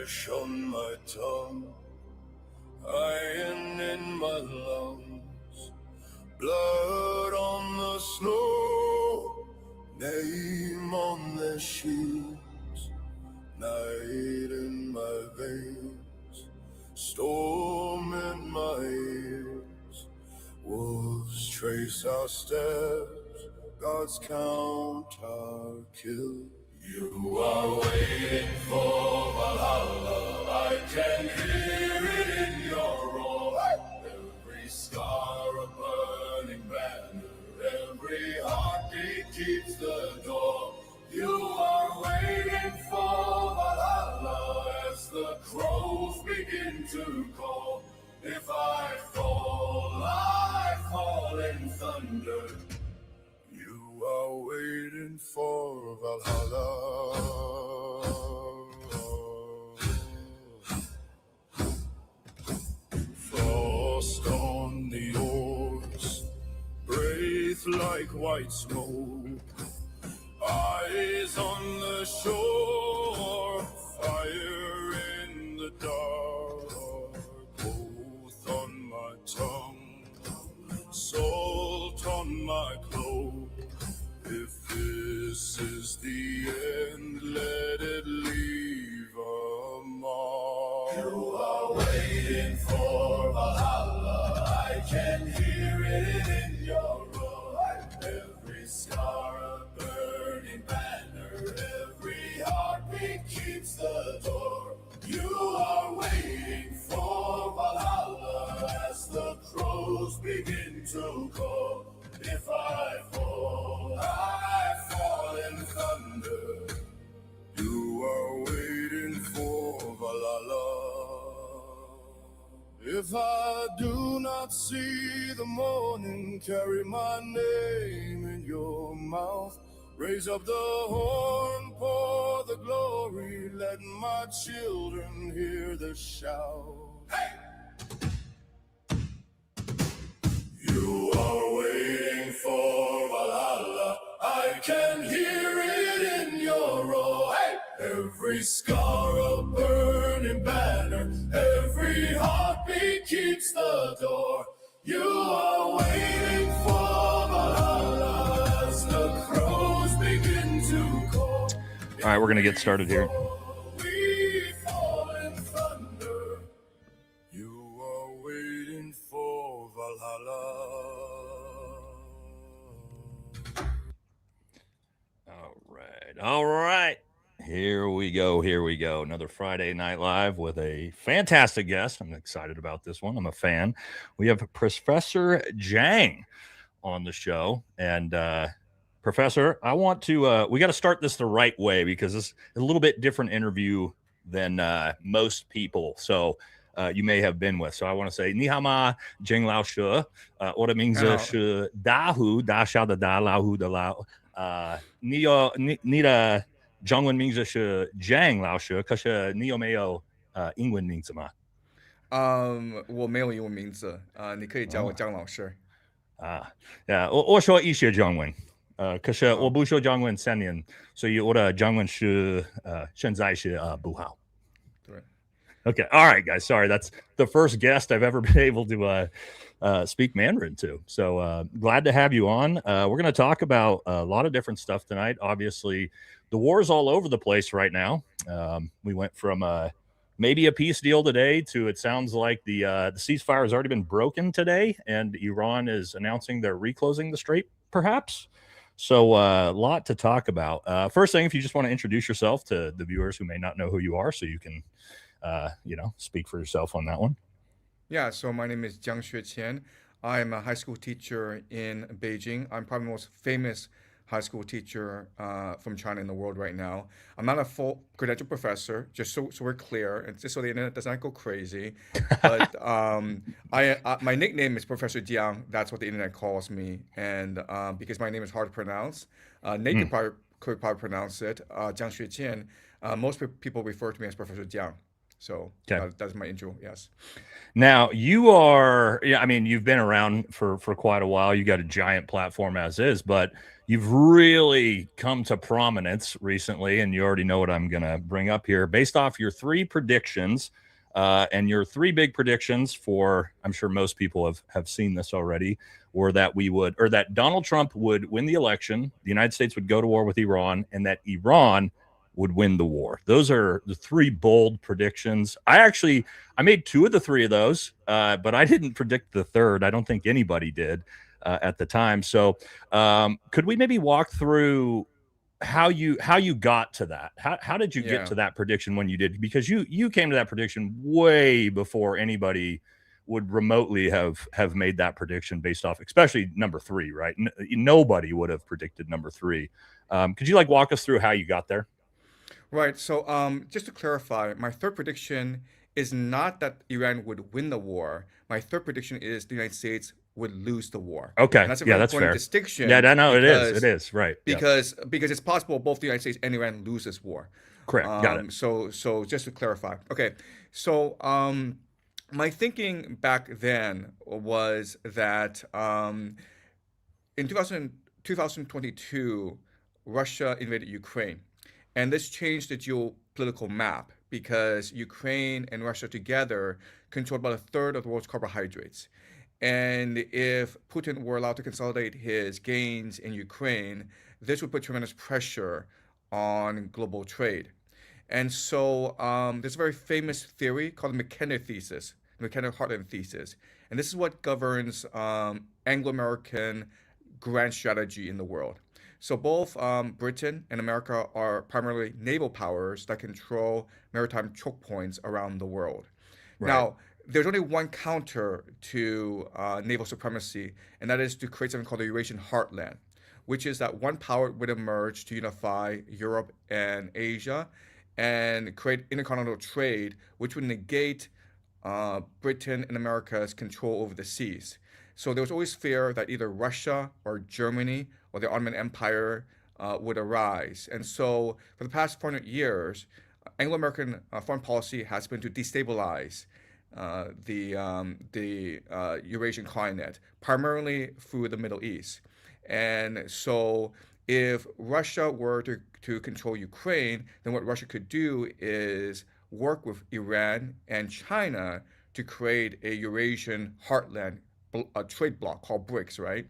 Flesh on my tongue, iron in my lungs, blood on the snow, name on their shields, night in my veins, storm in my ears. Wolves trace our steps, God's count our kills. You are waiting for Valhalla, I can hear it in your roar. Every scar a burning banner, every heartbeat keeps the door. You are waiting for Valhalla as the crows begin to call. If I fall in thunder. You are waiting for Valhalla. Frost on the oars, breath like white smoke, eyes on the shore, fire in the dark, oath on my tongue, salt on my cloak. If this is the end, let it leave a mark. You are waiting for Valhalla, I can hear it in your roar. Every scar a burning banner, every heartbeat keeps the door. You are waiting for Valhalla as the crows begin to call. If I fall in thunder. You are waiting for Valhalla. If I do not see the morning, carry my name in your mouth. Raise up the horn, pour the glory, let my children hear the shout. Hey! You are waiting for Valhalla, I can hear it in your roar. Hey! Every scar a burning banner, every heartbeat keeps the door. You are waiting for Valhalla as the crows begin to call. All right, we're going to get started here. We fall in thunder. You are waiting for Valhalla. All right. Here we go. Another Friday Night Live with a fantastic guest. I'm excited about this one. I'm a fan. We have Professor Jiang on the show. And Professor, I want to, we got to start this the right way because it's a little bit different interview than most people. So you may have been with. So I want to say, 你好吗, Jiang 老师，我的名字是大虎，大小的大，老虎的老。你的中文名字是 Jiang 老师，可是你有没有英文名字吗？我没有英文名字你可以叫我江老师。我说一些中文，可是我不说中文3年，所以我的中文是现在是不好。对。Okay, all right, guys. Sorry, that's the first guest I've ever been able to speak Mandarin to. So glad to have you on. We're going to talk about a lot of different stuff tonight. Obviously, the war's all over the place right now. We went from maybe a peace deal today to it sounds like the ceasefire has already been broken today, and Iran is announcing they're reclosing the strait, perhaps. So a lot to talk about. First thing, if you just want to introduce yourself to the viewers who may not know who you are, so you can speak for yourself on that one. Yeah, so my name is Jiang Xueqian. I'm a high school teacher in Beijing. I'm probably the most famous high school teacher from China in the world right now. I'm not a full credential professor, just so we're clear, and just so the internet does not go crazy. But my nickname is Professor Jiang. That's what the internet calls me, and because my name is hard to pronounce, Nate could probably pronounce it. Jiang Xueqian. Most people refer to me as Professor Jiang. So Okay. that's my intro. Yes. Now you are, yeah, I mean, you've been around for quite a while. You got a giant platform as is, but you've really come to prominence recently, and you already know what I'm going to bring up here, based off your three predictions, and your three big predictions for, I'm sure most people have seen this already, were that we would, or that Donald Trump would win the election, the United States would go to war with Iran, and that Iran would win the war. Those are the three bold predictions. I made two of the three of those, but I didn't predict the third. I don't think anybody did at the time. So, could we maybe walk through how you got to that? How did you get Yeah. to that prediction when you did? Because you came to that prediction way before anybody would remotely have made that prediction based off, especially number three, right? Nobody would have predicted number three. Could you like walk us through how you got there? Right. So, just to clarify, my third prediction is not that Iran would win the war. My third prediction is the United States would lose the war, and Okay, that's a yeah, very that's important fair. Yeah, distinction no, it is. It because is right. Yeah, because it's possible both the United States and Iran lose this war. correct. Got it. So just to clarify, okay. So, my thinking back then was that in 2022, Russia invaded Ukraine. And this changed the geopolitical map because Ukraine and Russia together control about a third of the world's carbohydrates. And if Putin were allowed to consolidate his gains in Ukraine, this would put tremendous pressure on global trade. And so there's a very famous theory called the McKenna-Heartland thesis. And this is what governs Anglo-American grand strategy in the world. So both Britain and America are primarily naval powers that control maritime choke points around the world. Right. Now, there's only one counter to naval supremacy, and that is to create something called the Eurasian heartland, which is that one power would emerge to unify Europe and Asia and create intercontinental trade, which would negate Britain and America's control over the seas. So there was always fear that either Russia or Germany or the Ottoman Empire would arise. And so for the past 400 years, Anglo-American foreign policy has been to destabilize the Eurasian continent, primarily through the Middle East. And so if Russia were to control Ukraine, then what Russia could do is work with Iran and China to create a Eurasian heartland, a trade bloc called BRICS, right?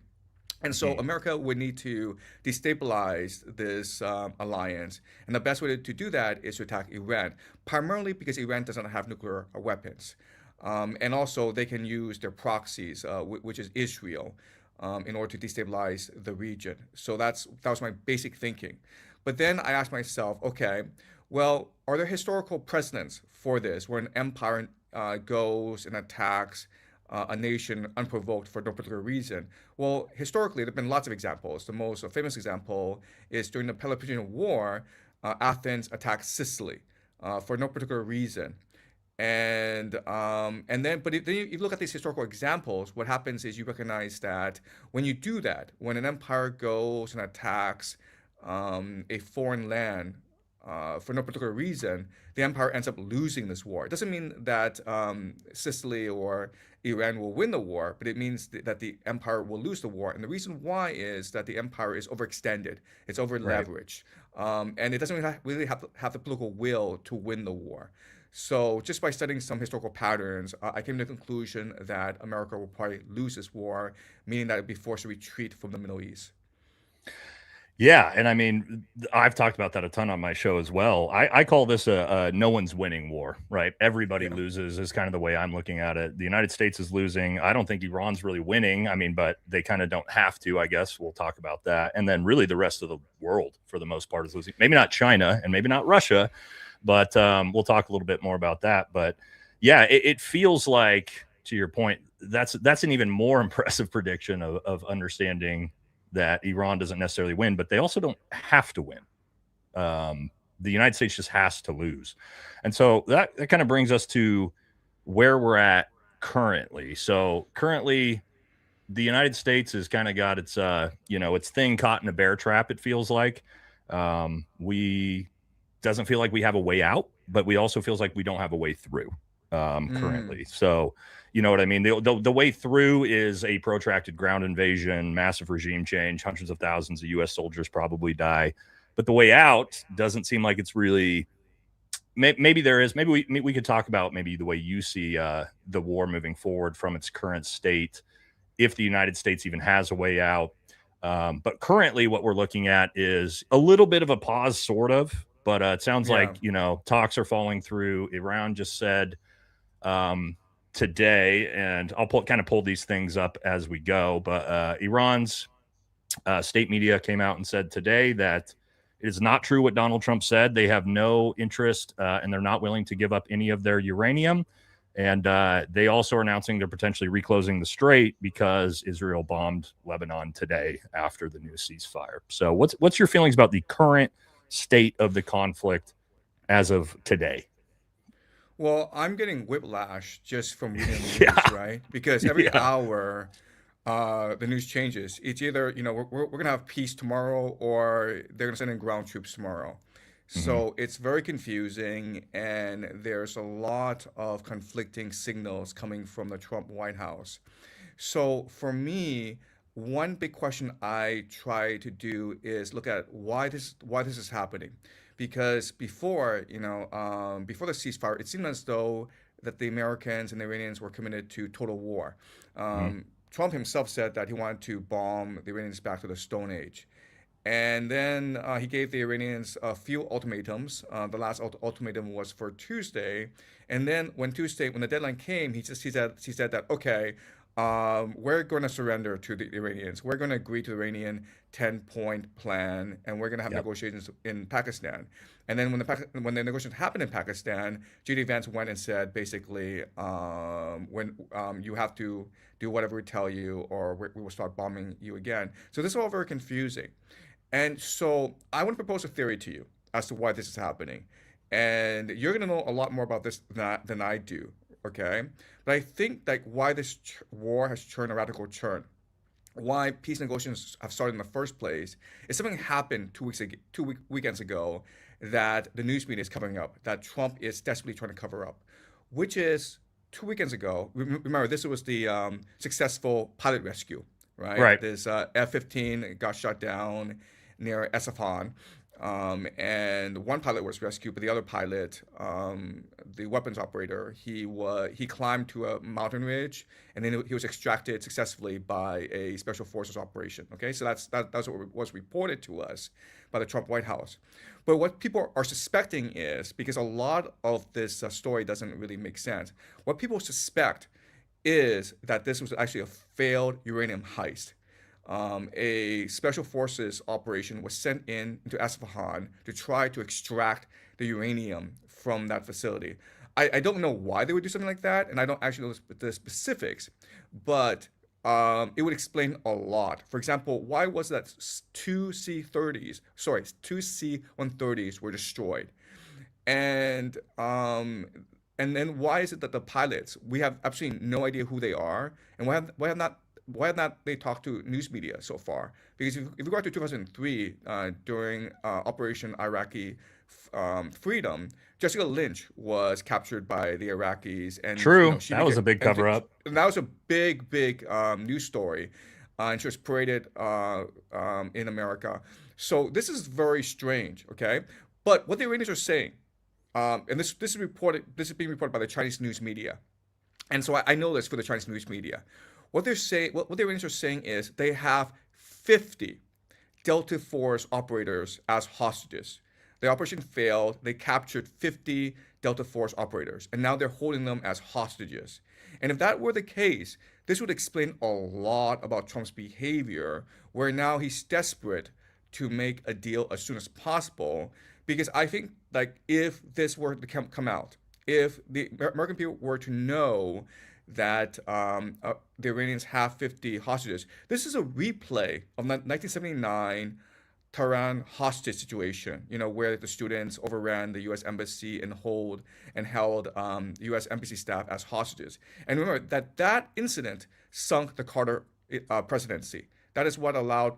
And so Mhm. America would need to destabilize this alliance. And the best way to do that is to attack Iran, primarily because Iran doesn't have nuclear weapons. And also, they can use their proxies, which is Israel, in order to destabilize the region. So that was my basic thinking. But then I asked myself, okay, well, are there historical precedents for this, where an empire goes and attacks a nation unprovoked for no particular reason? Well, historically, there have been lots of examples. The most famous example is during the Peloponnesian War, Athens attacked Sicily for no particular reason. Then you look at these historical examples. What happens is you recognize that when you do that, when an empire goes and attacks a foreign land for no particular reason, the empire ends up losing this war. It doesn't mean that Sicily or Iran will win the war, but it means that the empire will lose the war. And the reason why is that the empire is overextended, it's over Right. leveraged, and it doesn't really have the political will to win the war. So just by studying some historical patterns, I came to the conclusion that America will probably lose this war, meaning that it would be forced to retreat from the Middle East. Yeah, and I mean, I've talked about that a ton on my show as well. I call this a no one's winning war, right? Everybody Yeah. loses is kind of the way I'm looking at it. The United States is losing. I don't think Iran's really winning. I mean, but they kind of don't have to, I guess. We'll talk about that. And then really the rest of the world, for the most part, is losing. Maybe not China and maybe not Russia, but we'll talk a little bit more about that. But yeah, it feels like, to your point, that's an even more impressive prediction of understanding that Iran doesn't necessarily win, but they also don't have to win. The United States just has to lose. And so that kind of brings us to where we're at currently. So currently, the United States has kind of got its thing caught in a bear trap, it feels like. We doesn't feel like we have a way out, but we also feels like we don't have a way through currently. So, you know what I mean? The way through is a protracted ground invasion, massive regime change, hundreds of thousands of U.S. soldiers probably die. But the way out doesn't seem like it's really. Maybe there is. Maybe we could talk about maybe the way you see the war moving forward from its current state, if the United States even has a way out. But currently, what we're looking at is a little bit of a pause, sort of. But it sounds like, you know, talks are falling through. Iran just said today, and I'll kind of pull these things up as we go. But Iran's state media came out and said today that it is not true what Donald Trump said. They have no interest and they're not willing to give up any of their uranium. And they also are announcing they're potentially reclosing the strait because Israel bombed Lebanon today after the new ceasefire. So what's your feelings about the current state of the conflict as of today? Well, I'm getting whiplash just from reading the news, right? Because every hour, the news changes. It's either, you know, we're going to have peace tomorrow or they're going to send in ground troops tomorrow. So it's very confusing, and there's a lot of conflicting signals coming from the Trump White House. So for me, one big question I try to do is look at why this is happening, because before, before the ceasefire, it seemed as though that the Americans and the Iranians were committed to total war. Trump himself said that he wanted to bomb the Iranians back to the Stone Age. And then he gave the Iranians a few ultimatums. The last ultimatum was for Tuesday. And then when the deadline came, he said that, okay, we're going to surrender to the Iranians. We're going to agree to the Iranian 10-point plan, and we're going to have negotiations in Pakistan. And then when the negotiations happened in Pakistan, J.D. Vance went and said, basically, when you have to do whatever we tell you, or we will start bombing you again. So this is all very confusing. And so I want to propose a theory to you as to why this is happening. And you're going to know a lot more about this than I do, okay? But I think that why this war has turned a radical turn, why peace negotiations have started in the first place, is something happened 2 weekends ago that the news media is covering up, that Trump is desperately trying to cover up, which is 2 weekends ago. Remember, this was the successful pilot rescue, right? Right. This F-15 got shot down near Esfahan, and one pilot was rescued, but the other pilot, the weapons operator, he climbed to a mountain ridge, and then he was extracted successfully by a special forces operation. Okay, so that's what was reported to us by the Trump White House. But what people are suspecting is, because a lot of this story doesn't really make sense, what people suspect is that this was actually a failed uranium heist. A special forces operation was sent into Esfahan to try to extract the uranium from that facility. I don't know why they would do something like that, and I don't actually know the specifics, but it would explain a lot. For example, why was that two C-130s were destroyed? And then why is it that the pilots, we have absolutely no idea who they are, and why have not they talked to news media so far? Because if you go back to 2003, during Operation Iraqi Freedom, Jessica Lynch was captured by the Iraqis, and True, that was a big cover up. And that was a big news story, and she was paraded in America. So this is very strange, okay? But what the Iranians are saying, and this is being reported by the Chinese news media, and so I know this for the Chinese news media. What the Iranians are saying is they have 50 Delta Force operators as hostages. The operation failed. They captured 50 Delta Force operators, and now they're holding them as hostages. And if that were the case, this would explain a lot about Trump's behavior, where now he's desperate to make a deal as soon as possible. Because I think, like, if this were to come out, if the American people were to know that the Iranians have 50 hostages, this is a replay of 1979 Tehran hostage situation, where the students overran the U.S. embassy and held U.S. embassy staff as hostages. And remember that incident sunk the Carter presidency. That is what allowed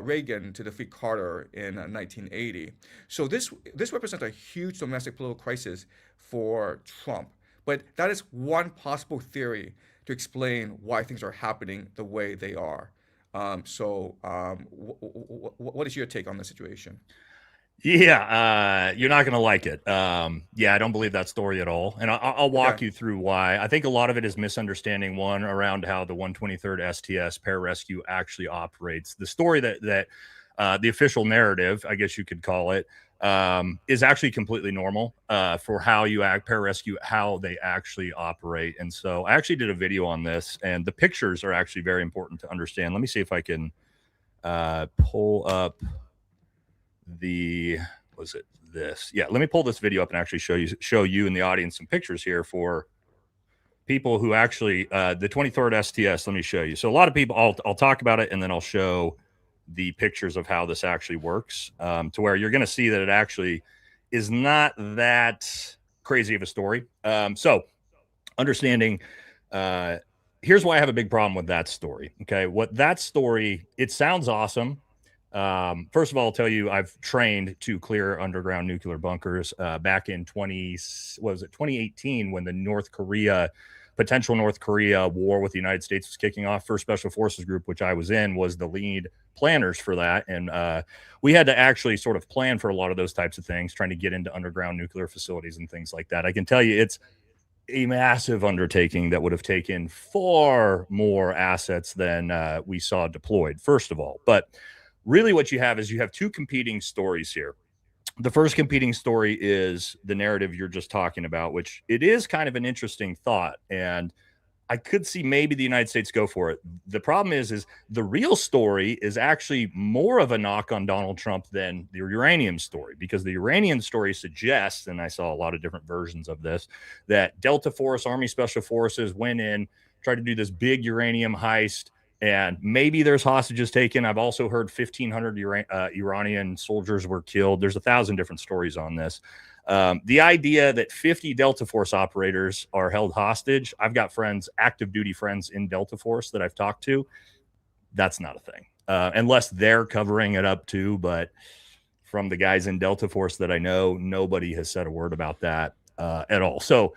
Reagan to defeat Carter in 1980. So this represents a huge domestic political crisis for Trump. But that is one possible theory to explain why things are happening the way they are. What is your take on the situation? Yeah, you're not going to like it. Yeah, I don't believe that story at all. And I'll walk Okay. you through why. I think a lot of it is misunderstanding, one, around how the 123rd STS pararescue actually operates. The story that the official narrative, I guess you could call it, is actually completely normal for how you act, pararescue, how they actually operate. And so I actually did a video on this, and the pictures are actually very important to understand. Let me see if I can pull up was it this? Yeah, let me pull this video up and actually show you in the audience some pictures here for people who actually the 23rd STS. Let me show you. So a lot of people, I'll talk about it, and then I'll show the pictures of how this actually works, to where you're going to see that it actually is not that crazy of a story. So understanding, here's why I have a big problem with that story. Okay, what that story, it sounds awesome. First of all, I'll tell you, I've trained to clear underground nuclear bunkers back in 2018, when the potential North Korea war with the United States was kicking off. First Special Forces Group, which I was in, was the lead planners for that. And we had to actually sort of plan for a lot of those types of things, trying to get into underground nuclear facilities and things like that. I can tell you it's a massive undertaking that would have taken far more assets than we saw deployed, first of all. But really what you have is you have two competing stories here. The first competing story is the narrative you're just talking about, which it is kind of an interesting thought. And I could see maybe the United States go for it. The problem is the real story is actually more of a knock on Donald Trump than the uranium story, because the uranium story suggests, and I saw a lot of different versions of this, that Delta Force, Army Special Forces went in, tried to do this big uranium heist, and maybe there's hostages taken. I've also heard 1,500 Iranian soldiers were killed. There's 1,000 different stories on this. The idea that 50 Delta Force operators are held hostage, I've got friends, active duty friends in Delta Force that I've talked to. That's not a thing, unless they're covering it up too. But from the guys in Delta Force that I know, nobody has said a word about that at all. So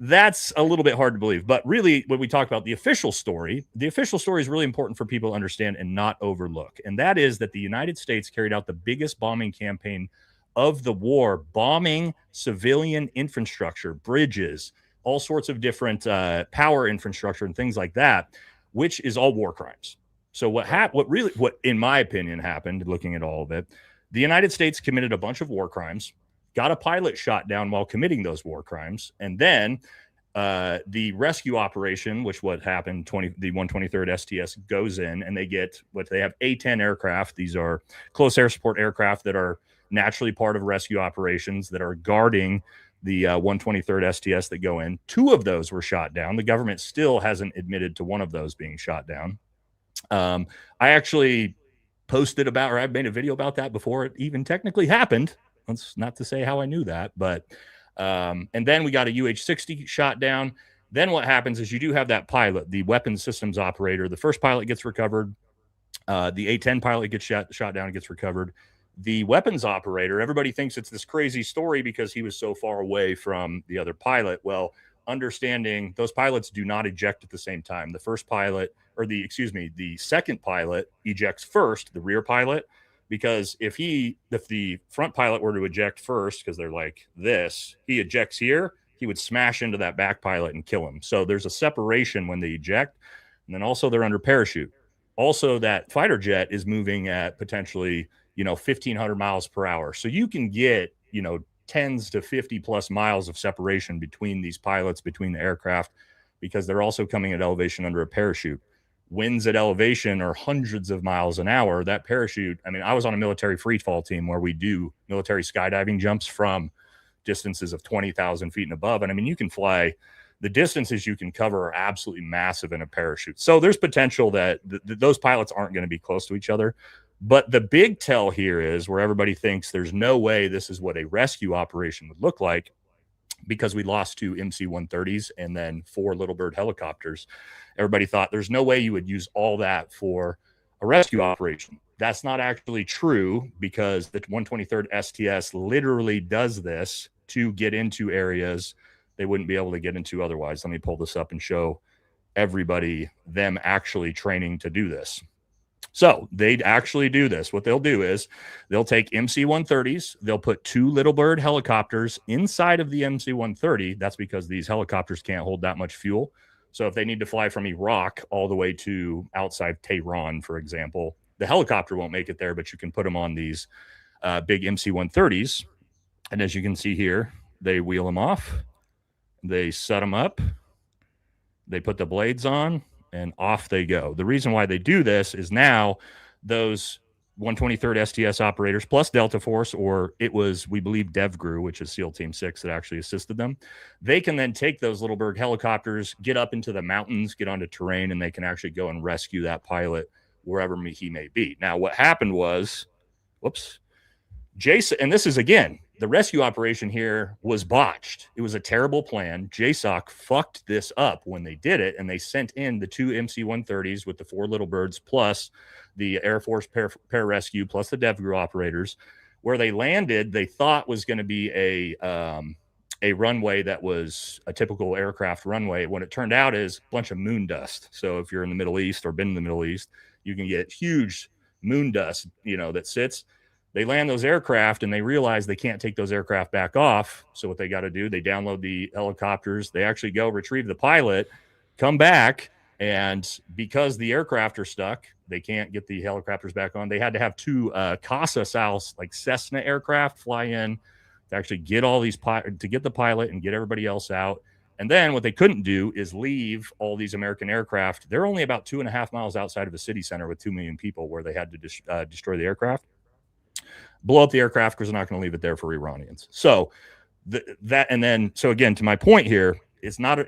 that's a little bit hard to believe. But really, when we talk about the official story is really important for people to understand and not overlook. And that is that the United States carried out the biggest bombing campaign of the war, bombing civilian infrastructure, bridges, all sorts of different power infrastructure and things like that, which is all war crimes. So what in my opinion happened, looking at all of it, the United States committed a bunch of war crimes, got a pilot shot down while committing those war crimes, and then the rescue operation, which what happened, the 123rd STS goes in, and they have A-10 aircraft. These are close air support aircraft that are naturally part of rescue operations that are guarding the 123rd STS that go in. Two of those were shot down. The government still hasn't admitted to one of those being shot down. I actually I've made a video about that before it even technically happened. That's not to say how I knew that, but and then we got a UH-60 shot down. Then what happens is you do have that pilot, the weapons systems operator. The first pilot gets recovered. The A-10 pilot gets shot down and gets recovered. The weapons operator, everybody thinks it's this crazy story because he was so far away from the other pilot. Well, understanding those pilots do not eject at the same time. The second pilot ejects first, the rear pilot, because if the front pilot were to eject first, because they're like this, he ejects here, he would smash into that back pilot and kill him. So there's a separation when they eject, and then also they're under parachute. Also, that fighter jet is moving at potentially 1,500 miles per hour. So you can get, tens to 50 plus miles of separation between these pilots, between the aircraft, because they're also coming at elevation under a parachute. Winds at elevation are hundreds of miles an hour. That parachute, I was on a military free fall team where we do military skydiving jumps from distances of 20,000 feet and above. And you can fly, the distances you can cover are absolutely massive in a parachute. So there's potential that those pilots aren't going to be close to each other. But the big tell here is where everybody thinks there's no way this is what a rescue operation would look like, because we lost 2 MC-130s and then 4 Little Bird helicopters. Everybody thought there's no way you would use all that for a rescue operation. That's not actually true because the 123rd STS literally does this to get into areas they wouldn't be able to get into otherwise. Let me pull this up and show everybody them actually training to do this. So they'd actually do this. What they'll do is they'll take MC-130s. They'll put 2 Little Bird helicopters inside of the MC-130. That's because these helicopters can't hold that much fuel. So if they need to fly from Iraq all the way to outside Tehran, for example, the helicopter won't make it there, but you can put them on these big MC-130s. And as you can see here, they wheel them off. They set them up. They put the blades on, and off they go. The reason why they do this is now those 123rd STS operators plus Delta Force, or it was, we believe, DevGru, which is SEAL Team 6 that actually assisted them. They can then take those Little Bird helicopters, get up into the mountains, get onto terrain, and they can actually go and rescue that pilot wherever he may be. Now, what happened was, Jason, and this is, again, the rescue operation here was botched. It was a terrible plan. JSOC fucked this up when they did it, and they sent in the 2 MC-130s with the 4 Little Birds plus the Air Force pararescue plus the DevGru operators. Where they landed, they thought was going to be a runway that was a typical aircraft runway. What it turned out is a bunch of moon dust. So if you're in the Middle East or been in the Middle East, you can get huge moon dust, that sits. They land those aircraft and they realize they can't take those aircraft back off. So what they got to do, they download the helicopters. They actually go retrieve the pilot, come back. And because the aircraft are stuck, they can't get the helicopters back on. They had to have 2 CASA style, like Cessna aircraft fly in to actually get all these to get the pilot and get everybody else out. And then what they couldn't do is leave all these American aircraft. They're only about 2.5 miles outside of a city center with 2 million people where they had to destroy the aircraft. Blow up the aircraft because they're not going to leave it there for Iranians. So so again, to my point here, it's not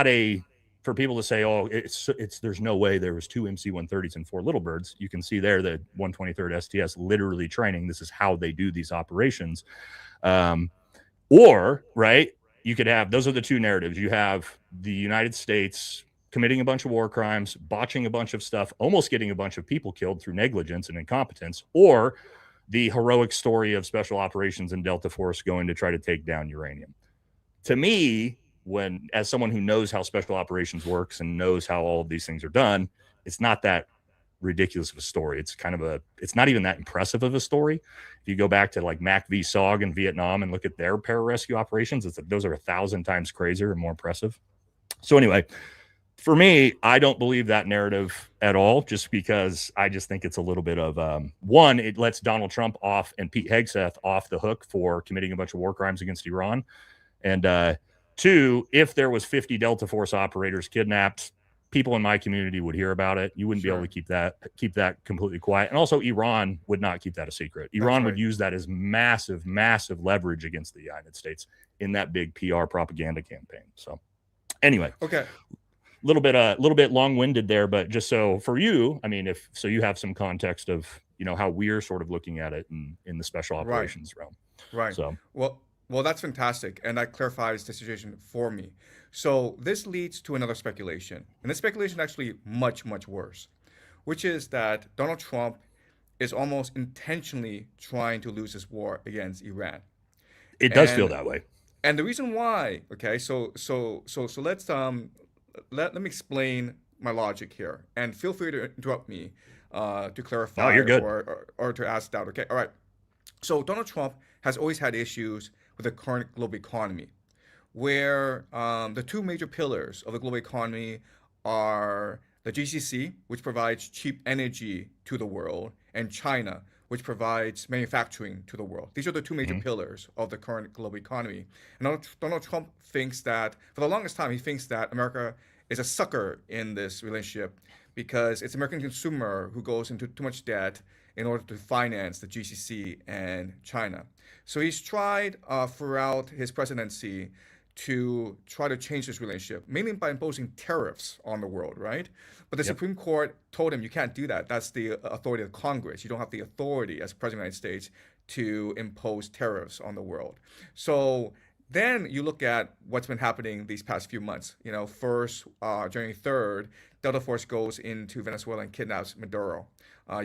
a for people to say, oh, it's there's no way there was 2 MC-130s and 4 Little Birds. You can see there the 123rd STS literally training. This is how they do these operations. Or right, you could have, those are the 2 narratives. You have the United States committing a bunch of war crimes, botching a bunch of stuff, almost getting a bunch of people killed through negligence and incompetence, or the heroic story of special operations and Delta Force going to try to take down uranium. To me, as someone who knows how special operations works and knows how all of these things are done, it's not that ridiculous of a story. It's it's not even that impressive of a story. If you go back to like Mac v. SOG in Vietnam and look at their pararescue operations, those are 1,000 times crazier and more impressive. So anyway, for me, I don't believe that narrative at all, just because I just think it's a little bit of, one, it lets Donald Trump off and Pete Hegseth off the hook for committing a bunch of war crimes against Iran. And 2, if there was 50 Delta Force operators kidnapped, people in my community would hear about it. You wouldn't be able to keep that completely quiet. And also Iran would not keep that a secret. Iran would use that as massive, massive leverage against the United States in that big PR propaganda campaign. So anyway. Okay. Little bit long-winded there, but just so for you, I mean, so you have some context of how we're sort of looking at it in the special operations realm. Right. So well, that's fantastic, and that clarifies the situation for me. So this leads to another speculation, and this speculation actually much, much worse, which is that Donald Trump is almost intentionally trying to lose this war against Iran. It does feel that way. And the reason why, okay, so let's let me explain my logic here, and feel free to interrupt me to clarify. No, you're good. Or to ask doubt. Okay, all right. So Donald Trump has always had issues with the current global economy, where the 2 major pillars of the global economy are the GCC, which provides cheap energy to the world, and China, which provides manufacturing to the world. These are the 2 major pillars of the current global economy. And Donald Trump thinks that, for the longest time, he thinks that America is a sucker in this relationship because it's American consumer who goes into too much debt in order to finance the GCC and China. So he's tried throughout his presidency to try to change this relationship, mainly by imposing tariffs on the world, right? But the Supreme Court told him you can't do that. That's the authority of Congress. You don't have the authority as President of the United States to impose tariffs on the world. So Then you look at what's been happening these past few months. First, January 3rd, Delta Force goes into Venezuela and kidnaps Maduro.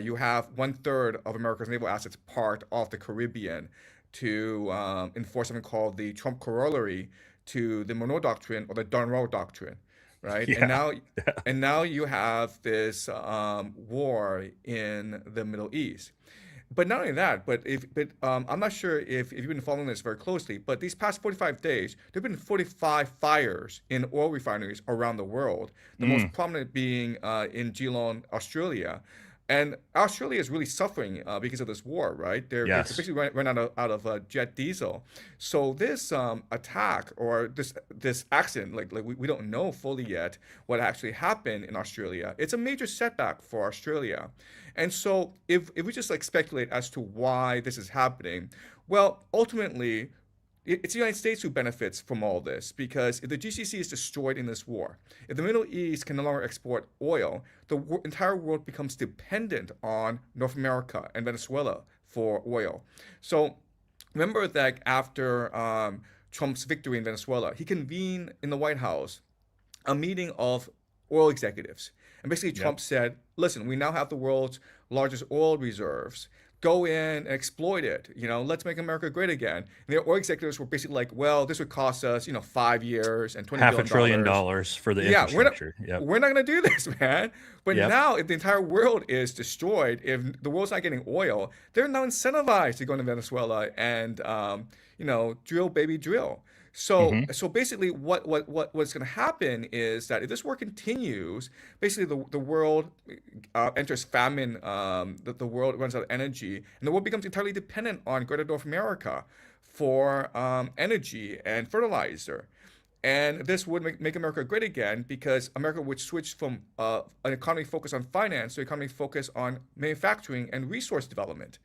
You have 1/3 of America's naval assets parked off the Caribbean to enforce something called the Trump corollary to the Monroe Doctrine or the Monroe Doctrine, right? And Yeah. now, and now you have this war in the Middle East. But not only that, I'm not sure if you've been following this very closely, but these past 45 days, there have been 45 fires in oil refineries around the world. The most prominent being in Geelong, Australia. And Australia is really suffering because of this war, right? They Yes. basically run out of jet diesel. So this attack or this accident, like we don't know fully yet what actually happened in Australia. It's a major setback for Australia. And so if we just like speculate as to why this is happening, well, ultimately it's the United States who benefits from all this because if the GCC is destroyed in this war, if the Middle East can no longer export oil, the entire world becomes dependent on North America and Venezuela for oil. So remember that after Trump's victory in Venezuela, he convened in the White House a meeting of oil executives. And basically, Trump said, listen, we now have the world's largest oil reserves. Go in and exploit it. Let's make America great again. And the oil executives were basically like, well, this would cost us, 5 years and $20 billion. $500 billion for the infrastructure. We're not going to do this, man. But Yep. now, if the entire world is destroyed, if the world's not getting oil, they're now incentivized to go into Venezuela and, drill, baby, drill. So basically, what's going to happen is that if this war continues, basically the world enters famine. The world runs out of energy, and the world becomes entirely dependent on Greater North America for energy and fertilizer. And this would make America great again because America would switch from an economy focused on finance to an economy focused on manufacturing and resource development.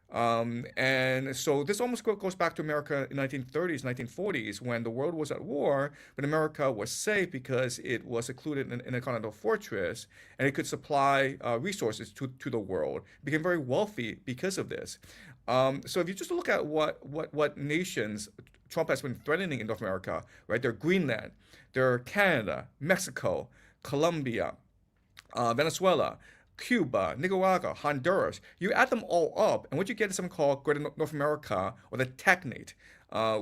And so this almost goes back to America in 1930s, 1940s, when the world was at war, but America was safe because it was secluded in a continental fortress, and it could supply resources to the world. It became very wealthy because of this. So if you just look at what nations Trump has been threatening in North America, right? They're Greenland, they're Canada, Mexico, Colombia, Venezuela, Cuba, Nicaragua, Honduras. You add them all up, and what you get is something called Greater North America, or the Technate,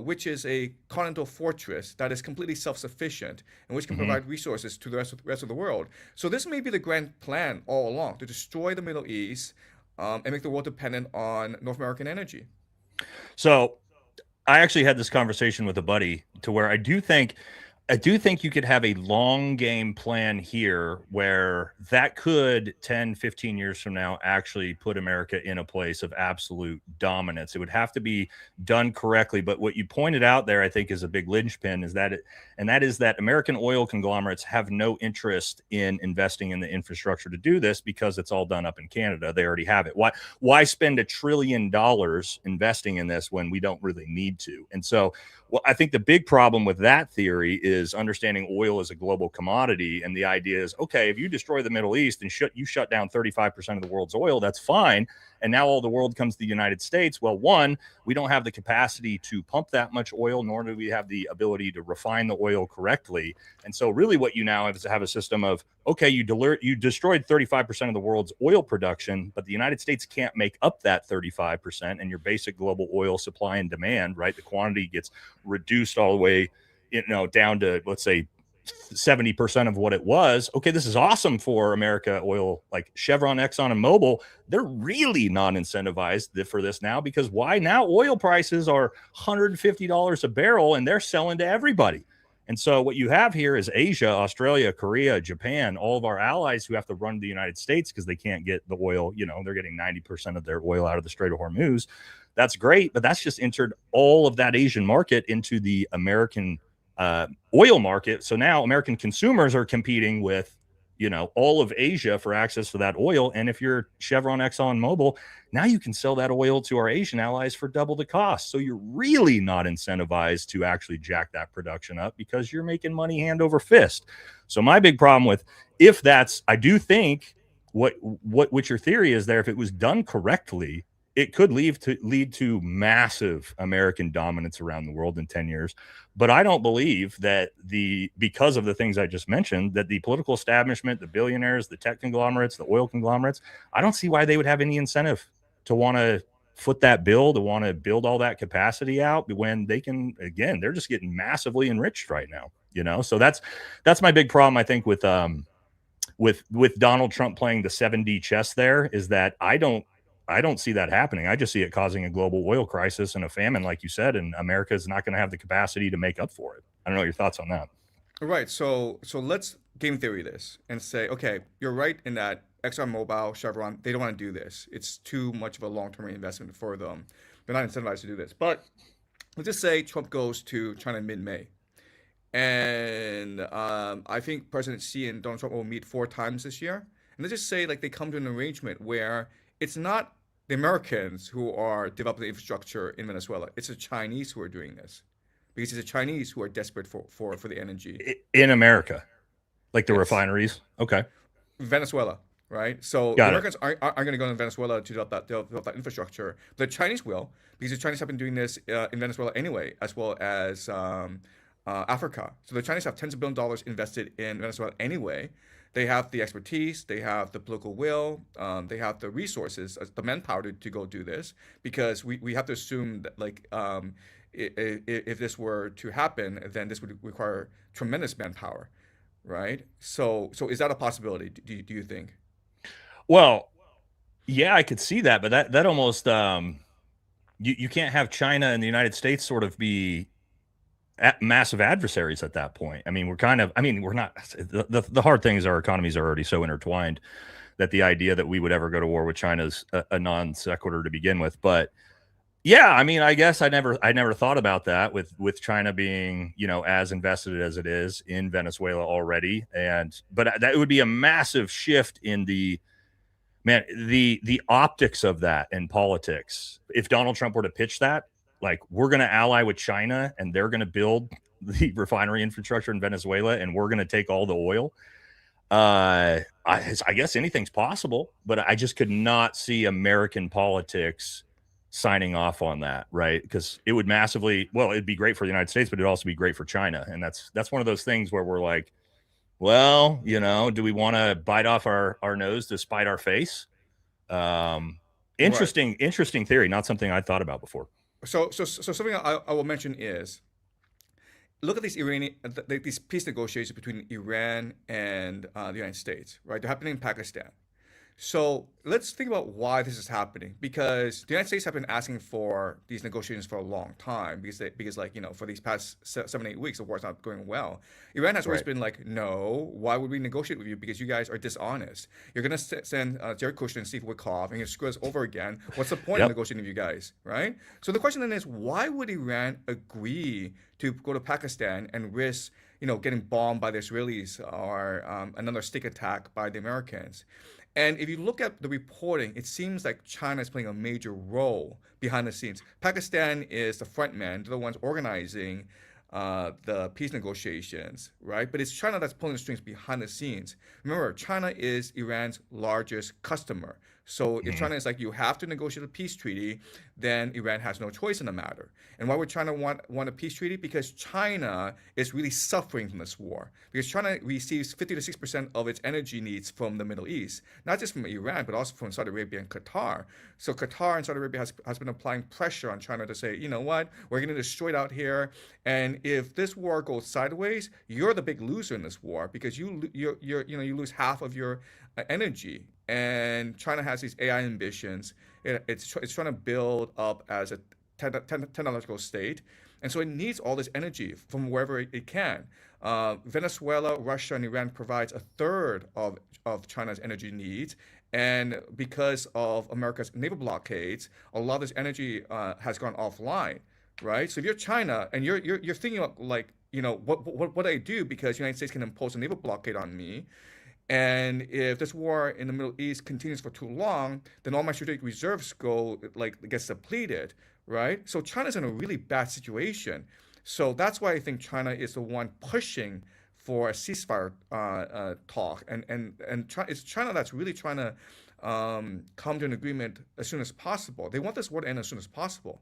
which is a continental fortress that is completely self-sufficient and which can provide resources to the rest of the world. So this may be the grand plan all along, to destroy the Middle East and make the world dependent on North American energy. So I actually had this conversation with a buddy to where I do think you could have a long game plan here where that could 10, 15 years from now actually put America in a place of absolute dominance. It would have to be done correctly. But what you pointed out there, I think, is a big linchpin, is that American oil conglomerates have no interest in investing in the infrastructure to do this because it's all done up in Canada. They already have it. Why spend $1 trillion investing in this when we don't really need to? And so, well, I think the big problem with that theory is understanding oil as a global commodity. And the idea is, okay, if you destroy the Middle East and you shut down 35% of the world's oil, that's fine. And now all the world comes to the United States. Well, one, we don't have the capacity to pump that much oil, nor do we have the ability to refine the oil correctly. And so really what you now have is to have a system of, okay, you destroyed 35% of the world's oil production, but the United States can't make up that 35%. And your basic global oil supply and demand, right? The quantity gets reduced all the way, down to, let's say, 70% of what it was. Okay, this is awesome for America oil, like Chevron, Exxon, and Mobil. They're really not incentivized for this now, because why? Now oil prices are $150 a barrel and they're selling to everybody. And so what you have here is Asia, Australia, Korea, Japan, all of our allies who have to run to the United States because they can't get the oil. They're getting 90% of their oil out of the Strait of Hormuz. That's great, but that's just entered all of that Asian market into the American oil market. So now American consumers are competing with, all of Asia for access to that oil. And if you're Chevron, Exxon, Mobil, now you can sell that oil to our Asian allies for double the cost. So you're really not incentivized to actually jack that production up because you're making money hand over fist. So my big problem with, I do think what your theory is there, if it was done correctly, it could lead to massive American dominance around the world in 10 years. But I don't believe that because of the things I just mentioned, that the political establishment, the billionaires, the tech conglomerates, the oil conglomerates, I don't see why they would have any incentive to want to foot that bill, to want to build all that capacity out when they can, again, they're just getting massively enriched right now, So that's my big problem, I think, with Donald Trump playing the 7D chess there, is that I don't see that happening. I just see it causing a global oil crisis and a famine, like you said, and America is not going to have the capacity to make up for it. I don't know your thoughts on that. Right. So let's game theory this and say, okay, you're right in that ExxonMobil, Chevron, they don't want to do this. It's too much of a long-term investment for them. They're not incentivized to do this. But let's just say Trump goes to China in mid-May. And I think President Xi and Donald Trump will meet 4 times this year. And let's just say like they come to an arrangement where it's not the Americans who are developing the infrastructure in Venezuela. It's the Chinese who are doing this. Because it's the Chinese who are desperate for the energy. In America, like the refineries? Okay. Venezuela, right? So the Americans aren't going to go to Venezuela to develop that infrastructure. The Chinese will, because the Chinese have been doing this in Venezuela anyway, as well as Africa. So the Chinese have tens of billions of dollars invested in Venezuela anyway. They have the expertise, they have the political will, they have the resources, the manpower to go do this, because we have to assume that like if this were to happen, then this would require tremendous manpower, right? So is that a possibility, do you think? Well, yeah, I could see that, but that almost you can't have China and the United States sort of be massive adversaries at that point. I mean, we're not, the hard thing is our economies are already so intertwined that the idea that we would ever go to war with China is a non sequitur to begin with. But yeah, I mean, I guess I never thought about that with China being, as invested as it is in Venezuela already. But that would be a massive shift in the optics of that in politics. If Donald Trump were to pitch that, like, we're going to ally with China and they're going to build the refinery infrastructure in Venezuela and we're going to take all the oil. I guess anything's possible, but I just could not see American politics signing off on that, right? Because it would it'd be great for the United States, but it'd also be great for China. And that's one of those things where we're like, well, do we want to bite off our nose to spite our face? Interesting theory, not something I thought about before. So something I will mention is, look at these peace negotiations between Iran and the United States, right? They're happening in Pakistan. So let's think about why this is happening, because the United States have been asking for these negotiations for a long time, because for these past 7-8 weeks, the war's not going well. Iran has always been like, no, why would we negotiate with you? Because you guys are dishonest. You're going to send Jared Kushner and Steve Witkoff, and you screw us over again. What's the point of negotiating with you guys, right? So the question then is, why would Iran agree to go to Pakistan and risk getting bombed by the Israelis or another stick attack by the Americans? And if you look at the reporting, it seems like China is playing a major role behind the scenes. Pakistan is the front man. They're the ones organizing the peace negotiations, right? But it's China that's pulling the strings behind the scenes. Remember, China is Iran's largest customer. So if China is like, you have to negotiate a peace treaty, then Iran has no choice in the matter. And why would China want a peace treaty? Because China is really suffering from this war. Because China receives 50 to 6% of its energy needs from the Middle East, not just from Iran, but also from Saudi Arabia and Qatar. So Qatar and Saudi Arabia has been applying pressure on China to say, you know what, we're going to destroy it out here. And if this war goes sideways, you're the big loser in this war, because you lose half of your energy. And China has these AI ambitions. It's trying to build up as a technological state. And so it needs all this energy from wherever it can. Venezuela, Russia, and Iran provides a third of China's energy needs. And because of America's naval blockades, a lot of this energy has gone offline, right? So if you're China and you're thinking about, like, what do I do, because the United States can impose a naval blockade on me? And if this war in the Middle East continues for too long, then all my strategic reserves gets depleted, right? So China's in a really bad situation. So that's why I think China is the one pushing for a ceasefire talk, and it's China that's really trying to come to an agreement as soon as possible. They want this war to end as soon as possible.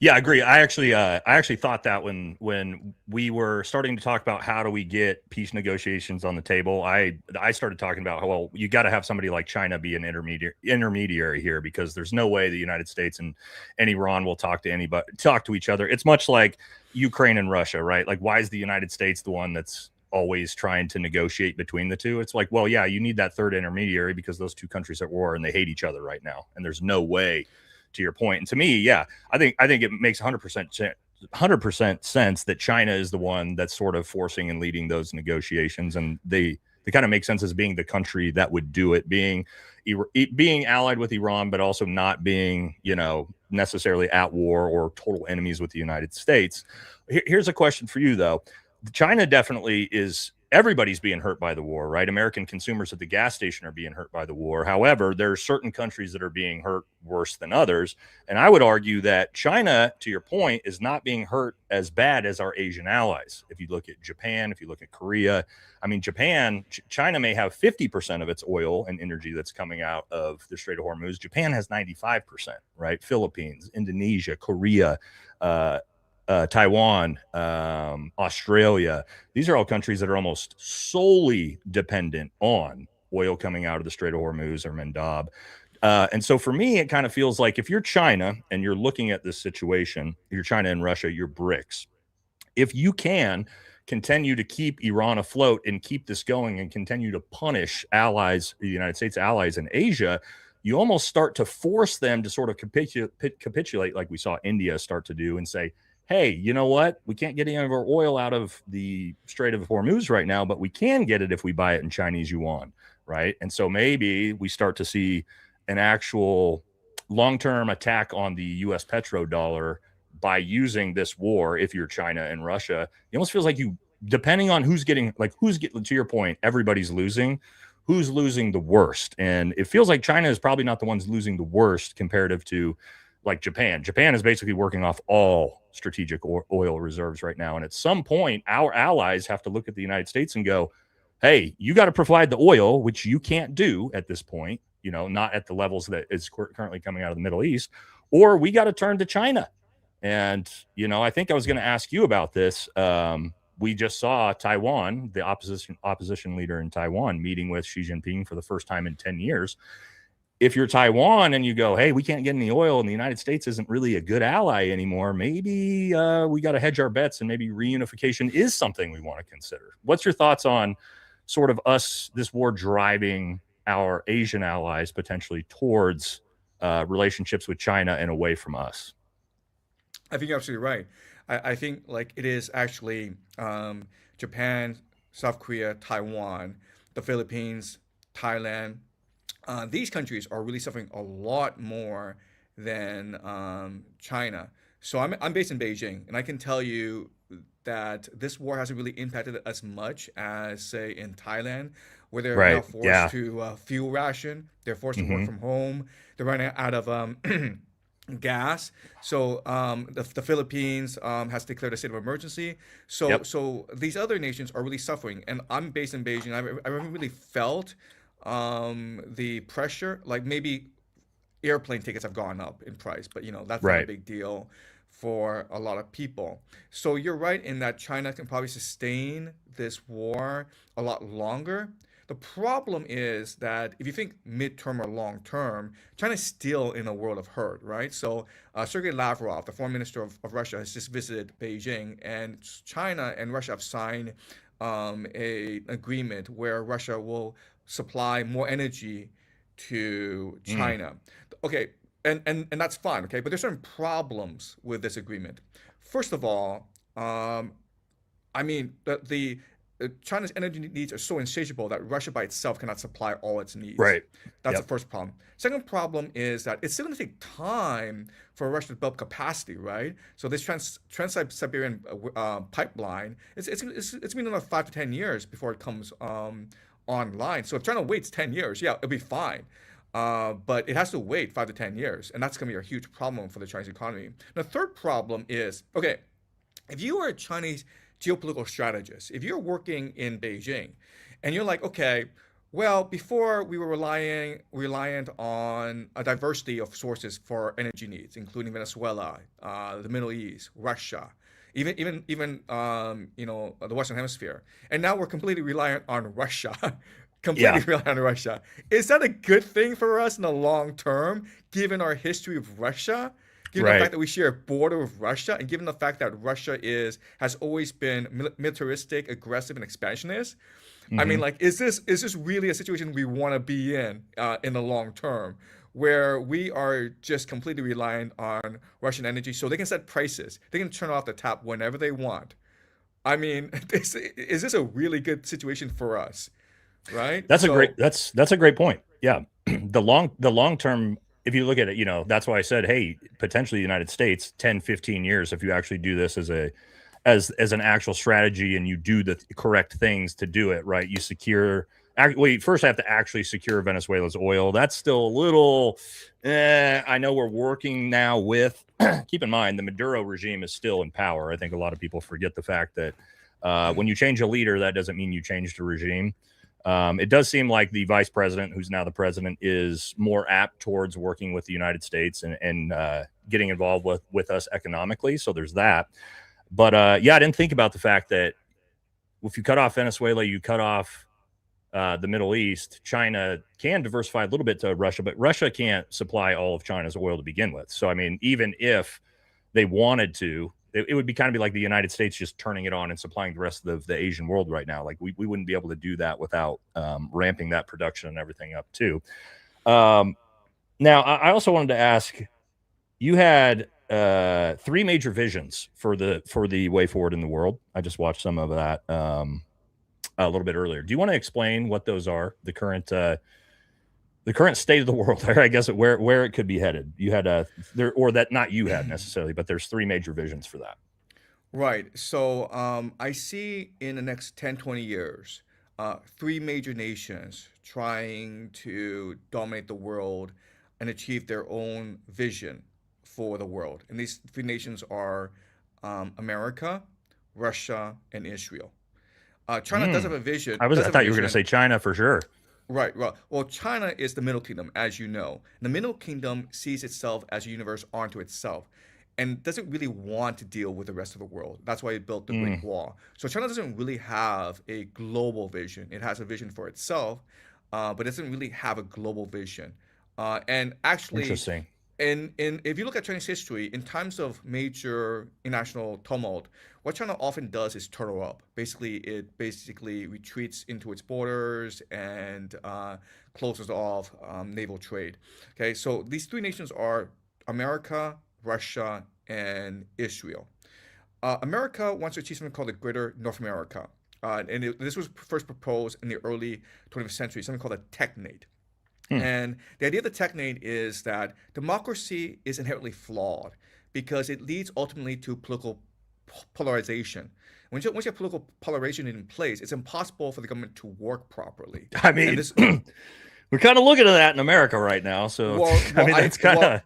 Yeah, I agree. I actually thought that when we were starting to talk about how do we get peace negotiations on the table, I started talking about, well, you got to have somebody like China be an intermediary here, because there's no way the United States and Iran will talk to each other. It's much like Ukraine and Russia, right? Like, why is the United States the one that's always trying to negotiate between the two? It's like, well, yeah, you need that third intermediary because those two countries are at war and they hate each other right now, and there's no way, to your point. And to me, yeah, I think it makes 100% sense that China is the one that's sort of forcing and leading those negotiations, and they kind of make sense as being the country that would do it, being allied with Iran, but also not being, necessarily at war or total enemies with the United States. Here's a question for you, though. China definitely is. Everybody's being hurt by the war, right? American consumers at the gas station are being hurt by the war. However, there are certain countries that are being hurt worse than others. And I would argue that China, to your point, is not being hurt as bad as our Asian allies. If you look at Japan, if you look at Korea, I mean, China may have 50% of its oil and energy that's coming out of the Strait of Hormuz. Japan has 95%, right? Philippines, Indonesia, Korea, Taiwan, Australia. These are all countries that are almost solely dependent on oil coming out of the Strait of Hormuz or Mendab. And so for me, it kind of feels like if you're China and you're looking at this situation, you're China and Russia, you're BRICS. If you can continue to keep Iran afloat and keep this going and continue to punish allies, the United States allies in Asia, you almost start to force them to sort of capitulate like we saw India start to do and say, hey, you know what? We can't get any of our oil out of the Strait of Hormuz right now, but we can get it if we buy it in Chinese yuan, right? And so maybe we start to see an actual long-term attack on the U.S. petrodollar by using this war. If you're China and Russia, it almost feels like depending on to your point, everybody's losing. Who's losing the worst? And it feels like China is probably not the ones losing the worst comparative to like Japan. Japan is basically working off all strategic oil reserves right now. And at some point, our allies have to look at the United States and go, hey, you got to provide the oil, which you can't do at this point, not at the levels that is currently coming out of the Middle East, or we got to turn to China. And, I think I was going to ask you about this. We just saw Taiwan, the opposition leader in Taiwan, meeting with Xi Jinping for the first time in 10 years. If you're Taiwan and you go, hey, we can't get any oil and the United States isn't really a good ally anymore, maybe we got to hedge our bets and maybe reunification is something we want to consider. What's your thoughts on sort of this war driving our Asian allies potentially towards relationships with China and away from us? I think you're absolutely right. I think like it is actually Japan, South Korea, Taiwan, the Philippines, Thailand. These countries are really suffering a lot more than China. So I'm based in Beijing, and I can tell you that this war hasn't really impacted as much as, say, in Thailand, where they're now forced to fuel ration. They're forced to work from home. They're running out of gas. So the Philippines has declared a state of emergency. So these other nations are really suffering. And I'm based in Beijing. I haven't really felt the pressure. Like maybe airplane tickets have gone up in price, but that's not a big deal for a lot of people. So you're right in that China can probably sustain this war a lot longer. The problem is that if you think midterm or long term, China's still in a world of hurt, right? So Sergei Lavrov, the foreign minister of Russia, has just visited Beijing, and China and Russia have signed an agreement where Russia will supply more energy to China. Okay, and that's fine, okay? But there's certain problems with this agreement. First of all, I mean, China's energy needs are so insatiable that Russia by itself cannot supply all its needs. Right. That's the first problem. Second problem is that it's still going to take time for Russia to build capacity, right? So this Trans-Siberian pipeline, it's been another 5 to 10 years before it comes online. So if China waits 10 years, it'll be fine. But it has to wait 5 to 10 years, and that's going to be a huge problem for the Chinese economy. The third problem is, okay, if you are a Chinese geopolitical strategist, if you're working in Beijing and you're like, okay, Well, before we were reliant on a diversity of sources for energy needs, including Venezuela, the Middle East, Russia, even the Western Hemisphere, and now we're completely reliant on Russia, completely Yeah, reliant on Russia. Is that a good thing for us in the long term, given our history with Russia? Given the fact right. that we share a border with Russia, and given the fact that Russia has always been militaristic, aggressive, and expansionist, I mean, Hmm. like, is this really a situation we want to be in the long term, where we are just completely reliant on Russian energy, so they can set prices, they can turn off the tap whenever they want. I mean, is this a really good situation for us, right? That's a great So, that's a great point. Yeah. The long term, if you look at it, that's why I said, hey, potentially the United States 10, 15 years, if you actually do this as an actual strategy and you do the correct things to do it, right? You secure well, you first have to actually secure Venezuela's oil. That's still a little I know we're working now with keep in mind the Maduro regime is still in power. I think a lot of people forget the fact that when you change a leader, that doesn't mean you change the regime. It does seem like the vice president, who's now the president, is more apt towards working with the United States and getting involved with us economically. So there's that. But yeah, I didn't think about the fact that if you cut off Venezuela, you cut off the Middle East. China can diversify a little bit to Russia, but Russia can't supply all of China's oil to begin with. So, I mean, even if they wanted to, it would be kind of be like the United States just turning it on and supplying the rest of the Asian world right now. Like we wouldn't be able to do that without ramping that production and everything up too. Um, Now, I also wanted to ask, you had three major visions for the way forward in the world. I just watched some of that a little bit earlier. Do you want to explain what those are? The current state of the world, or I guess where it could be headed. You had there, or that not you had necessarily, but there's three major visions for that. right. So, I see in the next 10, 20 years, three major nations trying to dominate the world and achieve their own vision for the world. And these three nations are America, Russia, and Israel. China does Hmm. have a vision, I thought you were going to say China for sure. right? Well, China is the Middle Kingdom, as you know. The Middle Kingdom sees itself as a universe unto itself and doesn't really want to deal with the rest of the world. That's why it built the Great Mm, Wall. So China doesn't really have a global vision. It has a vision for itself, but it doesn't really have a global vision. And actually, interesting. in if you look at Chinese history, in times of major international tumult, what China often does is turtle up. Basically, it basically retreats into its borders and closes off naval trade. Okay, so these three nations are America, Russia, and Israel. America wants to achieve something called the Greater North America. This was first proposed in the early 20th century, something called a technate. Hmm. And the idea of the technate is that democracy is inherently flawed because it leads ultimately to political polarization. Once you have political polarization in place, it's impossible for the government to work properly. I And mean, this, we're kind of looking at that in America right now. So, well, I well, mean, I that's kind well, of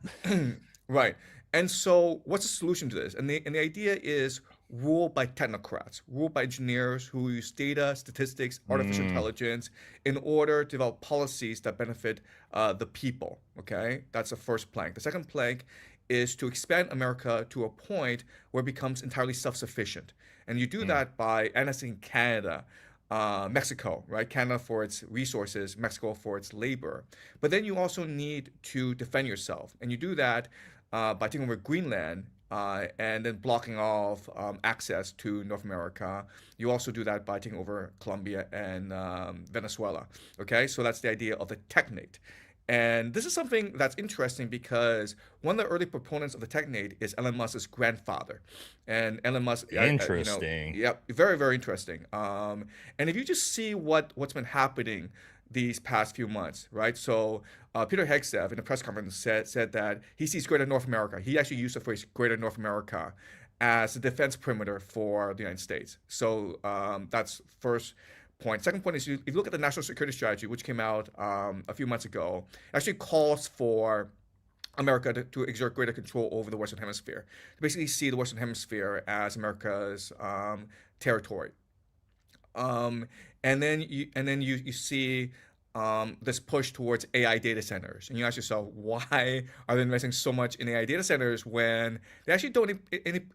right. And so, what's the solution to this? And the idea is rule by technocrats, rule by engineers who use data, statistics, artificial mm, intelligence in order to develop policies that benefit the people. Okay, that's the first plank. The second plank is to expand America to a point where it becomes entirely self-sufficient, and you do mm. that by annexing Canada. Mexico, right? Canada for its resources, Mexico for its labor. But then you also need to defend yourself. And you do that by taking over Greenland and then blocking off access to North America. You also do that by taking over Colombia and Venezuela. Okay, so that's the idea of the technate. And this is something that's interesting because one of the early proponents of the technate is Elon Musk's grandfather. And Elon Musk, Interesting. yep, very, very interesting. And if you just see what's been happening these past few months, right? So Peter Hegseth in a press conference said that he sees Greater North America. He actually used the phrase Greater North America as a defense perimeter for the United States. So that's first point. Second point is if you look at the national security strategy, which came out a few months ago, it actually calls for America to exert greater control over the Western Hemisphere. To basically see the Western Hemisphere as America's territory. Um, and then you see this push towards AI data centers, and you ask yourself, why are they investing so much in AI data centers when they actually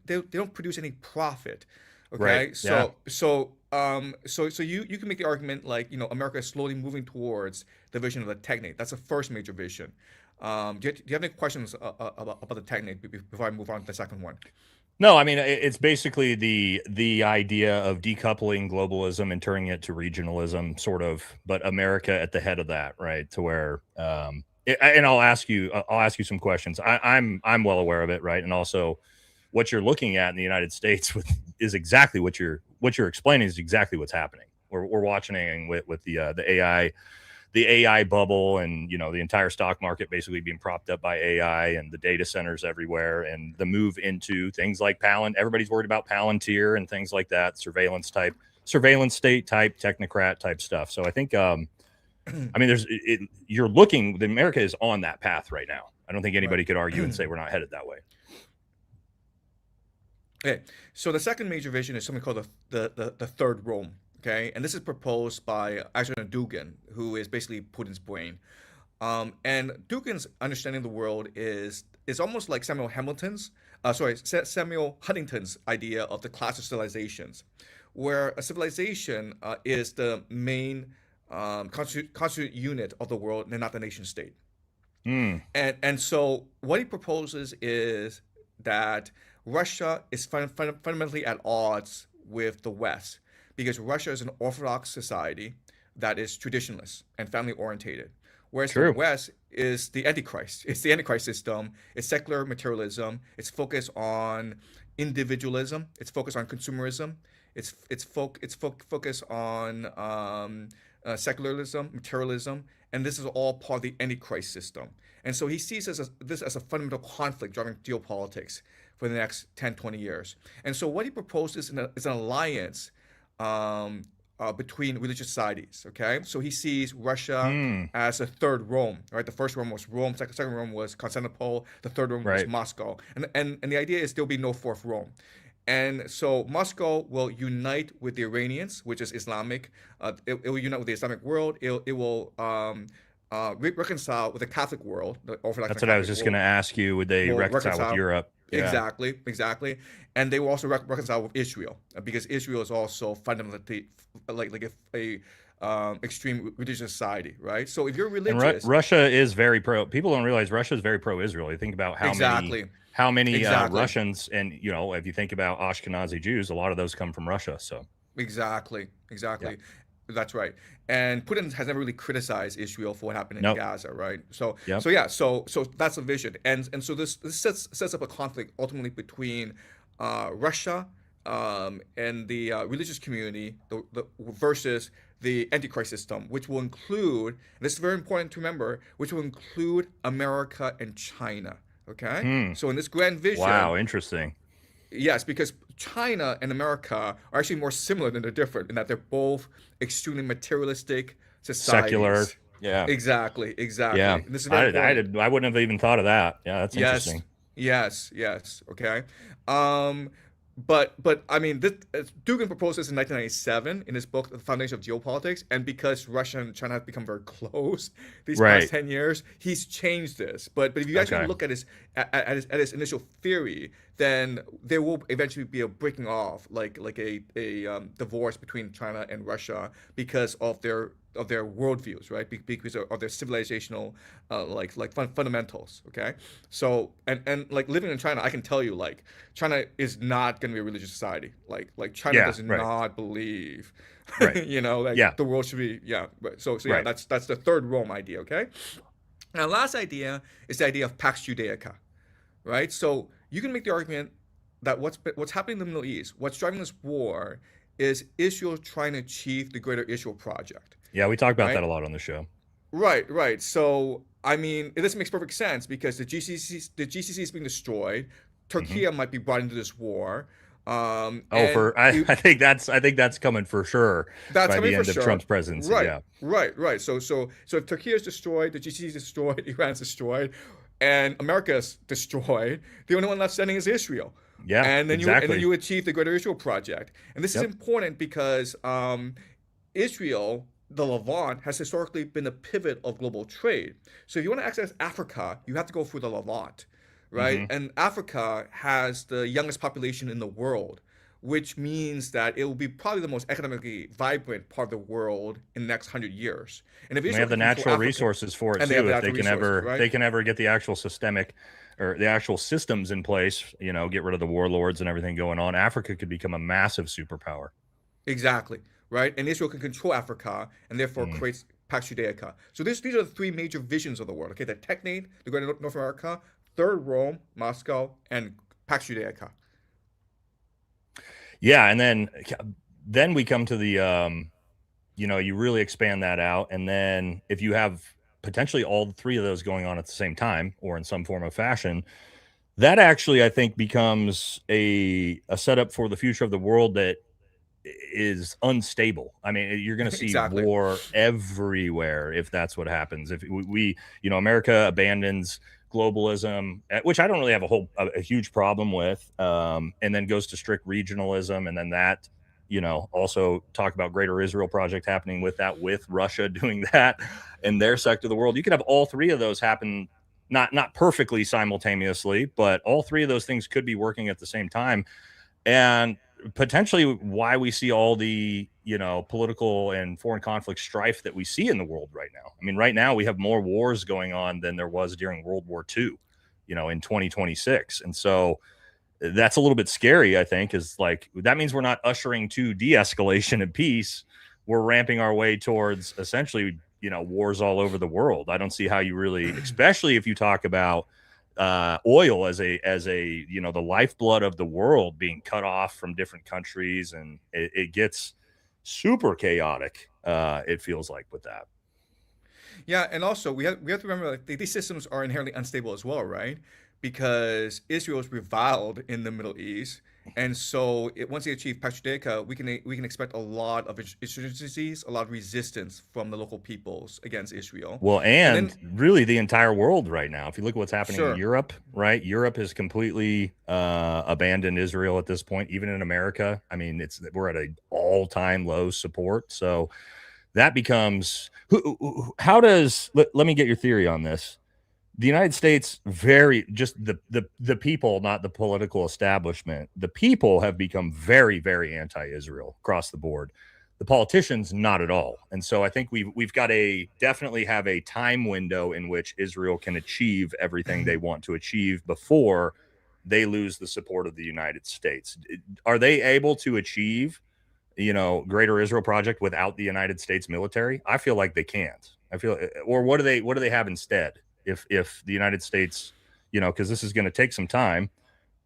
they don't produce any profit? Okay, Right. Yeah. so you can make the argument like, America is slowly moving towards the vision of the technate. That's the first major vision. Do you have any questions about the technate before I move on to the second one? No, I mean it's basically the idea of decoupling globalism and turning it to regionalism, sort of, but America at the head of that, right? To where, and I'll ask you some questions. I'm well aware of it, right? And also, what you're looking at in the United States is exactly what you're explaining is exactly what's happening. We're watching with the AI bubble, and the entire stock market basically being propped up by AI, and the data centers everywhere, and the move into things like everybody's worried about Palantir and things like that, surveillance state type, technocrat type stuff. So I think I mean America is on that path right now. I don't think anybody could argue and say we're not headed that way. Okay, so the second major vision is something called the third Rome. Okay, and this is proposed by Alexander Dugin, who is basically Putin's brain. And Dugin's understanding of the world is almost like Samuel Huntington's idea of the class of civilizations, where a civilization is the main constituent unit of the world and not the nation state. And so what he proposes is that Russia is fundamentally at odds with the West, because Russia is an Orthodox society that is traditionalist and family orientated, whereas the West is the Antichrist. It's the Antichrist system. It's secular materialism. It's focused on individualism. It's focused on consumerism. It's focused on secularism, materialism, and this is all part of the Antichrist system. And so he sees this as a fundamental conflict driving geopolitics for the next 10, 20 years. And so what he proposes is an alliance between religious societies. Okay, so he sees Russia as a third Rome. Right, the first Rome was Rome. Second Rome was Constantinople. The third Rome was Moscow. And the idea is there'll be no fourth Rome. And so Moscow will unite with the Iranians, which is Islamic. It will unite with the Islamic world. It will reconcile with the Catholic world. The Orthodox. That's what I was just going to ask you. Would they reconcile with Europe? Yeah. Exactly. And they will also reconcile with Israel, because Israel is also fundamentally like a extreme religious society, right? So if you're religious, and Russia is very pro. People don't realize Russia is very pro-Israel. You think about how many Russians, and if you think about Ashkenazi Jews, a lot of those come from Russia. So exactly. Yeah. That's right. And Putin has never really criticized Israel for what happened in Gaza, right? So that's a vision, and so this sets up a conflict ultimately between Russia and the religious community versus the Antichrist system, which will include, and this is very important to remember, which will include America and China. Okay, so in this grand vision, wow, interesting. Yes, because China and America are actually more similar than they're different, in that they're both extremely materialistic societies. Secular. Yeah. Exactly. Yeah. And this is I wouldn't have even thought of that. Yeah, that's interesting. Yes. Okay. But I mean, Dugin proposed this in 1997 in his book, The Foundation of Geopolitics, and because Russia and China have become very close these past 10 years, he's changed this. But if you actually look at his initial theory, then there will eventually be a breaking off, like a divorce between China and Russia because of their worldviews, right? Because of their civilizational fundamentals. Okay, so and like living in China, I can tell you, like, China is not going to be a religious society. Like China does not believe, the world should be that's the third Rome idea. Okay, now last idea is the idea of Pax Judaica, right? So you can make the argument that what's happening in the Middle East, what's driving this war, is Israel trying to achieve the Greater Israel Project. Yeah, we talk about that a lot on the show. Right. So, I mean, this makes perfect sense because the GCC is being destroyed. Turkey might be brought into this war. I think that's coming for sure. That's by coming the end for of sure. Trump's presidency. Right. So if Turkey is destroyed, the GCC is destroyed, Iran's destroyed, and America's destroyed, the only one left standing is Israel. Yeah, and then you achieve the Greater Israel Project. And this is important because Israel, the Levant has historically been a pivot of global trade. So if you want to access Africa, you have to go through the Levant, right? Hmm. And Africa has the youngest population in the world, which means that it will be probably the most economically vibrant part of the world in the next 100 years. And if And they Israel have the can control natural Africa, resources for it and they have too. the If natural resources, right? they can ever get the actual systemic or the actual systems in place, get rid of the warlords and everything going on, Africa could become a massive superpower. Exactly, right? And Israel can control Africa and therefore Mm. creates Pax Judaica. So these are the three major visions of the world. Okay, the Technate, the Great North America, Third Rome, Moscow, and Pax Judaica. Yeah, and then we come to the you really expand that out, and then if you have potentially all three of those going on at the same time or in some form of fashion, that actually I think becomes a setup for the future of the world that is unstable. I mean, you're going to see Exactly. war everywhere if that's what happens. If America abandons globalism, which I don't really have a huge problem with, and then goes to strict regionalism, and then that, also talk about Greater Israel project happening with that, with Russia doing that in their sector of the world. You could have all three of those happen, not perfectly simultaneously, but all three of those things could be working at the same time, and potentially why we see all the political and foreign conflict strife that we see in the world right now. I mean, right now we have more wars going on than there was during World War II, in 2026. And so that's a little bit scary, I think, is like that means we're not ushering to de-escalation and peace. We're ramping our way towards essentially wars all over the world. I don't see how you really, especially if you talk about oil as a the lifeblood of the world being cut off from different countries, and it gets super chaotic. It feels like with that. Yeah, and also we have to remember that these systems are inherently unstable as well, right? Because Israel is reviled in the Middle East, and so once they achieve Pax Judaica, we can expect a lot of insurgencies, a lot of resistance from the local peoples against Israel, Well, and and then really the entire world right now. If you look at what's happening in sure, Europe, right? Europe has completely abandoned Israel at this point. Even in America, I mean, we're at an all-time low support. So that becomes how does let me get your theory on this. The United States, very just the people, not the political establishment. The people have become very, very anti-Israel across the board. The politicians, not at all. And so I think we've got definitely have a time window in which Israel can achieve everything they want to achieve before they lose the support of the United States. Are they able to achieve Greater Israel project without the United States military? I feel like they can't. Or what do they have instead? If the United States, because this is going to take some time,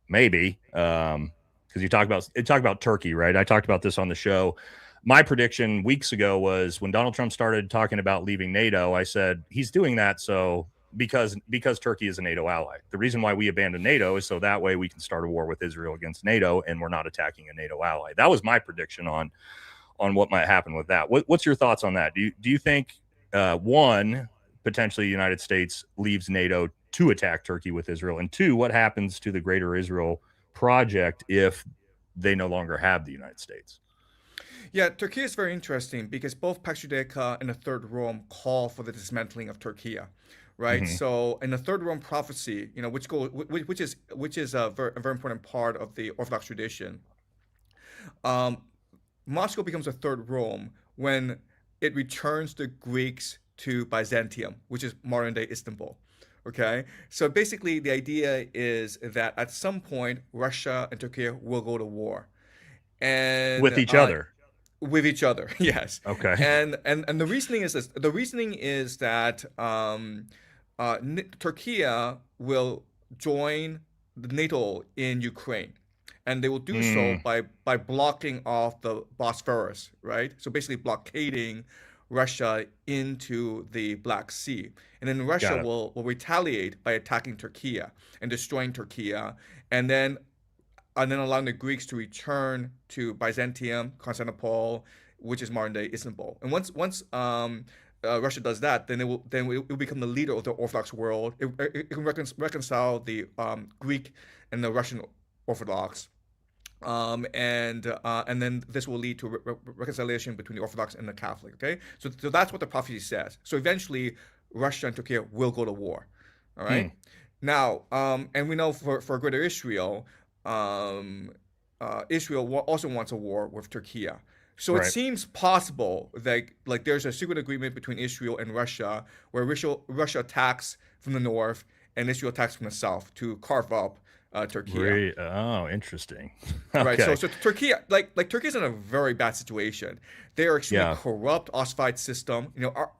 maybe, because you talk about Turkey, right? I talked about this on the show. My prediction weeks ago was when Donald Trump started talking about leaving NATO, I said he's doing that because Turkey is a NATO ally. The reason why we abandoned NATO is so that way we can start a war with Israel against NATO, and we're not attacking a NATO ally. That was my prediction on what might happen with that. What's your thoughts on that? Do you think one, potentially the United States leaves NATO to attack Turkey with Israel, and two, what happens to the Greater Israel project if they no longer have the United States? yeah, Turkey is very interesting because both Pax Judaica and the Third Rome call for the dismantling of Turkey, right? Hmm. So in the Third Rome prophecy, which is a very important part of the Orthodox tradition, um, Moscow becomes a third Rome when it returns the Greeks to Byzantium, which is modern day Istanbul. Okay, so basically the idea is that at some point Russia and Turkey will go to war, With and each other. with each other. Yes, Okay. and the reasoning is this. The reasoning is that Turkey will join the NATO in Ukraine, and they will do so Mm, by blocking off the Bosphorus, right? So basically blockading Russia into the Black Sea, and then Russia got it. will retaliate by attacking Turkey and destroying Turkey, and then allowing the Greeks to return to Byzantium, Constantinople, which is modern day Istanbul. And once Russia does that, then it will become the leader of the Orthodox world. It can reconcile the Greek and the Russian Orthodox, And then this will lead to reconciliation between the Orthodox and the Catholic. Okay, so that's what the prophecy says. So eventually, Russia and Turkey will go to war. All right. Now, and we know for Greater Israel, Israel also wants a war with Turkey. So it seems possible that like there's a secret agreement between Israel and Russia, where Russia attacks from the north and Israel attacks from the south to carve up Turkey. Oh, interesting. Right. Okay. So Turkey, like Turkey's in a very bad situation. They are extremely corrupt, ossified system. You know,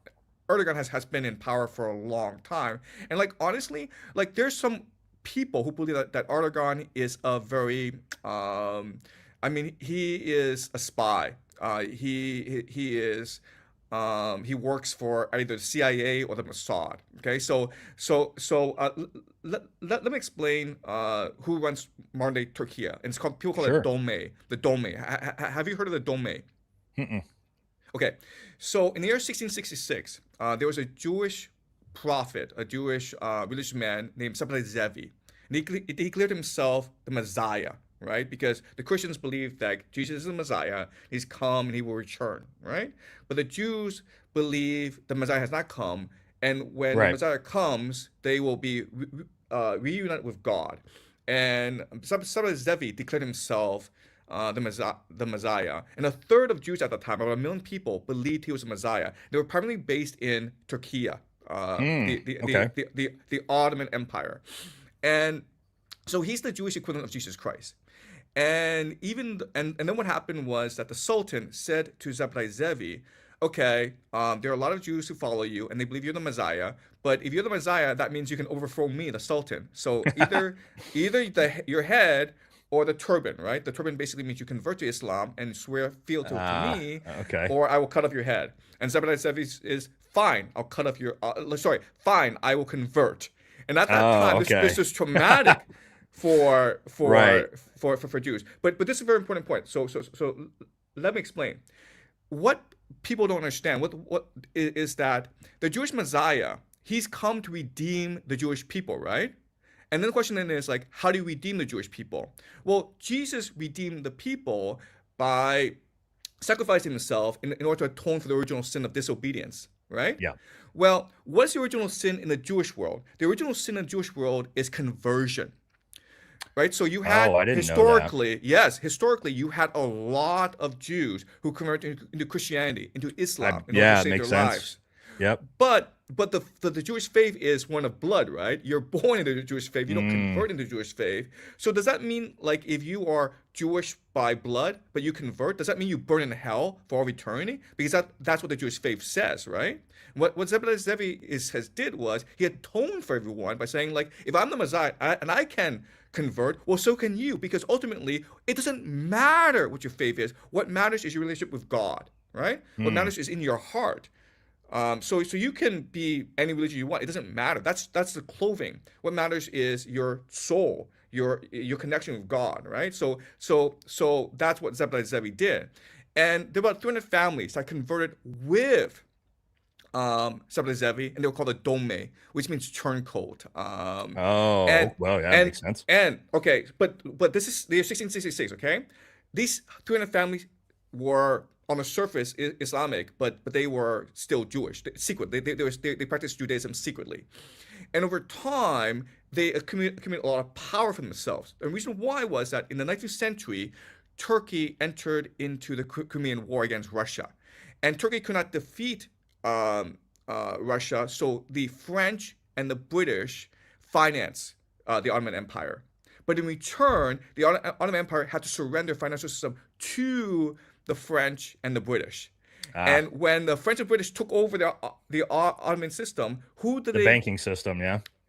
Erdogan has been in power for a long time, and like honestly, like there's some people who believe that Erdogan is a very, I mean, he is a spy. He is. He works for either the CIA or the Mossad. Okay, so let me explain who runs modern day Turkey. And it's called, people call it Dome. The Dome. Have you heard of the Dome? Mm-mm. Okay, so in the year 1666, there was a Jewish prophet, a Jewish religious man named Sabbatai Zevi. And he declared himself the Messiah, right? Because the Christians believe that Jesus is the Messiah, he's come and he will return, right? But the Jews believe the Messiah has not come, and when the Messiah comes, they will be reunited with God. And Sabbatai Zevi declared himself the Messiah. And a third of Jews at the time, about 1 million people, believed he was the Messiah. They were primarily based in Turkey, the Ottoman Empire. And so he's the Jewish equivalent of Jesus Christ. And then what happened was that the Sultan said to Sabbatai Zevi, okay, there are a lot of Jews who follow you and they believe you're the Messiah, but if you're the Messiah, that means you can overthrow me, the Sultan. So either your head or the turban, right? The turban basically means you convert to Islam and swear fealty to me, or I will cut off your head. And Sabbatai Zevi is fine, I'll cut off your, fine, I will convert. And at that time, this is traumatic for Jews. But this is a very important point. So let me explain. What people don't understand what is that the Jewish Messiah, he's come to redeem the Jewish people, right? And then the question then is like, how do you redeem the Jewish people? Well, Jesus redeemed the people by sacrificing himself in order to atone for the original sin of disobedience, right? Yeah. Well, what's the original sin in the Jewish world? The original sin in the Jewish world is conversion, right? So you had historically you had a lot of Jews who converted into Christianity, into Islam, in order to save their lives. Yep. But the Jewish faith is one of blood, right? You're born into the Jewish faith. You don't convert into the Jewish faith. So does that mean, like, if you are Jewish by blood, but you convert, does that mean you burn in hell for all eternity? Because that's what the Jewish faith says, right? What Sabbatai Zevi did was he atoned for everyone by saying, like, if I'm the Messiah and I can convert, well, so can you. Because ultimately, it doesn't matter what your faith is. What matters is your relationship with God, right? What matters is in your heart. So you can be any religion you want. It doesn't matter. That's the clothing. What matters is your soul, your connection with God, right? So that's what Sabbatai Zevi did. And there were about 300 families that converted with Sabbatai Zevi, and they were called a dome, which means turncoat. Makes sense. And okay, but this is the year 1666. Okay, these 300 families were on the surface Islamic, but they were still Jewish. They practiced Judaism secretly, and over time they accumulated a lot of power for themselves. The reason why was that in the 19th century, Turkey entered into the Crimean War against Russia, and Turkey could not defeat Russia, so the French and the British financed the Ottoman Empire. But in return, the Ottoman Empire had to surrender financial system to the French and the British. And when the French and British took over the Ottoman system, the banking system,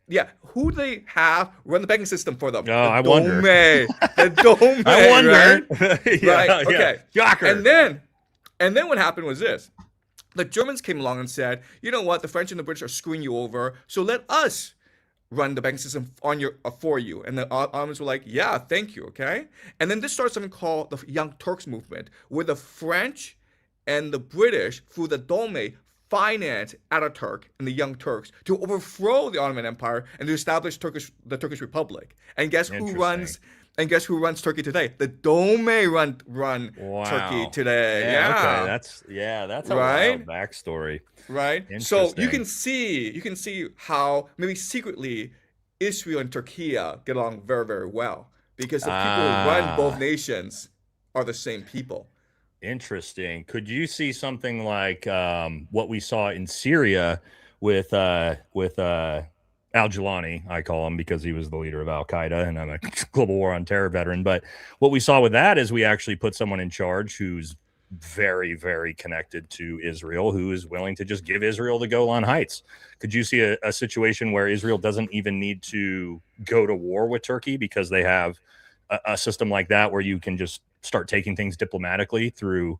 yeah, who do they have run the banking system for them? I wonder. The Dome. I wonder. Right? Right. Okay. Shocker. And then what happened was this. The Germans came along and said, you know what, the French and the British are screwing you over, so let us run the banking system for you. And the Ottomans were like, yeah, thank you, okay? And then this started something called the Young Turks movement, where the French and the British, through the Dome, financed Ataturk and the Young Turks to overthrow the Ottoman Empire and to establish the Turkish Republic. And guess who runs And guess who runs Turkey today? The Dome run Turkey Wow. today. Yeah. Okay. Yeah. That's a wild Right? backstory. Right? So Interesting. you can see how maybe secretly Israel and Turkey get along very, very well because the people who run both Ah, nations are the same people. interesting. Could you see something like what we saw in Syria with Al-Jilani? I call him because he was the leader of Al-Qaeda, and I'm a global war on terror veteran. But what we saw with that is we actually put someone in charge who's very, very connected to Israel, who is willing to just give Israel the Golan Heights. Could you see a situation where Israel doesn't even need to go to war with Turkey because they have a system like that where you can just start taking things diplomatically through,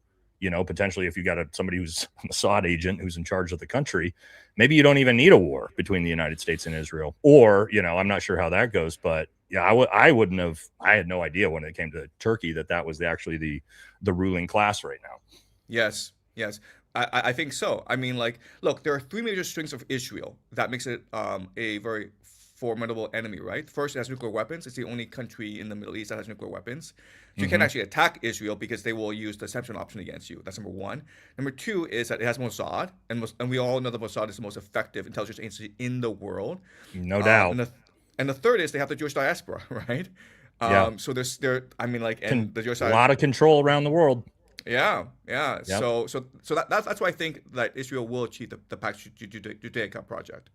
potentially if you got somebody who's a Mossad agent who's in charge of the country, maybe you don't even need a war between the United States and Israel. Or, I'm not sure how that goes, but yeah, I wouldn't have. I had no idea when it came to Turkey that was actually the ruling class right now. Yes, yes. I think so. I mean, like, look, there are three major strengths of Israel that makes it a very formidable enemy, right? First, it has nuclear weapons. It's the only country in the Middle East that has nuclear weapons. So you can't Mm-hmm. actually attack Israel because they will use the deception option against you. That's number one. Number two is that it has Mossad, and we all know that Mossad is the most effective intelligence agency in the world. No Um, doubt. and the and the third is they have the Jewish diaspora, right? Yeah. So I mean, like, and the Jewish A lot of control around the world. yeah, yeah. Yep. So that's why I think that Israel will achieve the Pax Judaica project.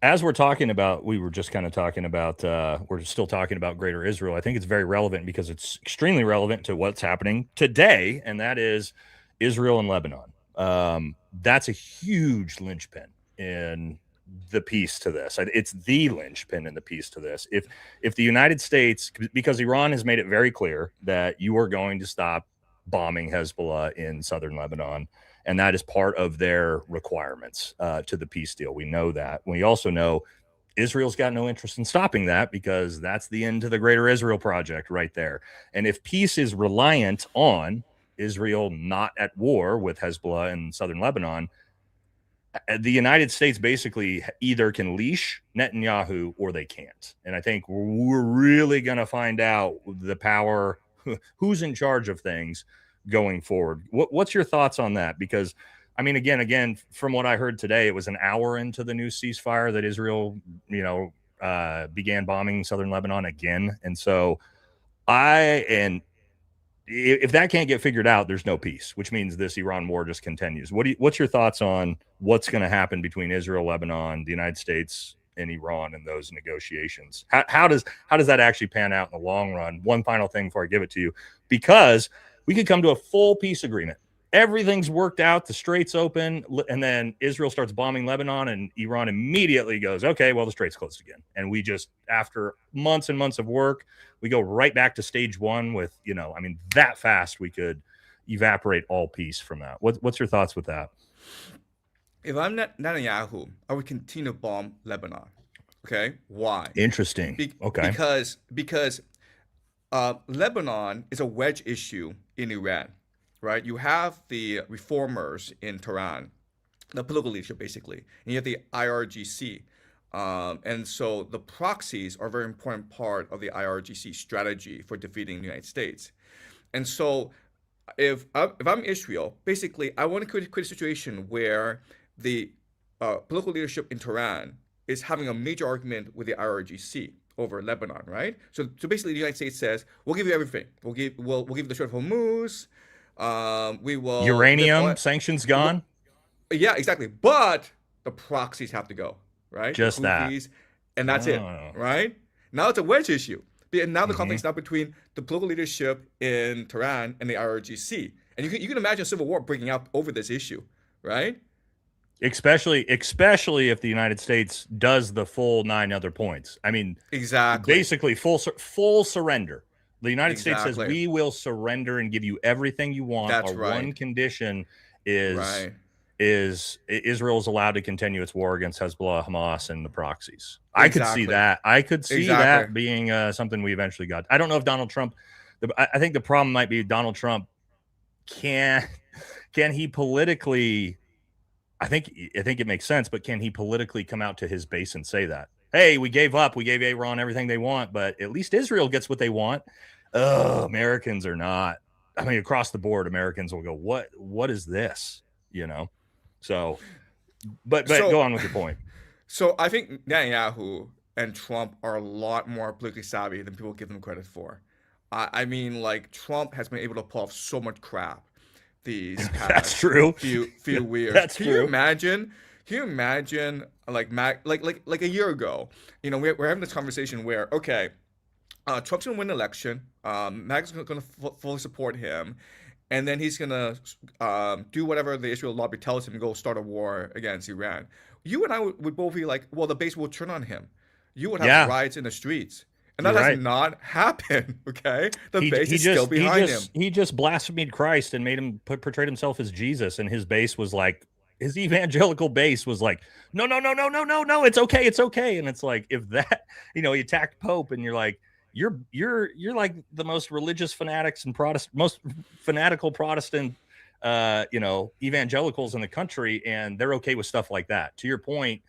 As we're talking about, we were just kind of talking about, we're still talking about Greater Israel. I think it's very relevant because it's extremely relevant to what's happening today, and that is Israel and Lebanon. That's a huge linchpin in the piece to this. It's the linchpin in the piece to this. If the United States, because Iran has made it very clear that you are going to stop bombing Hezbollah in southern Lebanon, and that is part of their requirements to the peace deal. We know that. We also know Israel's got no interest in stopping that because that's the end to the Greater Israel Project right there. And if peace is reliant on Israel not at war with Hezbollah in southern Lebanon, the United States basically either can leash Netanyahu or they can't. And I think we're really going to find out the power, who's in charge of things going forward. What's your thoughts on that? Because, I mean, again, from what I heard today, it was an hour into the new ceasefire that Israel, began bombing southern Lebanon again. And so if that can't get figured out, there's no peace, which means this Iran war just continues. What's your thoughts on what's going to happen between Israel, Lebanon, the United States, and Iran in those negotiations? How does that actually pan out in the long run? One final thing before I give it to you, because we could come to a full peace agreement. Everything's worked out, the strait's open, and then Israel starts bombing Lebanon, and Iran immediately goes, okay, well, the strait's closed again. And we just, after months and months of work, we go right back to stage one with, that fast we could evaporate all peace from that. What's your thoughts with that? If I'm Netanyahu, I would continue to bomb Lebanon. Okay, why? Interesting. Okay. Because Lebanon is a wedge issue in Iran, right? You have the reformers in Tehran, the political leadership basically, and you have the IRGC. And so the proxies are a very important part of the IRGC strategy for defeating the United States. And so if I'm Israel, basically I want to create a situation where the political leadership in Tehran is having a major argument with the IRGC over Lebanon, right? So basically the United States says, we'll give you everything. We'll give the Strait of Hormuz. We will Uranium sanctions gone. Yeah, exactly. But the proxies have to go, right? Just the that. Houthis, and that's it, Oh. right? Now it's a wedge issue. And now the Mhm. conflict's not between the political leadership in Tehran and the IRGC. And you can imagine a civil war breaking out over this issue, right? Especially if the United States does the full 9 other points. I mean, Exactly. basically full surrender. The United States says Exactly. we will surrender and give you everything you want. That's Our right. one condition is Right. Israel is allowed to continue its war against Hezbollah, Hamas, and the proxies. I could see Exactly. that. I could see Exactly. that being something we eventually got. I don't know if Donald Trump. I think the problem might be Donald Trump can he politically. I think it makes sense, but can he politically come out to his base and say that? hey, we gave up, we gave Iran everything they want, but at least Israel gets what they want. Americans are not. I mean, across the board, Americans will go, what is this? You know? So, but go So, on with your point. so I think Netanyahu and Trump are a lot more politically savvy than people give them credit for. I mean, like Trump has been able to pull off so much crap these That's past true. few years. That's Can true. you imagine? Can you imagine like a year ago? You know, we're having this conversation where okay, Trump's gonna win the election. MAGA's gonna fully support him, and then he's gonna do whatever the Israel lobby tells him and go start a war against Iran. You and I would both be like, well, the base will turn on him. You would have Yeah, riots in the streets, and that you're has right. not happened. Okay, the He base he is still just he behind him. just he just blasphemed Christ and made him portrayed himself as Jesus, and his base was like his evangelical base was like, no, no, no, no, no, no, no, it's okay, it's okay. And it's like if that, he attacked Pope, and you're like, you're like the most religious fanatics and Protestant, most fanatical Protestant, evangelicals in the country, and they're okay with stuff like that. To your point,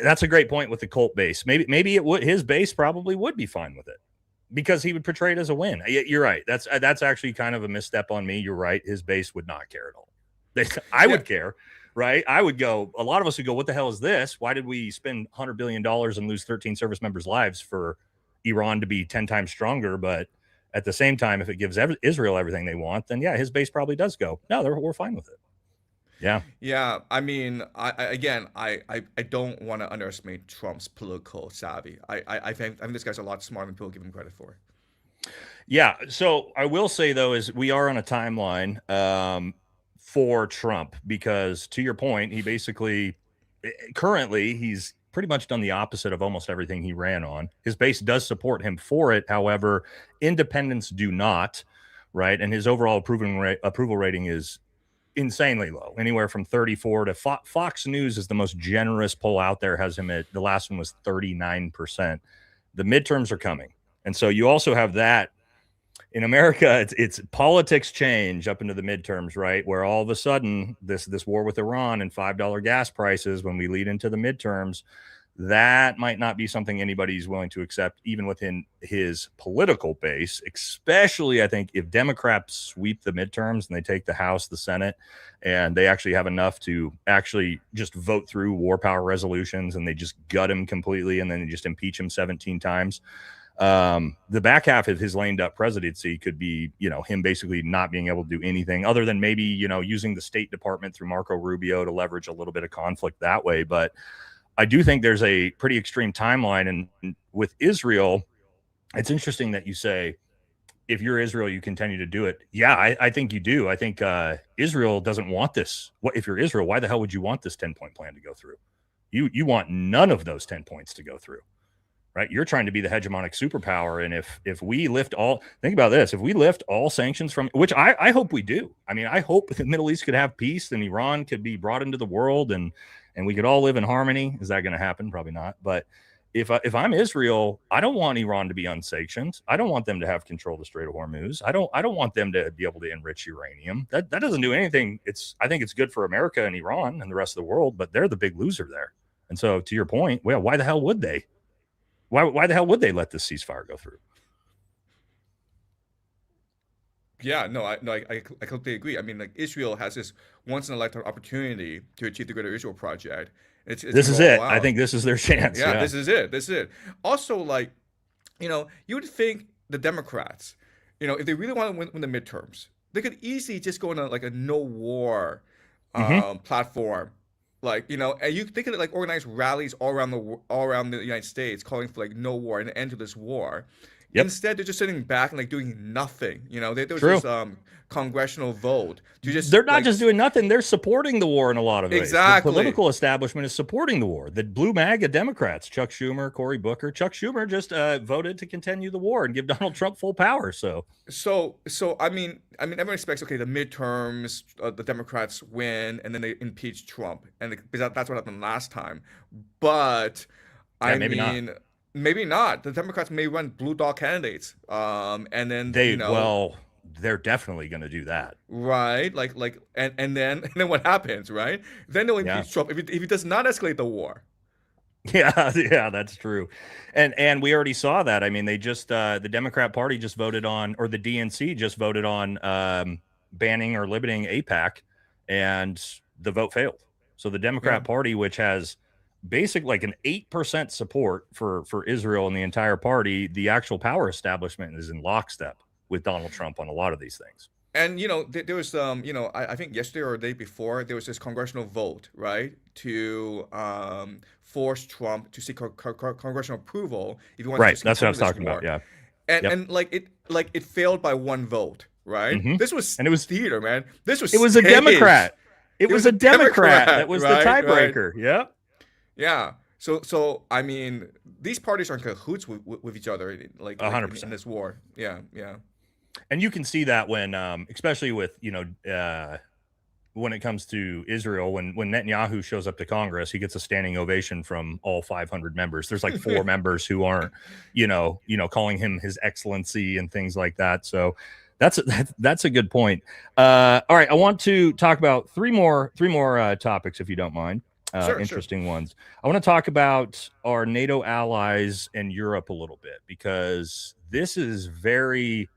that's a great point with the cult base. Maybe it would, his base probably would be fine with it because he would portray it as a win. You're right. That's actually kind of a misstep on me. You're right. His base would not care at all. I Yeah, would care, right? I would go. A lot of us would go, "What the hell is this? Why did we spend $100 billion and lose 13 service members' lives for Iran to be 10 times stronger?" But at the same time, if it gives Israel everything they want, then yeah, his base probably does go, "No, we're fine with it." Yeah. yeah. I mean, I don't want to underestimate Trump's political savvy. I think this guy's a lot smarter than people give him credit for. Yeah. So I will say though, is we are on a timeline for Trump because to your point, he basically currently he's pretty much done the opposite of almost everything he ran on. His base does support him for it. However, independents do not, right? And his overall approval rating is insanely low, anywhere from 34 to Fox News is the most generous poll out there, has him at the last one was 39%. The midterms are coming. And so you also have that in America, it's politics change up into the midterms, right? Where all of a sudden this war with Iran and $5 gas prices, when we lead into the midterms, that might not be something anybody's willing to accept, even within his political base. Especially, I think, if Democrats sweep the midterms and they take the House, the Senate, and they actually have enough to actually just vote through war power resolutions, and they just gut him completely, and then they just impeach him 17 times. The back half of his lame duck presidency could be, him basically not being able to do anything other than maybe, using the State Department through Marco Rubio to leverage a little bit of conflict that way. But I do think there's a pretty extreme timeline. And with Israel, it's interesting that you say, if you're Israel, you continue to do it. Yeah, I think you do. I think Israel doesn't want this. If you're Israel, why the hell would you want this 10-point plan to go through? You want none of those 10 points to go through. Right, you're trying to be the hegemonic superpower, and if we lift all, think about this: if we lift all sanctions from, which I hope we do. I mean, I hope the Middle East could have peace, and Iran could be brought into the world, and we could all live in harmony. Is that going to happen? Probably not. But if I'm Israel, I don't want Iran to be unsanctioned. I don't want them to have control of the Strait of Hormuz. I don't want them to be able to enrich uranium. That doesn't do anything. I think it's good for America and Iran and the rest of the world, but they're the big loser there. And so, to your point, well, why the hell would they? Why the hell would they let this ceasefire go through? Yeah, no, I completely agree. I mean, like Israel has this once in a lifetime opportunity to achieve the Greater Israel Project. It's This gonna is go all it. I out. think this is their chance. Yeah, Yeah. this is it. This is it. Also, like, you would think the Democrats, if they really want to win the midterms, they could easily just go on a no war Mm-hmm. platform. Like, and they could like organize rallies all around the United States calling for like no war and an end to this war. Yep. Instead, they're just sitting back and like doing nothing. There was True. this congressional vote to just They're not like just doing nothing. They're supporting the war in a lot of ways. The exactly. political establishment is supporting the war. The blue MAGA Democrats, Chuck Schumer, Cory Booker. Chuck Schumer just voted to continue the war and give Donald Trump full power. So So everyone expects okay the midterms the Democrats win and then they impeach Trump because that's what happened last time, but yeah, I maybe not. mean maybe not. The Democrats may run blue dog candidates, and then They're definitely going to do that. right like and then and then what happens right? Then they'll Yeah. impeach Trump if he does not escalate the war. Yeah, that's true. And we already saw that. I mean, they just the Democrat Party just voted on, or the DNC just voted on banning or limiting APAC, and the vote failed. So the Yeah. Democrat Party, which has basic like an 8% support for Israel in the entire party, the actual power establishment is in lockstep with Donald Trump on a lot of these things. And there was I think yesterday or the day before there was this congressional vote, right, to force Trump to seek congressional approval if he wants to Right. just That's what I continue was this talking about. war. Yeah. And Yep. it failed by one vote, right? Hmm. This was And theater, man. This was it was a staged. Democrat. It It was was a a Democrat that Democrat, was the right? tiebreaker. Yep. Yeah. So I mean, these parties are in cahoots with each other, A hundred in percent. this war. Yeah, yeah. And you can see that when, especially with when it comes to Israel, when Netanyahu shows up to Congress, he gets a standing ovation from all 500 members. There's like four members who aren't, calling him His Excellency and things like that. So that's a good point. All right, I want to talk about three more topics, if you don't mind. Sure, sure. Interesting ones. I want to talk about our NATO allies and Europe a little bit, because this is very,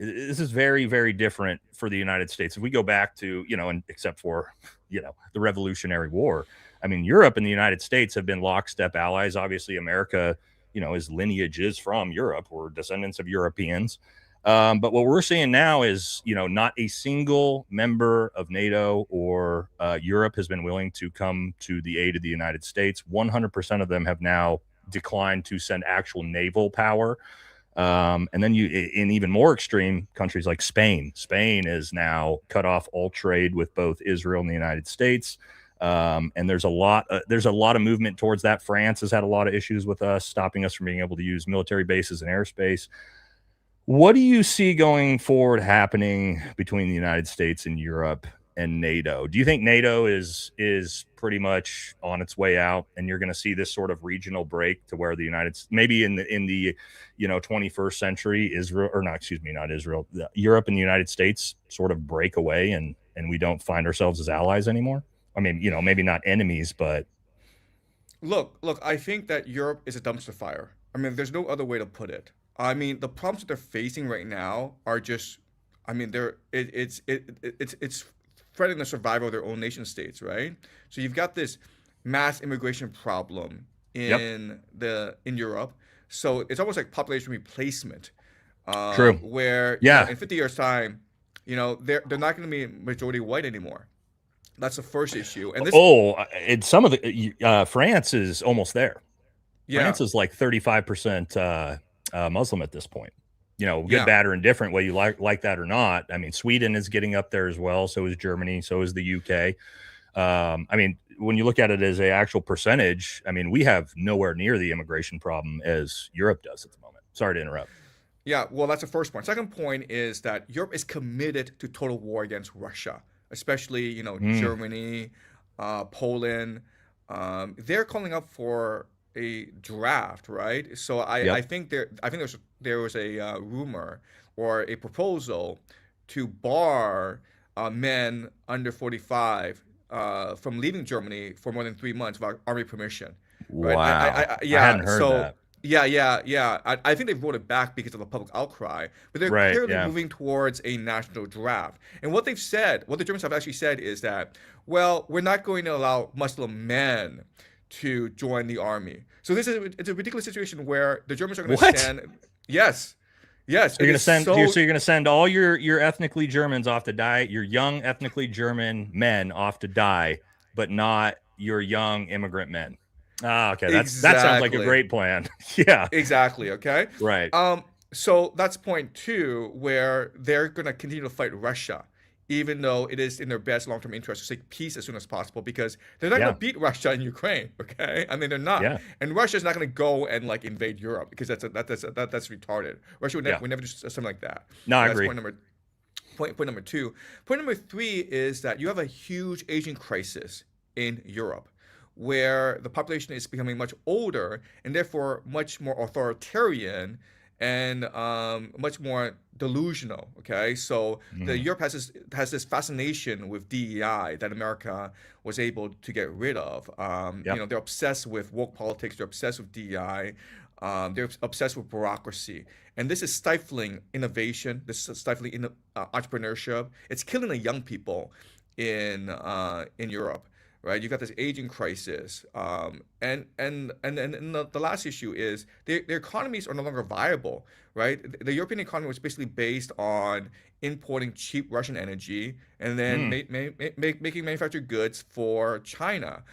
very different for the United States. If we go back to, and except for, the Revolutionary War, I mean, Europe and the United States have been lockstep allies. Obviously, America, his lineage is from Europe. We're descendants of Europeans. But what we're seeing now is, not a single member of NATO or Europe has been willing to come to the aid of the United States. 100% of them have now declined to send actual naval power. And then in even more extreme countries like Spain is now cut off all trade with both Israel and the United States. And there's a lot of movement towards that. France has had a lot of issues with us, stopping us from being able to use military bases and airspace. What do you see going forward happening between the United States and Europe and NATO? Do you think NATO is pretty much on its way out, and you're going to see this sort of regional break to where the maybe in the 21st century, Europe and the United States sort of break away, and we don't find ourselves as allies anymore? I mean, maybe not enemies, but Look, I think that Europe is a dumpster fire. I mean, there's no other way to put it. I mean, the problems that they're facing right now are just, I mean, it's threatening the survival of their own nation states, right? So you've got this mass immigration problem yep, in Europe. So it's almost like population replacement, true. where Yeah. in 50 years' time, they're not going to be majority white anymore. That's the first issue, and this, And some of the France is almost there. yeah, France is like 35% Muslim at this point. Good, yeah. bad, or indifferent, whether you like that or not. I mean, Sweden is getting up there as well. So is Germany. So is the UK. I mean, when you look at it as an actual percentage, I mean, we have nowhere near the immigration problem as Europe does at the moment. Sorry to interrupt. Yeah, well, that's the first point. Second point is that Europe is committed to total war against Russia, especially, Germany, Poland. They're calling up for a draft, right? So I Yep. think there was a rumor or a proposal to bar men under 45 from leaving Germany for more than 3 months without army permission, right? Wow. I Yeah. hadn't heard So that. yeah. I think they voted back because of the public outcry, but they're Right. clearly Yeah. moving towards a national draft. And what the Germans have actually said is that, well, we're not going to allow Muslim men to join the army. So it's a ridiculous situation where the Germans are going to What? send. Yes, yes. You're It gonna is send so so you're gonna send all your ethnically Germans off to die, your young ethnically German men off to die, but not your young immigrant men. Ah, okay. That sounds like a exactly. great plan. Yeah. Exactly. Okay. Right. So that's point two, where they're going to continue to fight Russia, even though it is in their best long-term interest to seek peace as soon as possible, because they're not going Yeah. to beat Russia in Ukraine. Okay. I mean, they're not, Yeah. and Russia's not going to go and like invade Europe, because that's retarded. Russia would Yeah. never do something like that. No, I That's agree. point number two. Point number three is that you have a huge aging crisis in Europe, where the population is becoming much older and therefore much more authoritarian, and much more delusional. Okay, so the Europe has this fascination with DEI that America was able to get rid of. Yep. They're obsessed with woke politics. They're obsessed with DEI. They're obsessed with bureaucracy, and this is stifling innovation. This is stifling entrepreneurship. It's killing the young people in Europe, right? You got this aging crisis, and the last issue is their economies are no longer viable, right? The European economy was basically based on importing cheap Russian energy and then making manufactured goods for China.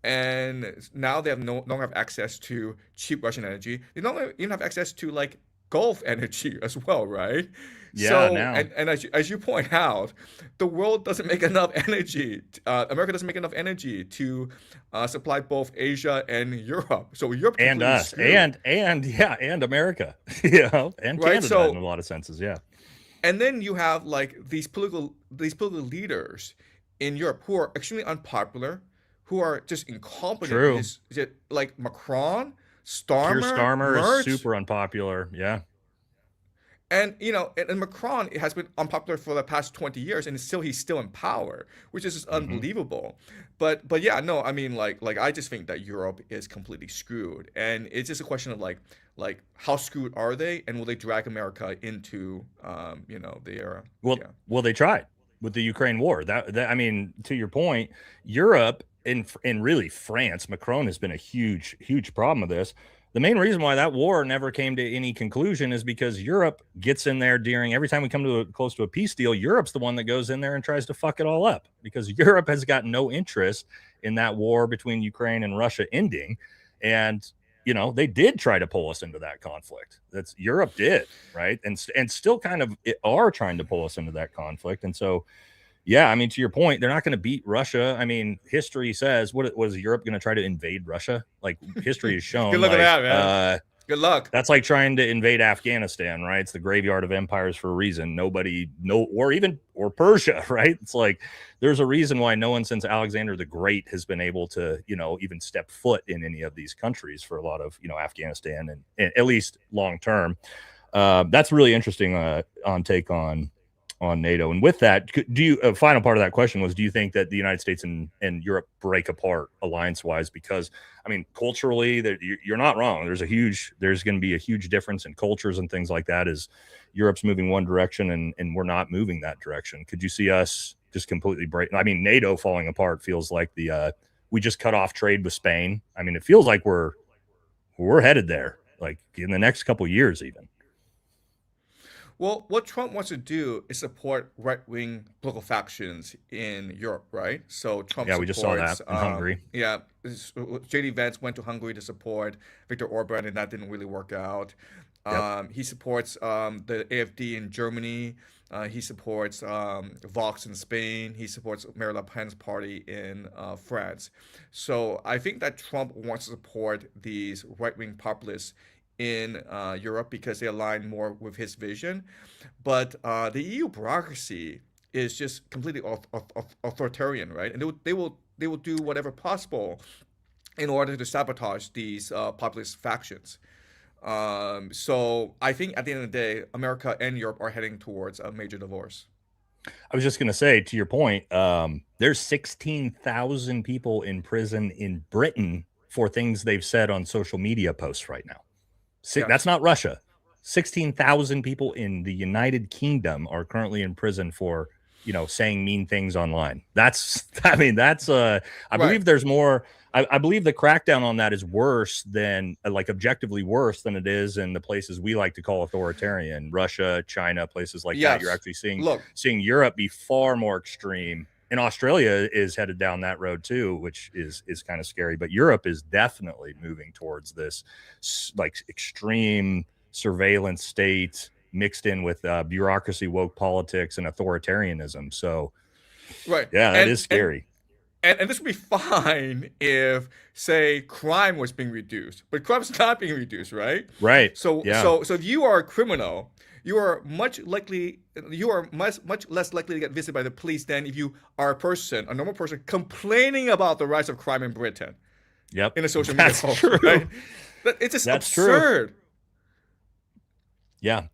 And now they have no longer have access to cheap Russian energy. They don't even have access to like Gulf energy as well, right? Yeah, So, now. and as you point out, the world doesn't make enough energy. America doesn't make enough energy to supply both Asia and Europe. So Europe And completely us, screwed. and America, and Right? Canada So, in a lot of senses. Yeah. and then you have like these political leaders in Europe who are extremely unpopular, who are just incompetent. True. Like Macron, Keir Starmer, Starmer is Merz. super unpopular. Yeah. And and Macron has been unpopular for the past 20 years, and he's still in power, which is just unbelievable. But yeah, no, I mean like I just think that Europe is completely screwed, and it's just a question of like how screwed are they, and will they drag America into their Well, yeah. well, they tried with the Ukraine war. That I mean, to your point, Europe and really France, Macron has been a huge problem with this. The main reason why that war never came to any conclusion is because Europe gets in there during every time we come to close to a peace deal. Europe's the one that goes in there and tries to fuck it all up because Europe has got no interest in that war between Ukraine and Russia ending. And they did try to pull us into that conflict. That's Europe did, right? And still kind of are trying to pull us into that conflict. And so, yeah, I mean, to your point, they're not going to beat Russia. I mean, history says, what was Europe going to try to invade Russia? Like history has shown. Good luck with that, man. Good luck. That's like trying to invade Afghanistan, right? It's the graveyard of empires for a reason. Or Persia, right? It's like there's a reason why no one since Alexander the Great has been able to, even step foot in any of these countries for a lot of, Afghanistan and at least long term. That's really interesting on take on NATO. And with that, final part of that question was, do you think that the United States and Europe break apart alliance-wise? Because, I mean, culturally, you're not wrong. There's going to be a huge difference in cultures and things like that as Europe's moving one direction and we're not moving that direction. Could you see us just completely break? I mean, NATO falling apart feels like we just cut off trade with Spain. I mean, it feels like we're headed there, like in the next couple of years even. Well, what Trump wants to do is support right-wing political factions in Europe, right? So Trump we just saw that in Hungary. Yeah, J.D. Vance went to Hungary to support Viktor Orban, and that didn't really work out. He supports the AfD in Germany. He supports Vox in Spain. He supports Marine Le Pen's party in France. So I think that Trump wants to support these right-wing populists in Europe because they align more with his vision. But the EU bureaucracy is just completely authoritarian, right? And they will do whatever possible in order to sabotage these populist factions. So I think at the end of the day, America and Europe are heading towards a major divorce. I was just going to say, to your point, there's 16,000 people in prison in Britain for things they've said on social media posts right now. That's not Russia. 16,000 people in the United Kingdom are currently in prison for, saying mean things online. I believe there's more. I believe the crackdown on that is worse than, like, objectively worse than it is in the places we like to call authoritarian, Russia, China, places like that. You're actually seeing Europe be far more extreme. And Australia is headed down that road too, which is kind of scary. But Europe is definitely moving towards this like extreme surveillance state mixed in with bureaucracy, woke politics, and authoritarianism. So, right, yeah, that is scary. And this would be fine if, say, crime was being reduced, but crime's not being reduced, right? Right. So if you are a criminal, you are much less likely to get visited by the police than if you are a normal person, complaining about the rise of crime in Britain. Yep. In a social media post, right? It's just absurd. True. Yeah.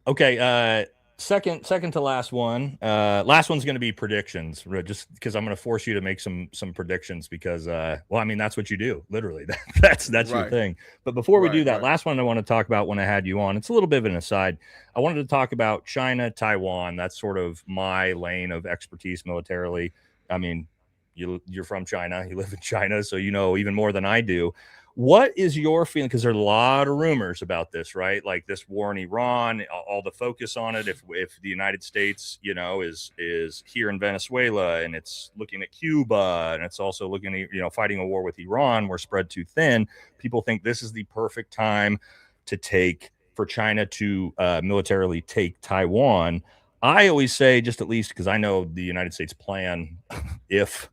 Okay. Second to last one. Last one's going to be predictions, just because I'm going to force you to make some predictions because, well, I mean, that's what you do, literally. That's your Right, thing. But before we do right, that, right. last one I want to talk about when I had you on, it's a little bit of an aside. I wanted to talk about China, Taiwan. That's sort of my lane of expertise militarily. I mean, you're from China, you live in China, so you know even more than I do. What is your feeling? Because there are a lot of rumors about this, right? Like this war in Iran, all the focus on it. If the United States, is here in Venezuela, and it's looking at Cuba, and it's also looking at fighting a war with Iran, we're spread too thin. People think this is the perfect time for China to militarily take Taiwan. I always say, just at least because I know the United States plan, if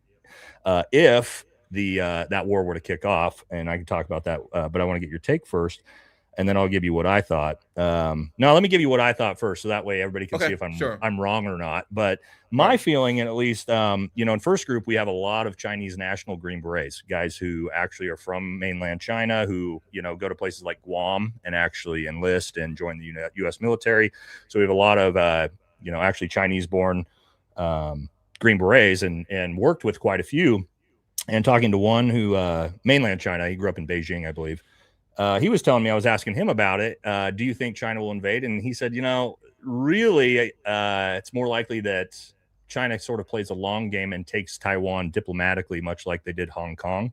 the that war were to kick off, and I can talk about that, but I want to get your take first, and then I'll give you what I thought. No, let me give you what I thought first, so that way everybody can see Okay, if I'm sure. I'm wrong or not. But my Right. feeling, and at least in first group, we have a lot of Chinese national Green Berets, guys who actually are from mainland China, who go to places like Guam and actually enlist and join the U.S. military. So we have a lot of actually Chinese-born Green Berets, and worked with quite a few. And talking to one who mainland China, he grew up in Beijing, I believe. He was telling me, I was asking him about it. Do you think China will invade? And he said, really, it's more likely that China sort of plays a long game and takes Taiwan diplomatically, much like they did Hong Kong.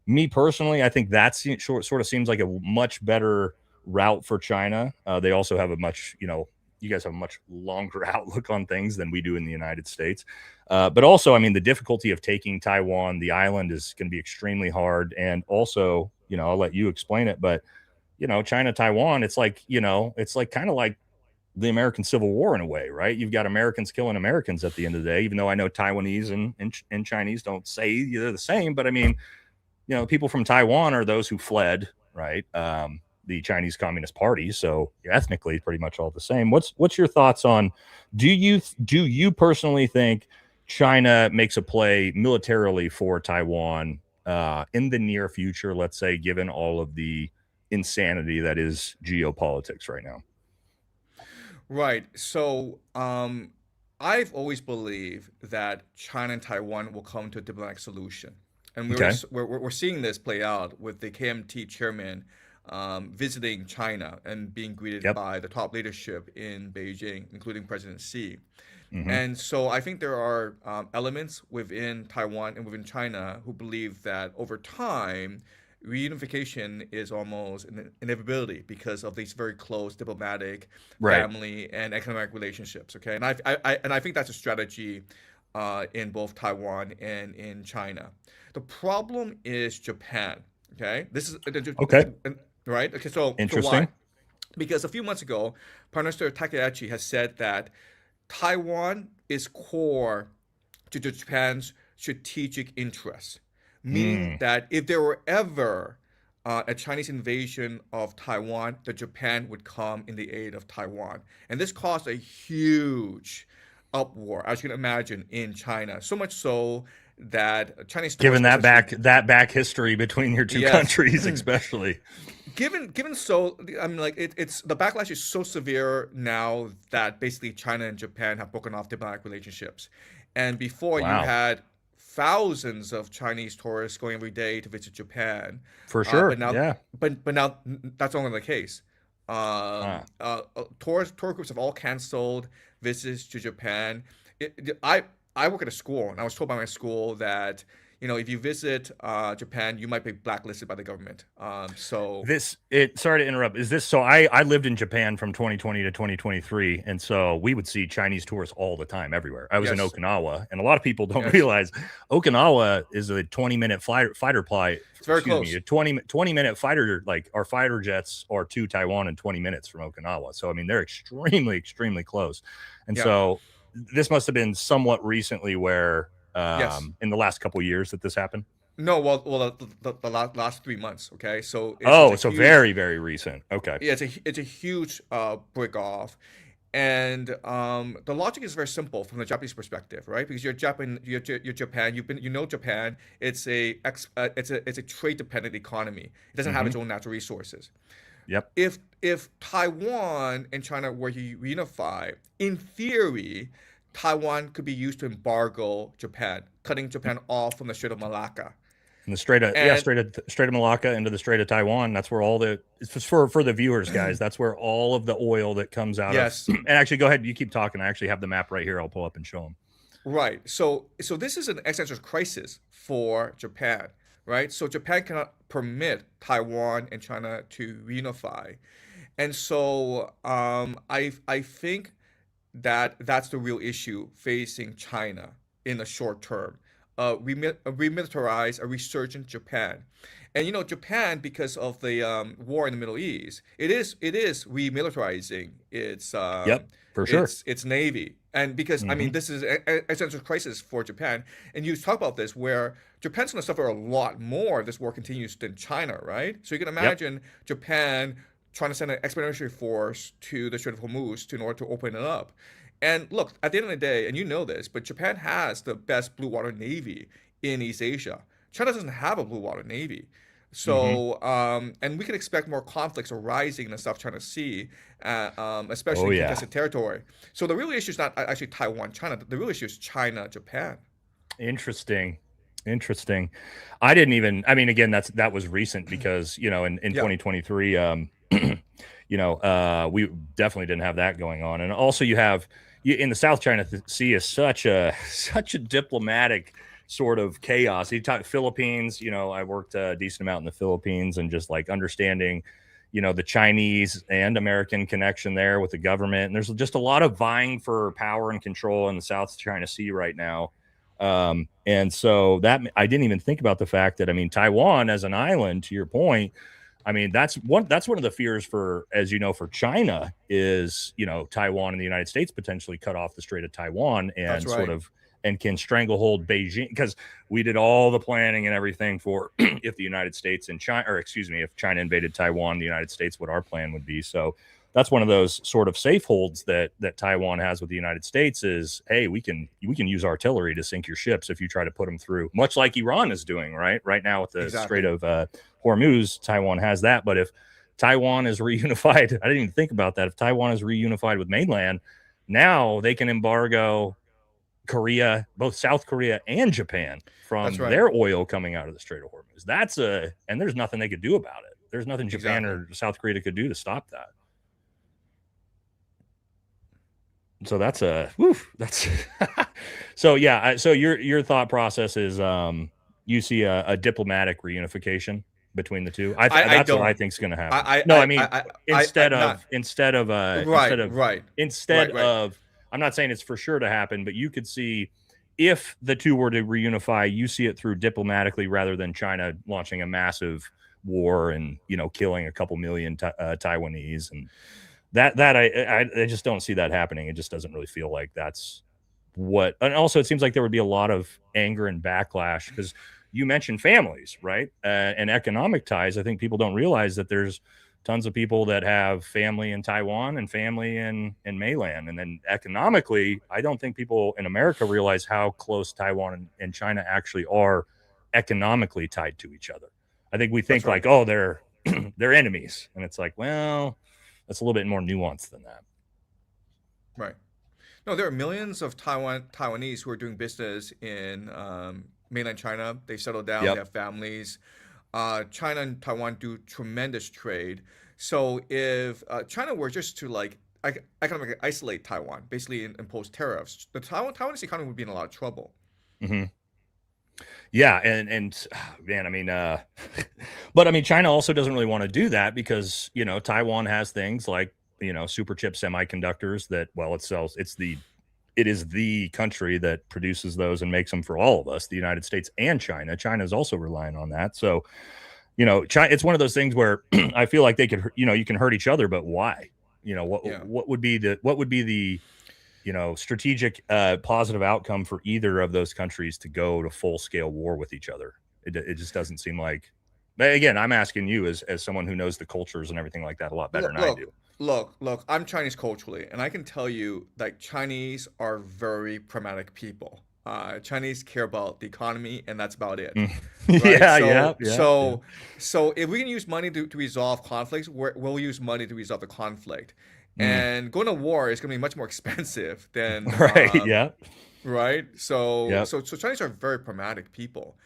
Me personally, I think that sort of seems like a much better route for China. They also have a much, you guys have a much longer outlook on things than we do in the United States. But also, I mean, the difficulty of taking Taiwan, the island, is going to be extremely hard. And also, I'll let you explain it, but China, Taiwan, it's like kind of like the American Civil War in a way, right? You've got Americans killing Americans at the end of the day, even though I know Taiwanese and Chinese don't say they're the same, but I mean, people from Taiwan are those who fled, right? The Chinese Communist Party, so ethnically pretty much all the same. What's your thoughts on? Do you personally think China makes a play militarily for Taiwan in the near future? Let's say, given all of the insanity that is geopolitics right now. Right. So, I've always believed that China and Taiwan will come to a diplomatic solution, and Okay. we're seeing this play out with the KMT chairman visiting China and being greeted Yep. by the top leadership in Beijing, including President Xi. Hmm. And so I think there are elements within Taiwan and within China who believe that over time, reunification is almost an inevitability because of these very close diplomatic, Right. family, and economic relationships. Okay, and I think that's a strategy in both Taiwan and in China. The problem is Japan. Okay, this is Okay. right. Okay, so why? Interesting. Because a few months ago, Prime Minister Takahashi has said that Taiwan is core to Japan's strategic interests, meaning Mm. that if there were ever a Chinese invasion of Taiwan, that Japan would come in the aid of Taiwan. And this caused a huge uproar, as you can imagine, in China. So much so that Chinese Given tourists were essentially, that back history between your two yes, countries, especially. given so I mean like it's the backlash is so severe now that basically China and Japan have broken off diplomatic relationships, and before you Wow. had thousands of Chinese tourists going every day to visit Japan, For but sure. now Yeah. but now that's no longer the case. Ah. Tour groups have all canceled visits to Japan. I work at a school, and I was told by my school that if you visit Japan, you might be blacklisted by the government. Sorry to interrupt. Is this so? I lived in Japan from 2020 to 2023, and so we would see Chinese tourists all the time everywhere. I was in Yes, Okinawa, and a lot of people don't yes, realize Okinawa is a 20-minute fighter flight. it's very Excuse me, close. a 20-minute fighter. Like our fighter jets are to Taiwan in 20 minutes from Okinawa. So I mean, they're extremely close. And Yeah. so this must have been somewhat recently, where Yes. in the last couple of years that this happened. No. Well, the last 3 months. Okay. So it's Oh, a so huge. very recent. Okay. Yeah, it's a huge break off, and the logic is very simple from the Japanese perspective, right? Because you're Japan. Japan. It's a trade dependent economy. It doesn't have Hmm. its own natural resources. Yep. If Taiwan and China were to reunify, in theory, Taiwan could be used to embargo Japan, cutting Japan off from the Strait of Malacca. In the And Strait of Malacca into the Strait of Taiwan. That's where all the for the viewers, guys. That's where all of the oil that comes out of. yes, And actually, go ahead. You keep talking. I actually have the map right here. I'll pull up and show them. right. So this is an existential crisis for Japan, right? So Japan cannot permit Taiwan and China to reunify. And so I think that that's the real issue facing China in the short term. Remilitarize a resurgent Japan, and Japan, because of the war in the Middle East, it is remilitarizing Yep, for sure. its navy, and because I mean Hmm. this is an existential crisis for Japan, and you talk about this where Japan's going to suffer a lot more if this war continues than China, right? So you can Yep. imagine Japan trying to send an expeditionary force to the Strait of Hormuz in order to open it up. And look, at the end of the day, and you know this, but Japan has the best blue water navy in East Asia. China doesn't have a blue water navy. Hmm. So, and we can expect more conflicts arising in the South China Sea, especially Oh in yeah. contested territory. So the real issue is not actually Taiwan, China. The real issue is China, Japan. Interesting. Interesting. I didn't even. I mean, again, that was recent because in Yeah, 2023, we definitely didn't have that going on, and also in the South China Sea is such a such a diplomatic sort of chaos. You talk Philippines. I worked a decent amount in the Philippines, and just like understanding, the Chinese and American connection there with the government. And there's just a lot of vying for power and control in the South China Sea right now. And so that I didn't even think about the fact that, I mean, Taiwan as an island, to your point, I mean, that's one of the fears for, as you know, for China is, Taiwan and the United States potentially cut off the Strait of Taiwan that's and sort right. of and can stranglehold Beijing, because we did all the planning and everything for if the United States and China, or excuse me, if China invaded Taiwan, the United States, what our plan would be. So that's one of those sort of safe holds that Taiwan has with the United States is, hey, we can use artillery to sink your ships if you try to put them through, much like Iran is doing right now with the Strait Exactly. of Hormuz. Taiwan has that, but if Taiwan is reunified, I didn't even think about that. If Taiwan is reunified with mainland, now they can embargo Korea, both South Korea and Japan, That's from right. their oil coming out of the Strait of Hormuz. And there's nothing they could do about it. There's nothing Japan Exactly. or South Korea could do to stop that. So that's a whew, that's so yeah. So your thought process is you see a diplomatic reunification between the two. I That's what I don't. think is going to happen. I No, I I I mean, I I not instead right, of right, instead right, right. of I'm not saying it's for sure to happen, but you could see if the two were to reunify, you see it through diplomatically rather than China launching a massive war and killing a couple million Taiwanese. And that I just don't see that happening. It just doesn't really feel like that's what. And also, it seems like there would be a lot of anger and backlash because you mentioned families, right? And economic ties. I think people don't realize that there's tons of people that have family in Taiwan and family in mainland. And then economically, I don't think people in America realize how close Taiwan and China actually are economically tied to each other. I think we That's think right. like, oh, they're enemies, and it's like, well, that's a little bit more nuanced than that. Right. No, there are millions of Taiwanese who are doing business in mainland China. They settled down. They Yep. have families. China and Taiwan do tremendous trade. So if China were just to economically isolate Taiwan, basically impose tariffs, the Taiwanese economy would be in a lot of trouble. Hmm. Yeah, and man, I mean, but I mean, China also doesn't really want to do that because Taiwan has things like super chip semiconductors that, well, it is the country that produces those and makes them for all of us, the United States and China. China is also relying on that. So China, it's one of those things where I feel like they could, you can hurt each other, but why? Yeah. What would be the strategic positive outcome for either of those countries to go to full scale war with each other? It just doesn't seem like. But again, I'm asking you as someone who knows the cultures and everything like that a lot better Look, than I look, do. look. I'm Chinese culturally, and I can tell you that Chinese are very pragmatic people. Chinese care about the economy, and that's about it, Mm. right? Yeah, So, yeah, yeah, yeah. so if we can use money to resolve conflicts, we'll use money to resolve the conflict. Mm. And going to war is going to be much more expensive than Right. Yeah. right? So, Yep. so Chinese are very pragmatic people,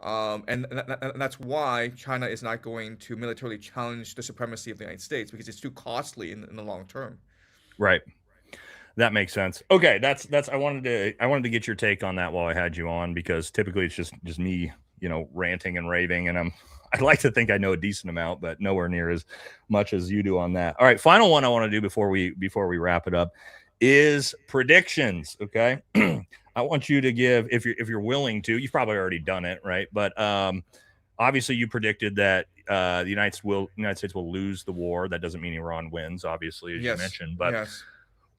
and that's why China is not going to militarily challenge the supremacy of the United States because it's too costly in the long term. Right. That makes sense. Okay, that's I wanted to get your take on that while I had you on, because typically it's just me, ranting and raving, and I'd like to think I know a decent amount, but nowhere near as much as you do on that. All right, final one I want to do before we wrap it up is predictions. Okay, I want you to give, if you're willing to. You've probably already done it, right? But obviously you predicted that the United States will lose the war. That doesn't mean Iran wins, obviously, as you Yes, mentioned, but yes.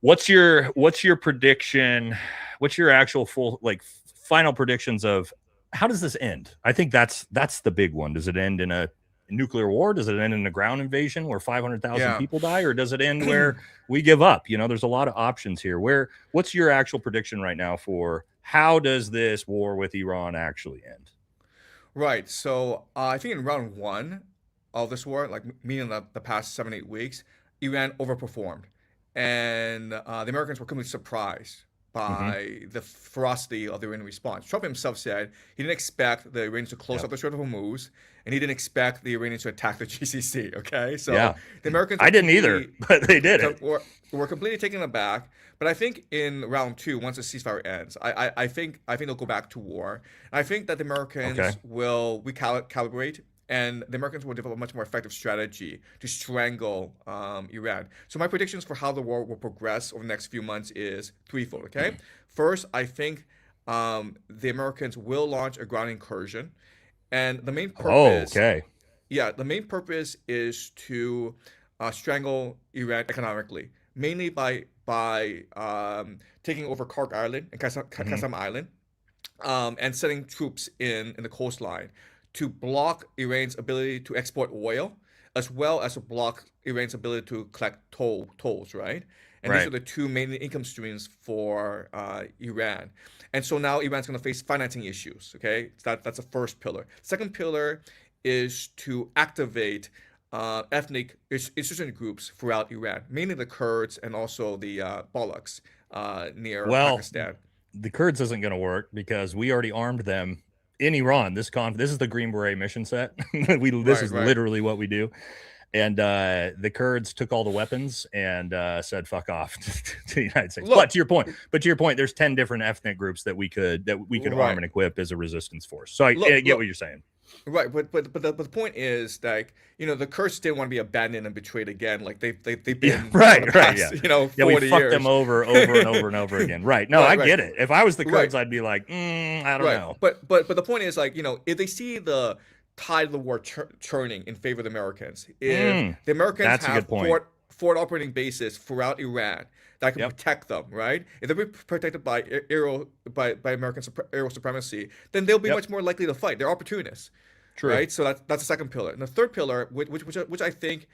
what's your prediction? What's your actual full, like, final predictions of how does this end? I think that's the big one. Does it end in a nuclear war? Does it end in a ground invasion where 500,000 Yeah. people die, or does it end where we give up? There's a lot of options here. What's your actual prediction right now for how does this war with Iran actually end? Right. So I think in round one of this war, like meaning the past 7 8 weeks, Iran overperformed, and the Americans were completely surprised Mm-hmm. by the ferocity of the Iranian response. Trump himself said he didn't expect the Iranians to close Yep. up the Strait of Hormuz, and he didn't expect the Iranians to attack the GCC. Okay, so Yeah. the Americans I didn't either, but they did it. were completely taken aback. But I think in round two, once the ceasefire ends, I think they'll go back to war. I think that the Americans Okay. will recalibrate, and the Americans will develop a much more effective strategy to strangle Iran. So my predictions for how the war will progress over the next few months is threefold. Okay, first, I think the Americans will launch a ground incursion, and the main Oh, purpose, okay. yeah, the main purpose is to strangle Iran economically, mainly by taking over Kark Island and Mm-hmm. Qassam Island, and sending troops in the coastline to block Iran's ability to export oil, as well as to block Iran's ability to collect tolls, right? And these are Right. the two main income streams for Iran. And so now Iran's going to face financing issues. Okay, so that's the first pillar. Second pillar is to activate ethnic insurgent groups throughout Iran, mainly the Kurds and also the Balochs near Well, Pakistan. the Kurds isn't going to work because we already armed them in Iran. This is the Green Beret mission set. This Right, is right. literally what we do. And the Kurds took all the weapons and said "fuck off" to the United States. Look, But to your point, there's 10 different ethnic groups that we could arm right. and equip as a resistance force. So I get what Look, you're saying. right, but the point is like the Kurds didn't want to be abandoned and betrayed again. Like they've Yeah, been right, for the right, past yeah. We 40 fucked them years. over and over and over again. Right. No, I Right, right, get it. If I was the right, Kurds, I'd be like, I don't right. know. But the point is like if they see the tide of the war churning in favor of the Americans, if the Americans That's a have good point. forward operating bases throughout Iran that can Yep. protect them, right? If they're protected by by American aerial supremacy, then they'll be Yep. much more likely to fight. They're opportunists. True. Right? So that's the second pillar. And the third pillar, which I think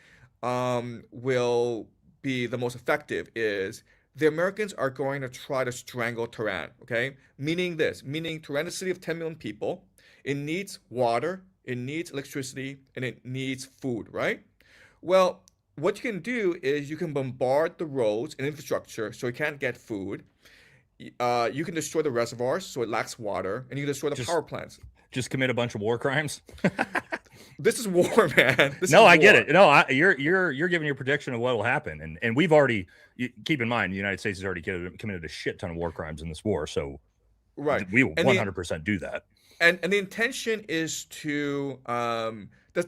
will be the most effective, is the Americans are going to try to strangle Tehran. Okay, meaning Tehran is a city of 10 million people. It needs water, it needs electricity, and it needs food. Right? Well, what you can do is you can bombard the roads and infrastructure so it can't get food. You can destroy the reservoirs so it lacks water, and you can destroy the Just power plants. just commit a bunch of war crimes. This is war, man. This No, is I get war. it. No, you're giving your prediction of what will happen, and we've already, keep in mind the United States has already committed a shit ton of war crimes in this war, so Right. we will And 100% do that. the intention is to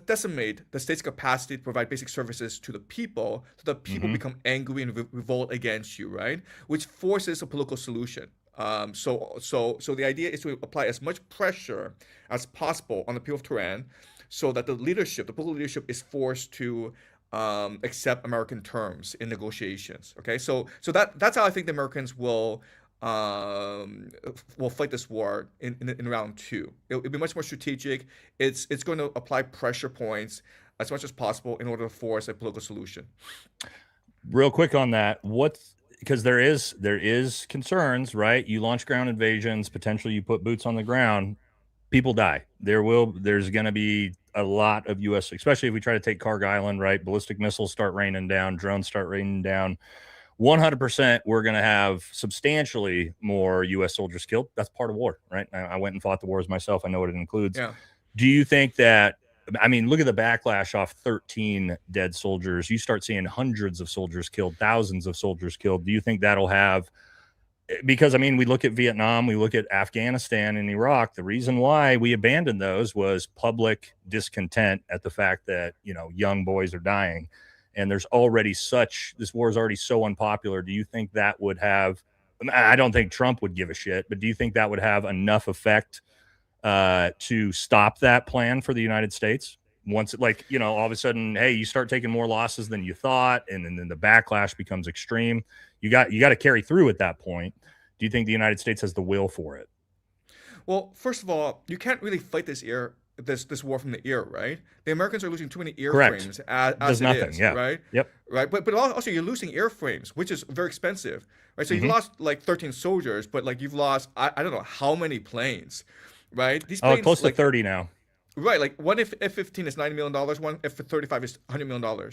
decimate the state's capacity to provide basic services to the people, so the people Hmm. become angry and revolt against you, right? Which forces a political solution. So the idea is to apply as much pressure as possible on the people of Tehran, so that the political leadership, is forced to accept American terms in negotiations. Okay, so that's how I think the Americans will fight this war in round two. It'll be much more strategic. It's going to apply pressure points as much as possible in order to force a political solution. Real quick on that, because there is concerns, right? You launch ground invasions, potentially you put boots on the ground, people die. There's going to be a lot of U.S., especially if we try to take Karg Island, right? Ballistic missiles start raining down, drones start raining down. 100% we're going to have substantially more U.S. soldiers killed. That's part of war, right? I went and fought the wars myself. I know what it includes. Yeah. Do you think that, I mean, look at the backlash off 13 dead soldiers. You start seeing hundreds of soldiers killed, thousands of soldiers killed. Do you think that'll have, because I mean, we look at Vietnam, we look at Afghanistan and Iraq. The reason why we abandoned those was public discontent at the fact that, you know, young boys are dying. And there's already this war is already so unpopular. Do you think that would have, I don't think Trump would give a shit, but do you think that would have enough effect to stop that plan for the United States? Once, like, you know, all of a sudden, hey, you start taking more losses than you thought, and then the backlash becomes extreme. You got to carry through at that point. Do you think the United States has the will for it? Well, first of all, you can't really fight this war from the air, right? The Americans are losing too many airframes as it nothing, is, yeah. right? Yep. Right, but also you're losing airframes, which is very expensive, right? So you've lost like 13 soldiers, but like you've lost I don't know how many planes, right? These planes, close to 30 now. Right, like one F-15 is $90 million, one F-35 is $100 million.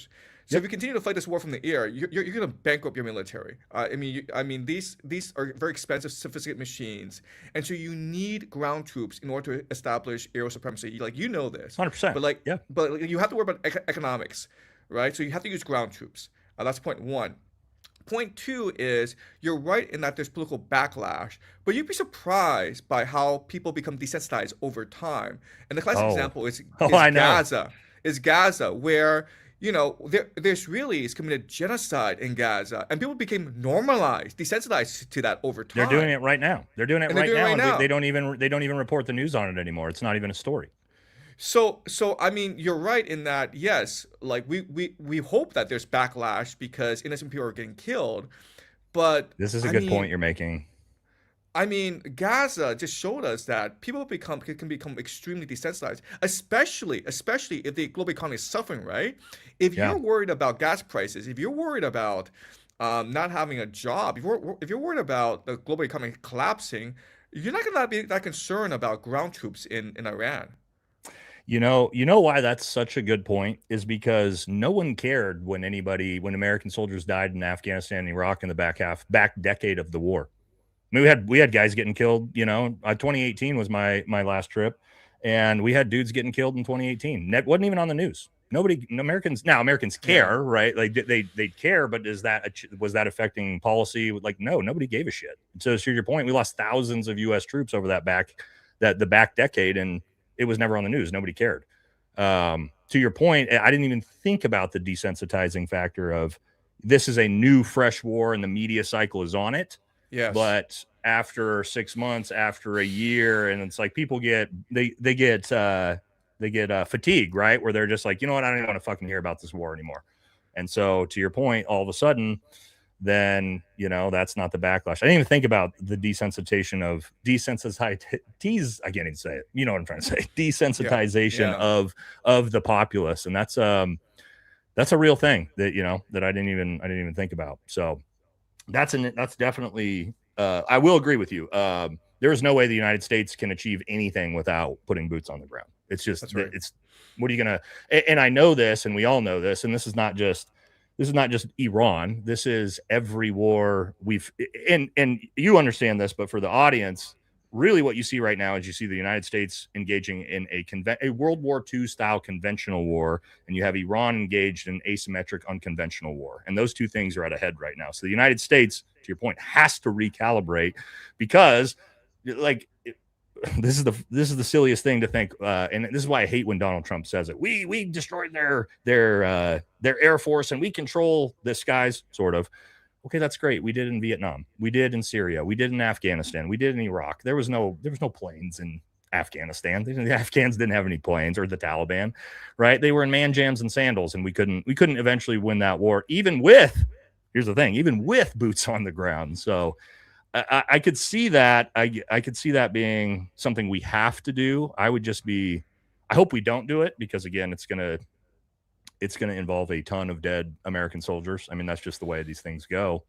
So if you continue to fight this war from the air, you're going to bankrupt your military. I mean, these are very expensive, sophisticated machines, and so you need ground troops in order to establish aerial supremacy. Like, you know this, 100%. But you have to worry about economics, right? So you have to use ground troops. That's point one. Point two is you're right in that there's political backlash, but you'd be surprised by how people become desensitized over time. And the classic example is Gaza. Is Gaza, where, you know, the Israelis committed genocide in Gaza, and people became normalized, desensitized to that over time. They're doing it right now. They're doing it right now. They don't even report the news on it anymore. It's not even a story. So I mean, you're right in that, yes, like we hope that there's backlash because innocent people are getting killed, but this is a good point you're making. I mean, Gaza just showed us that people can become extremely desensitized, especially if the global economy is suffering, right? If you're worried about gas prices, if you're worried about not having a job, if you're worried about the global economy collapsing, you're not going to be that concerned about ground troops in Iran. You know why that's such a good point is because no one cared when American soldiers died in Afghanistan and Iraq in the back decade of the war. I mean, we had guys getting killed. You know, 2018 was my last trip, and we had dudes getting killed in 2018. That wasn't even on the news. Americans care, right? Like they care, but was that affecting policy? Like, no, nobody gave a shit. So to your point, we lost thousands of U.S. troops over the back decade, and it was never on the news. Nobody cared. To your point, I didn't even think about the desensitizing factor of this is a new, fresh war, and the media cycle is on it. Yes. But after 6 months, after a year, and it's like people get fatigue, right? Where they're just like, you know what? I don't even want to fucking hear about this war anymore. And so, to your point, all of a sudden, then, you know, that's not the backlash. I didn't even think about the desensitization. I can't even say it. You know what I'm trying to say? Desensitization of the populace. And that's a real thing that, you know, that I didn't even think about. So that's definitely, I will agree with you. There is no way the United States can achieve anything without putting boots on the ground. It's just, what are you going to, and I know this, and we all know this, and this is not just Iran. This is every war and you understand this, but for the audience, really what you see right now is you see the United States engaging in a World War II style conventional war, and you have Iran engaged in asymmetric unconventional war. And those two things are at a head right now. So the United States, to your point, has to recalibrate because, like, this is the silliest thing to think, and this is why I hate when Donald Trump says it. We destroyed their air force and we control the skies, sort of. Okay, that's great. We did in Vietnam. We did in Syria. We did in Afghanistan. We did in Iraq. There was no planes in Afghanistan. The Afghans didn't have any planes, or the Taliban, right? They were in man jams and sandals, and we couldn't eventually win that war, even with boots on the ground. So I could see that. I could see that being something we have to do. I hope we don't do it, because again, it's gonna involve a ton of dead American soldiers. I mean, that's just the way these things go.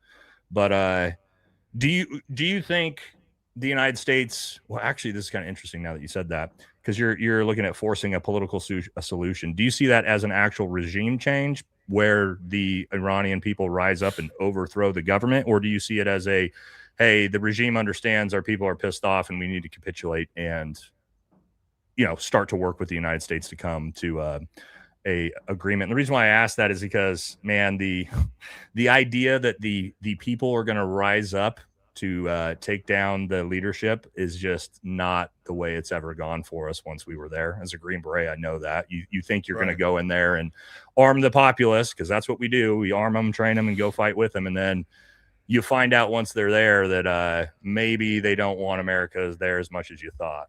But do you think the United States? Well, actually, this is kind of interesting now that you said that, because you're looking at forcing a political solution. Do you see that as an actual regime change where the Iranian people rise up and overthrow the government, or do you see it as a, hey, the regime understands our people are pissed off and we need to capitulate and start to work with the United States to come to a agreement? And the reason why I asked that is because, man, the idea that the people are going to rise up to take down the leadership is just not the way it's ever gone for us once we were there. As a Green Beret, I know that. You think you're going to go in there and arm the populace, because that's what we do. We arm them, train them, and go fight with them. And then you find out once they're there that maybe they don't want America there as much as you thought.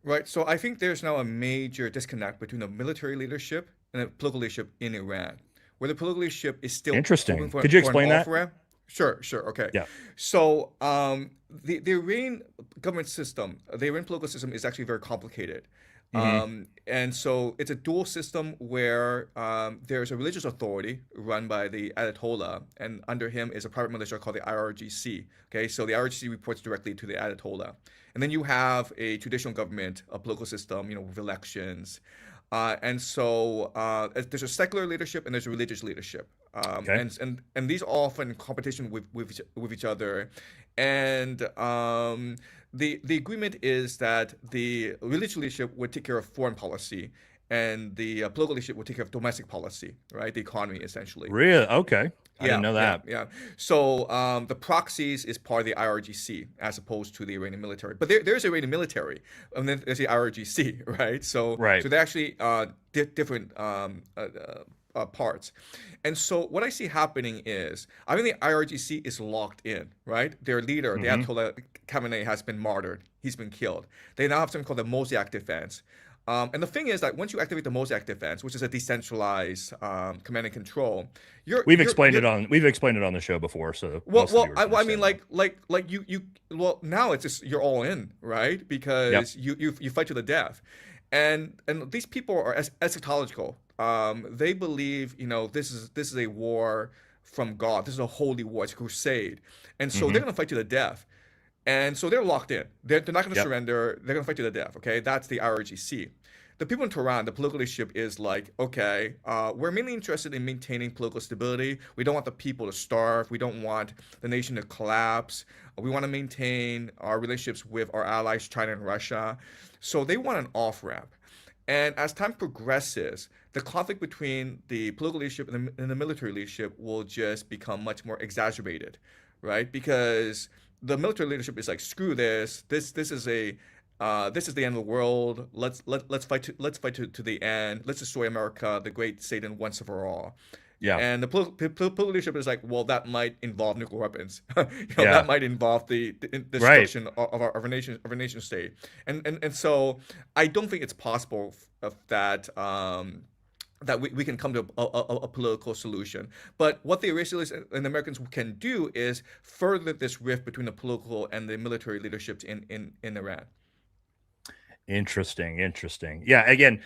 Right. So I think there's now a major disconnect between the military leadership and the political leadership in Iran, where the political leadership is still interesting. Could you explain that? Sure. Okay. Yeah. So the Iranian government system, the Iranian political system is actually very complicated. And so it's a dual system where there's a religious authority run by the Ayatollah, and under him is a private militia called the IRGC. Okay, so the IRGC reports directly to the Ayatollah. And then you have a traditional government, a political system, with elections. And so there's a secular leadership and there's a religious leadership. Okay. And these are often in competition with each other. And the agreement is that the religious leadership would take care of foreign policy, and the political leadership would take care of domestic policy, right? The economy, essentially. Really? Okay. I didn't know that. Yeah. So the proxies is part of the IRGC as opposed to the Iranian military. But there's Iranian military, and then there's the IRGC, right? So they're actually different parts. And so what I see happening is, I think the IRGC is locked in, right? Their leader, the Ayatollah Khamenei, has been martyred. He's been killed. They now have something called the Mossadegh Defense. And the thing is that once you activate the Mossadegh Defense, which is a decentralized command and control, we've explained it on the show before. So I mean, now it's just you're all in, right? Because you fight to the death, and these people are eschatological. They believe this is a war from God. This is a holy war. It's a crusade, and so they're going to fight to the death. And so they're locked in. They're not going to surrender. They're going to fight to the death. Okay, that's the IRGC. The people in Tehran, the political leadership is like, okay, we're mainly interested in maintaining political stability. We don't want the people to starve. We don't want the nation to collapse. We want to maintain our relationships with our allies, China and Russia. So they want an off-ramp. And as time progresses, the conflict between the political leadership and the military leadership will just become much more exacerbated, right? Because the military leadership is like, screw this. This is the end of the world. Let's fight to the end. Let's destroy America, the great Satan, once and for all. Yeah. And the political leadership is like, well, that might involve nuclear weapons. That might involve the destruction of our nation state. And so I don't think it's possible that we can come to a political solution. But what the Iranians and the Americans can do is further this rift between the political and the military leaderships in Iran. Interesting. Yeah. Again,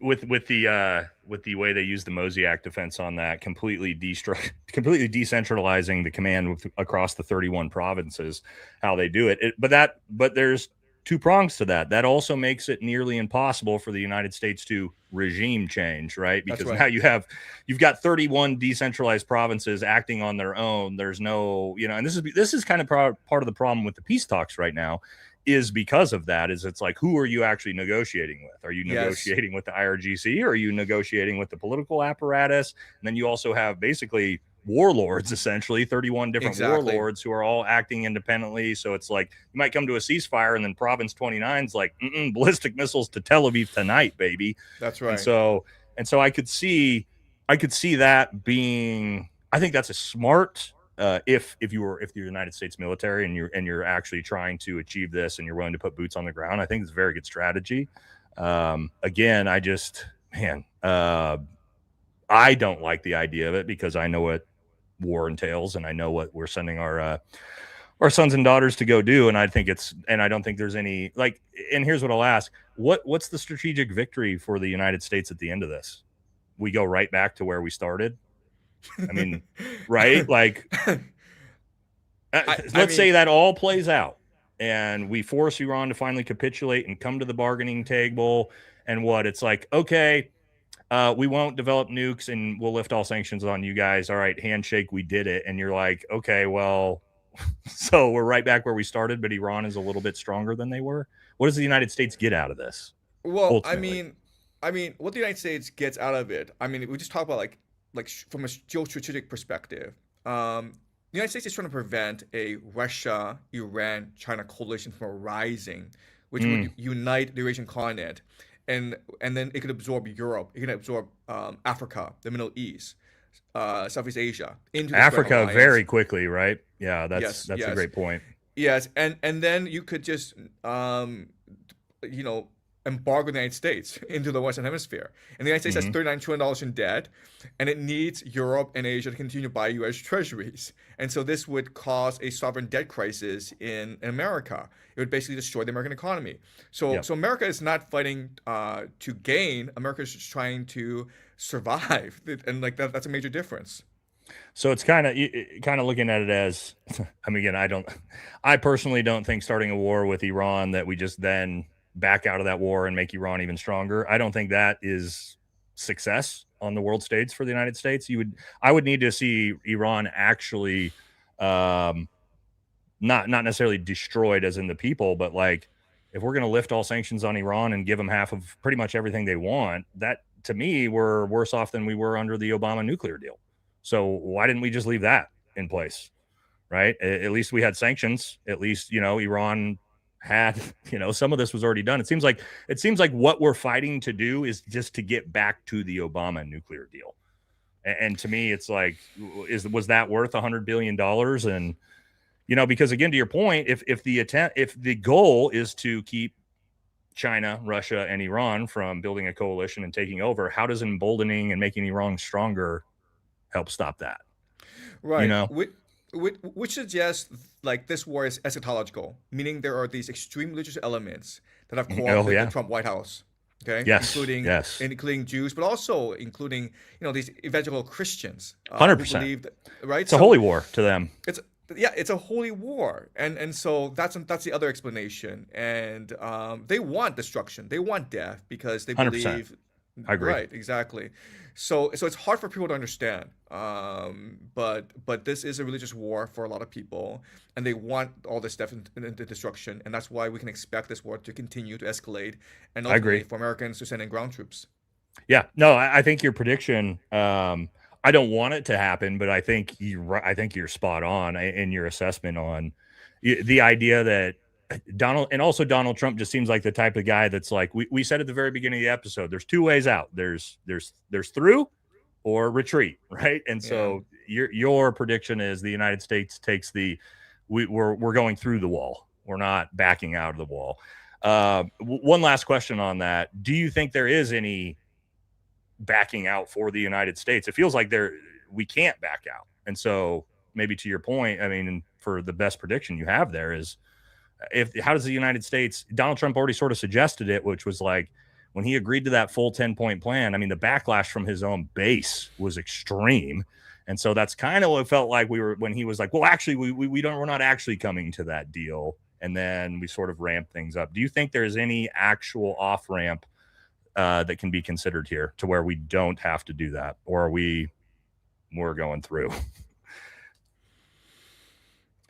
with the way they use the Mossadegh Defense on that, completely decentralizing the command across the 31 provinces, how they do it. But there's two prongs to that. That also makes it nearly impossible for the United States to regime change, right? Because now you've got 31 decentralized provinces acting on their own. There's no, and this is kind of part of the problem with the peace talks right now, is because of that. Is it's like, who are you actually negotiating with? Are you negotiating with the IRGC, or are you negotiating with the political apparatus? And then you also have basically warlords, essentially 31 different warlords who are all acting independently. So it's like you might come to a ceasefire, and then Province 29 is like, ballistic missiles to Tel Aviv tonight, baby. That's right. And so I could see that being. I think that's a smart. If the United States military and you're actually trying to achieve this and you're willing to put boots on the ground, I think it's a very good strategy. Again, I don't like the idea of it, because I know what war entails, and I know what we're sending our sons and daughters to go do. And I don't think there's any and here's what I'll ask. What's the strategic victory for the United States at the end of this? We go right back to where we started. I mean, right? Like, I let's mean, say that all plays out and we force Iran to finally capitulate and come to the bargaining table. And what it's like, okay, we won't develop nukes and we'll lift all sanctions on you guys. All right, handshake, we did it. And you're like, okay, well, so we're right back where we started, but Iran is a little bit stronger than they were. What does the United States get out of this well, ultimately? what the United States gets out of it. I mean, we just talk about from a geostrategic perspective. The United States is trying to prevent a Russia, Iran, China coalition from arising, which would unite the Eurasian continent, and then it could absorb Europe, it could absorb Africa, the Middle East, Southeast Asia into this grand Africa alliance. very quickly, right? Yeah, Yes, that's a yes. great point. Yes, and then you could just you know embargo the United States into the Western Hemisphere, and the United States has Hmm. $39 trillion in debt, and it needs Europe and Asia to continue to buy U.S. Treasuries, and so this would cause a sovereign debt crisis in America. It would basically destroy the American economy. So Yeah. so America is not fighting to gain. America is just trying to survive, and like that's a major difference. So it's kind of looking at it as, I mean, again, I personally don't think starting a war with Iran that we just then back out of that war and make Iran even stronger. I don't think that is success on the world stage for the United States. I would need to see Iran actually, um, not necessarily destroyed as in the people, but like if we're going to lift all sanctions on Iran and give them half of pretty much everything they want, that to me we're worse off than we were under the Obama nuclear deal. So why didn't we just leave that in place? Right? At least we had sanctions. At least, Iran had, some of this was already done. It seems like what we're fighting to do is just to get back to the Obama nuclear deal. And to me, it's like, was that worth $100 billion? And because again, to your point, if the goal is to keep China, Russia, and Iran from building a coalition and taking over, how does emboldening and making Iran stronger help stop that? You Right. know? Which suggests like this war is eschatological, meaning there are these extreme religious elements that have Oh co-opted the yeah. Trump White House. Okay, Yes. including Yes. including Jews, but also including these evangelical Christians Hundred who percent. believe that, right. It's a So holy war to them. it's yeah, it's a holy war, and so that's the other explanation. And they want destruction, they want death because they 100%. believe. I agree. Right, exactly. So it's hard for people to understand. But this is a religious war for a lot of people, and they want all this death and destruction, and that's why we can expect this war to continue to escalate, and I agree. ultimately for Americans to send in ground troops. Yeah. No, I think your prediction. I don't want it to happen, but I think you're spot on in your assessment on the idea that Donald Trump just seems like the type of guy that's like we said at the very beginning of the episode. There's two ways out. There's through or retreat, right? And Yeah. so your prediction is the United States takes we're going through the wall. We're not backing out of the wall. One last question on that: do you think there is any backing out for the United States? It feels like we can't back out, and so maybe to your point, I mean, for the best prediction you have there is how does the United States? Donald Trump already sort of suggested it, which was like when he agreed to that full 10-point plan. I mean, the backlash from his own base was extreme. And so that's kind of what it felt like when he was like, well, actually, we're not actually coming to that deal. And then we sort of ramp things up. Do you think there's any actual off ramp that can be considered here to where we don't have to do that? Or are we're going through?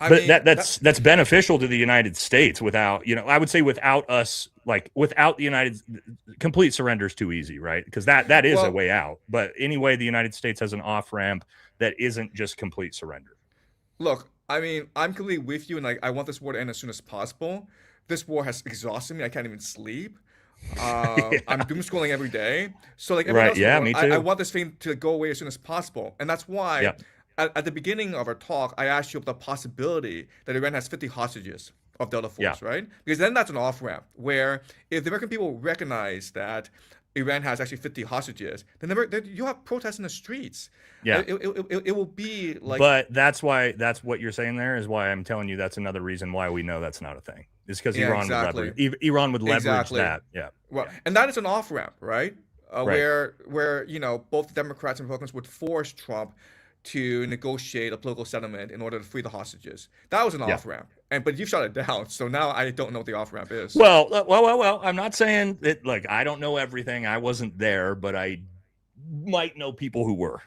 I But mean, that's beneficial to the United States without, I would say without us, like without the complete surrender is too easy, right? Because that is a well, way out. But anyway, the United States has an off ramp that isn't just complete surrender. look, I mean, I'm completely with you, and like I want this war to end as soon as possible. This war has exhausted me. I can't even sleep. I'm Yeah. doom scrolling every day. So like everyone Right. else in the Yeah, world, me I too. want this thing to go away as soon as possible. And that's why Yeah. at the beginning of our talk, I asked you about the possibility that Iran has 50 hostages of Delta Yeah. Force, right? Because then that's an off-ramp where if the American people recognize that Iran has actually 50 hostages, then you have protests in the streets. Yeah. It will be like, But that's what you're saying there is why I'm telling you that's another reason why we know that's not a thing. It's because yeah, Iran would leverage exactly. that. Yeah. Well, Yeah. and that is an off ramp, right? Right. Where both Democrats and Republicans would force Trump to negotiate a political settlement in order to free the hostages. That was an Yeah. off ramp, but you shut it down. So now I don't know what the off ramp is. Well. I'm not saying that. Like, I don't know everything. I wasn't there, but I might know people who were.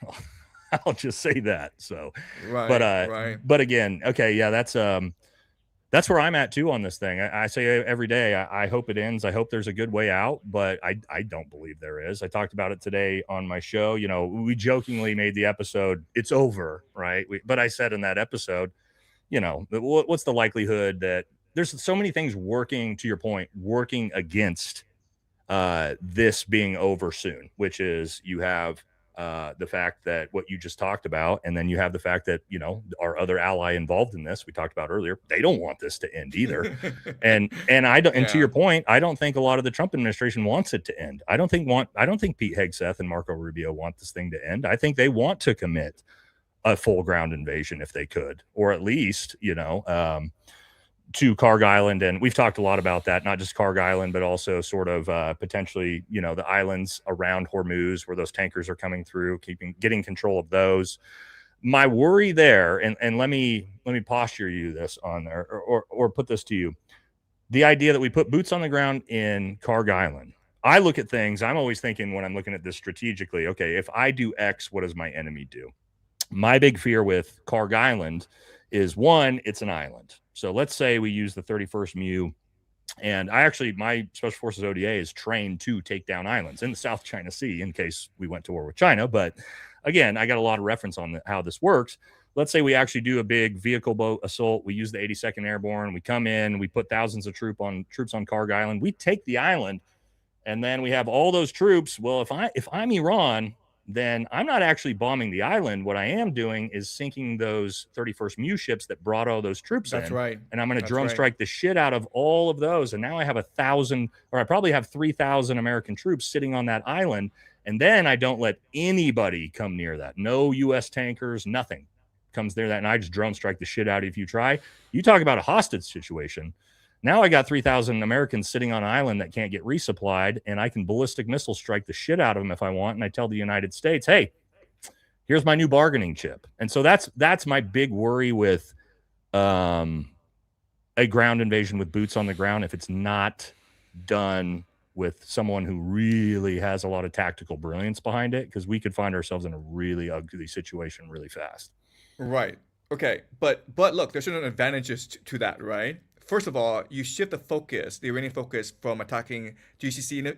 I'll just say that. So, Right. but again, okay, yeah, that's where I'm at too on this thing. I say every day, I hope it ends. I hope there's a good way out, but I don't believe there is. I talked about it today on my show. You know, we jokingly made the episode, it's over, right? But I said in that episode, you know, what's the likelihood that there's so many things working, to your point, working against this being over soon, which is you have the fact that what you just talked about, and then you have the fact that, you know, our other ally involved in this, we talked about earlier, they don't want this to end either. and I don't, and to your point, I don't think a lot of the Trump administration wants it to end. I don't think Pete Hegseth and Marco Rubio want this thing to end. I think they want to commit a full ground invasion if they could, or at least, you know, to Karg Island. And we've talked a lot about that, not just Karg Island, but also sort of potentially, you know, the islands around Hormuz where those tankers are coming through, getting control of those. My worry there, and let me posture you this on there, or put this to you. The idea that we put boots on the ground in Karg Island. I look at things, I'm always thinking when I'm looking at this strategically, okay, if I do X, what does my enemy do? My big fear with Karg Island is, one, it's an island. So let's say we use the 31st MU, and my Special Forces ODA is trained to take down islands in the South China Sea in case we went to war with China. But again, I got a lot of reference on how this works. Let's say we actually do a big vehicle boat assault. We use the 82nd Airborne. We come in, we put thousands of troops on Karg Island. We take the island, and then we have all those troops. Well, if I'm Iran, then I'm not actually bombing the island. What I am doing is sinking those 31st MU ships that brought all those troops in. That's right. And I'm going to drone strike the shit out of all of those. And now I have 1,000, or I probably have 3,000 American troops sitting on that island. And then I don't let anybody come near that. No U.S. tankers, nothing comes near that. And I just drone strike the shit out of you if you try. You talk about a hostage situation. Now I got 3,000 Americans sitting on an island that can't get resupplied, and I can ballistic missile strike the shit out of them if I want. And I tell the United States, hey, here's my new bargaining chip. And so that's my big worry with a ground invasion with boots on the ground. If it's not done with someone who really has a lot of tactical brilliance behind it, because we could find ourselves in a really ugly situation really fast. Right. Okay. But look, there's certain advantages to that, right? First of all, you shift the Iranian focus from attacking GCC and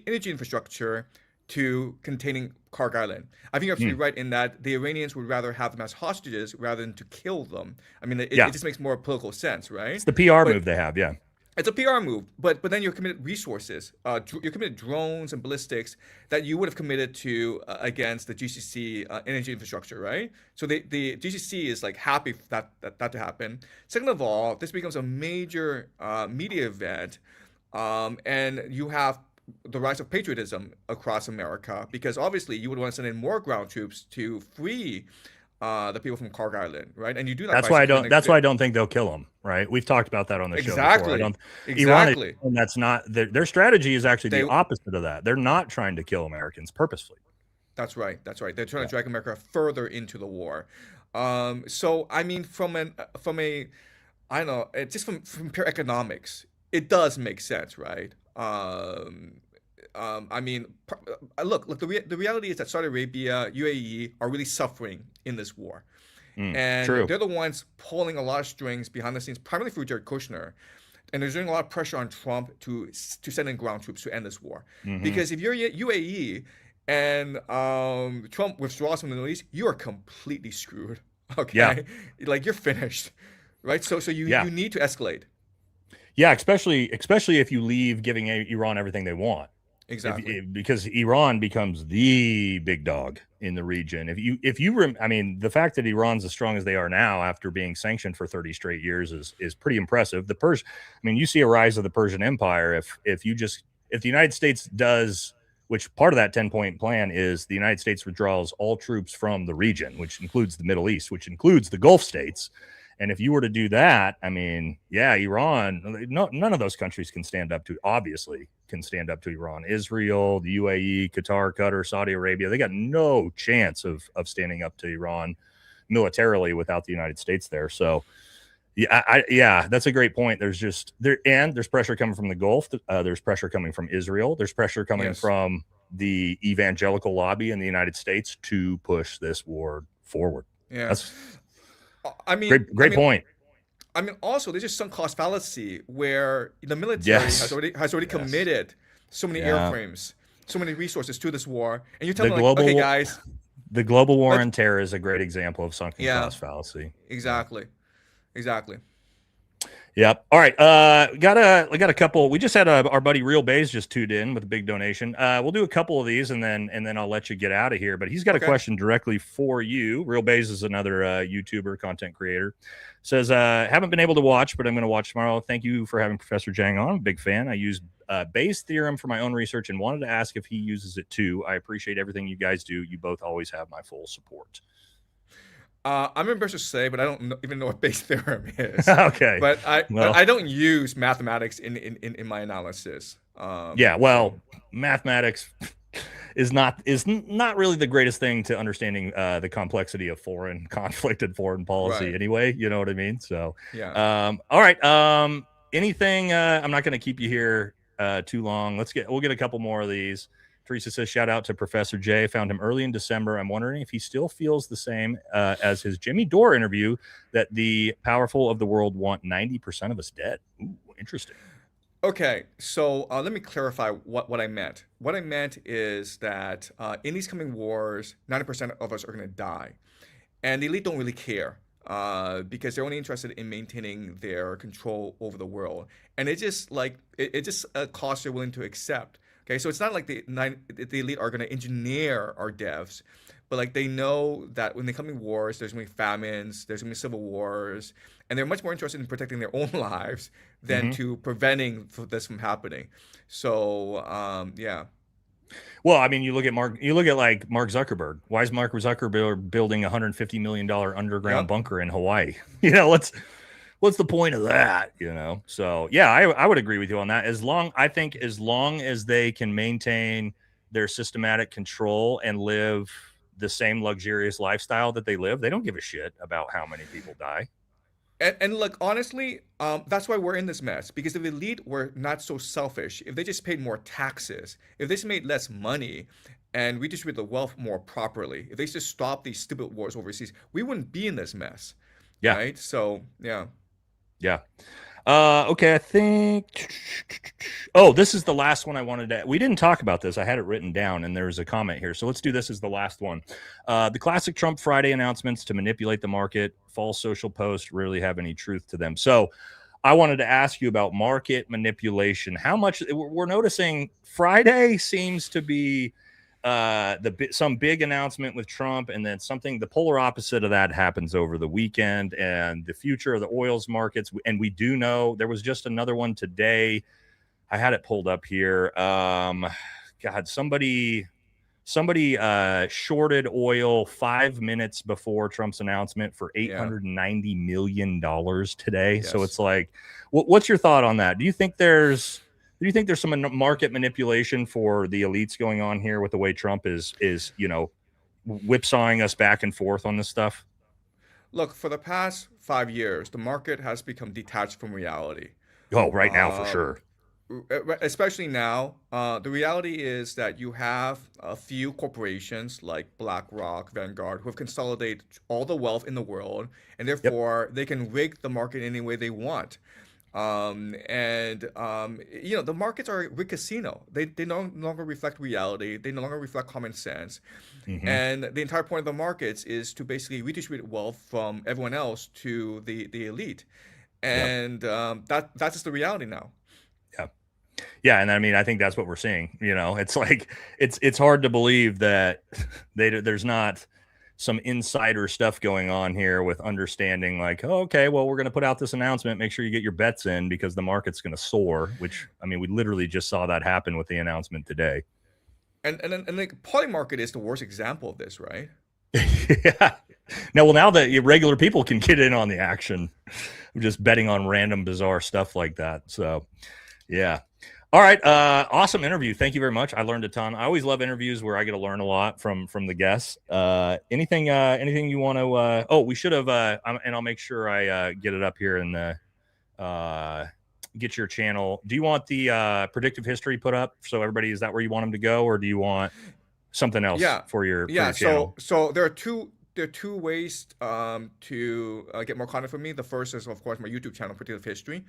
energy infrastructure to containing Karg Island. I think you're absolutely right in that the Iranians would rather have them as hostages rather than to kill them. I mean, it just makes more political sense, right? It's the PR move they have, yeah. It's a PR move, but then you're committed resources. You're committed drones and ballistics that you would have committed to against the GCC energy infrastructure, right? So the GCC is like happy for that to happen. Second of all, this becomes a major media event, and you have the rise of patriotism across America, because obviously you would want to send in more ground troops to free the people from Karg Island, right? And you do that. That's why I don't think they'll kill them, right? We've talked about that on the show before. Exactly. Iran, that's not their strategy is actually the opposite of that. They're not trying to kill Americans purposefully. That's right. They're trying to drag America further into the war. So I mean, from pure economics, it does make sense, right? I mean, look. The reality is that Saudi Arabia, UAE are really suffering in this war, and true. They're the ones pulling a lot of strings behind the scenes, primarily through Jared Kushner, and they're doing a lot of pressure on Trump to send in ground troops to end this war. Because if you're UAE and Trump withdraws from the Middle East, you are completely screwed. Okay, like you're finished, right? So you need to escalate. Yeah, especially if you leave giving Iran everything they want. Exactly. Because Iran becomes the big dog in the region. I mean, the fact that Iran's as strong as they are now after being sanctioned for 30 straight years is pretty impressive. You see a rise of the Persian Empire. If the United States does, which part of that 10-point plan is the United States withdraws all troops from the region, which includes the Middle East, which includes the Gulf states. And if you were to do that, I mean, yeah, Iran, none of those countries can stand up to, obviously, can stand up to Iran. Israel, the UAE, Qatar, Qatar, Saudi Arabia, they got no chance of standing up to Iran militarily without the United States there. So, yeah, that's a great point. There's pressure coming from the Gulf. There's pressure coming from Israel. There's pressure coming from the evangelical lobby in the United States to push this war forward. Yeah. That's I mean, great point. I mean, also there's just sunk cost fallacy where the military has already committed so many airframes, so many resources to this war, and you're telling them, like, okay, guys, the global war on terror is a great example of sunken cost fallacy. Exactly. Yep. All right. Got a couple. We just had our buddy Real Bays just tuned in with a big donation. We'll do a couple of these and then I'll let you get out of here. But he's got a question directly for you. Real Bays is another YouTuber, content creator. Says, haven't been able to watch, but I'm going to watch tomorrow. Thank you for having Professor Jiang on. I'm a big fan. I use Bayes' theorem for my own research and wanted to ask if he uses it too. I appreciate everything you guys do. You both always have my full support. I'm embarrassed to say, but I don't even know what Bayes' theorem is. Okay, but I don't use mathematics in my analysis. Mathematics is not really the greatest thing to understanding the complexity of foreign conflict and foreign policy. Anyway, you know what I mean. So all right. Anything? I'm not going to keep you here too long. We'll get a couple more of these. Teresa says, shout out to Professor J. Found him early in December. I'm wondering if he still feels the same as his Jimmy Dore interview that the powerful of the world want 90% of us dead. Ooh, interesting. Okay, so let me clarify what I meant. What I meant is that in these coming wars, 90% of us are going to die. And the elite don't really care because they're only interested in maintaining their control over the world. And it's just a cost they're willing to accept. Okay, so it's not like the elite are going to engineer our deaths, but like they know that in the coming wars, there's going to be famines, there's going to be civil wars, and they're much more interested in protecting their own lives than to preventing this from happening. So, yeah. Well, I mean, you look at Mark Zuckerberg. Why is Mark Zuckerberg building $150 million underground bunker in Hawaii? What's the point of that? So yeah, I would agree with you on that. As long as they can maintain their systematic control and live the same luxurious lifestyle that they live, they don't give a shit about how many people die. And look, honestly, that's why we're in this mess. Because if the elite were not so selfish, if they just paid more taxes, if they just made less money and redistributed the wealth more properly, if they just stopped these stupid wars overseas, we wouldn't be in this mess. Yeah. Right? So, yeah. Yeah. Okay, I think. Oh, this is the last one I wanted to. We didn't talk about this. I had it written down, and there's a comment here. So let's do this as the last one. The classic Trump Friday announcements to manipulate the market, false social posts rarely have any truth to them. So I wanted to ask you about market manipulation. How much we're noticing Friday seems to be some big announcement with Trump, and then the polar opposite of that happens over the weekend, and the future of the oils markets. And we do know there was just another one today. I had it pulled up here. Somebody shorted oil 5 minutes before Trump's announcement for $890 million today. Yes. So it's like, what's your thought on that? Do you think there's some market manipulation for the elites going on here with the way Trump is whipsawing us back and forth on this stuff? Look, for the past 5 years, the market has become detached from reality. Oh, right now for sure. Especially now, the reality is that you have a few corporations like BlackRock, Vanguard, who have consolidated all the wealth in the world, and therefore they can rig the market any way they want. The markets are a big casino. They no longer reflect reality. They no longer reflect common sense. Mm-hmm. And the entire point of the markets is to basically redistribute wealth from everyone else to the elite. And that's just the reality now. Yeah, and I mean, I think that's what we're seeing. It's like it's hard to believe that there's not some insider stuff going on here with understanding like, oh, okay, well, we're going to put out this announcement. Make sure you get your bets in because the market's going to soar, which, I mean, we literally just saw that happen with the announcement today. And the poly market is the worst example of this, right? now that regular people can get in on the action, I'm just betting on random bizarre stuff like that. So, yeah. All right. Awesome interview. Thank you very much. I learned a ton. I always love interviews where I get to learn a lot from the guests. Anything you want to? Oh, we should have. And I'll make sure I get it up here in the. Get your channel. Do you want the predictive history put up so everybody? Is that where you want them to go, or do you want something else for your channel? So there are two ways to get more content from me. The first is, of course, my YouTube channel, Predictive History.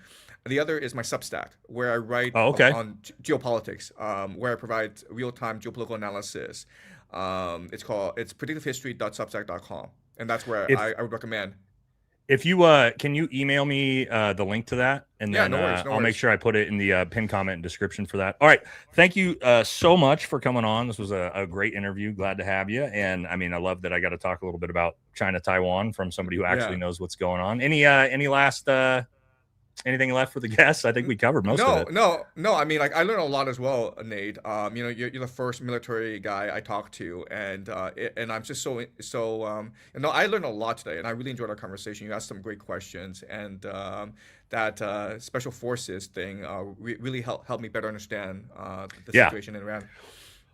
The other is my Substack, where I write on geopolitics, where I provide real-time geopolitical analysis. It's predictivehistory.substack.com, and that's where I would recommend. If you can you email me the link to that, and then I'll make sure I put it in the pinned comment and description for that. All right, thank you so much for coming on. This was a great interview. Glad to have you. And I mean, I love that I got to talk a little bit about China, Taiwan from somebody who actually knows what's going on. Any last anything left for the guests? I think we covered most of it. No. I mean, like, I learned a lot as well, Nate. You know, you're the first military guy I talked to, and I'm just so I learned a lot today, and I really enjoyed our conversation. You asked some great questions, and that special forces thing really helped me better understand the situation in Iran.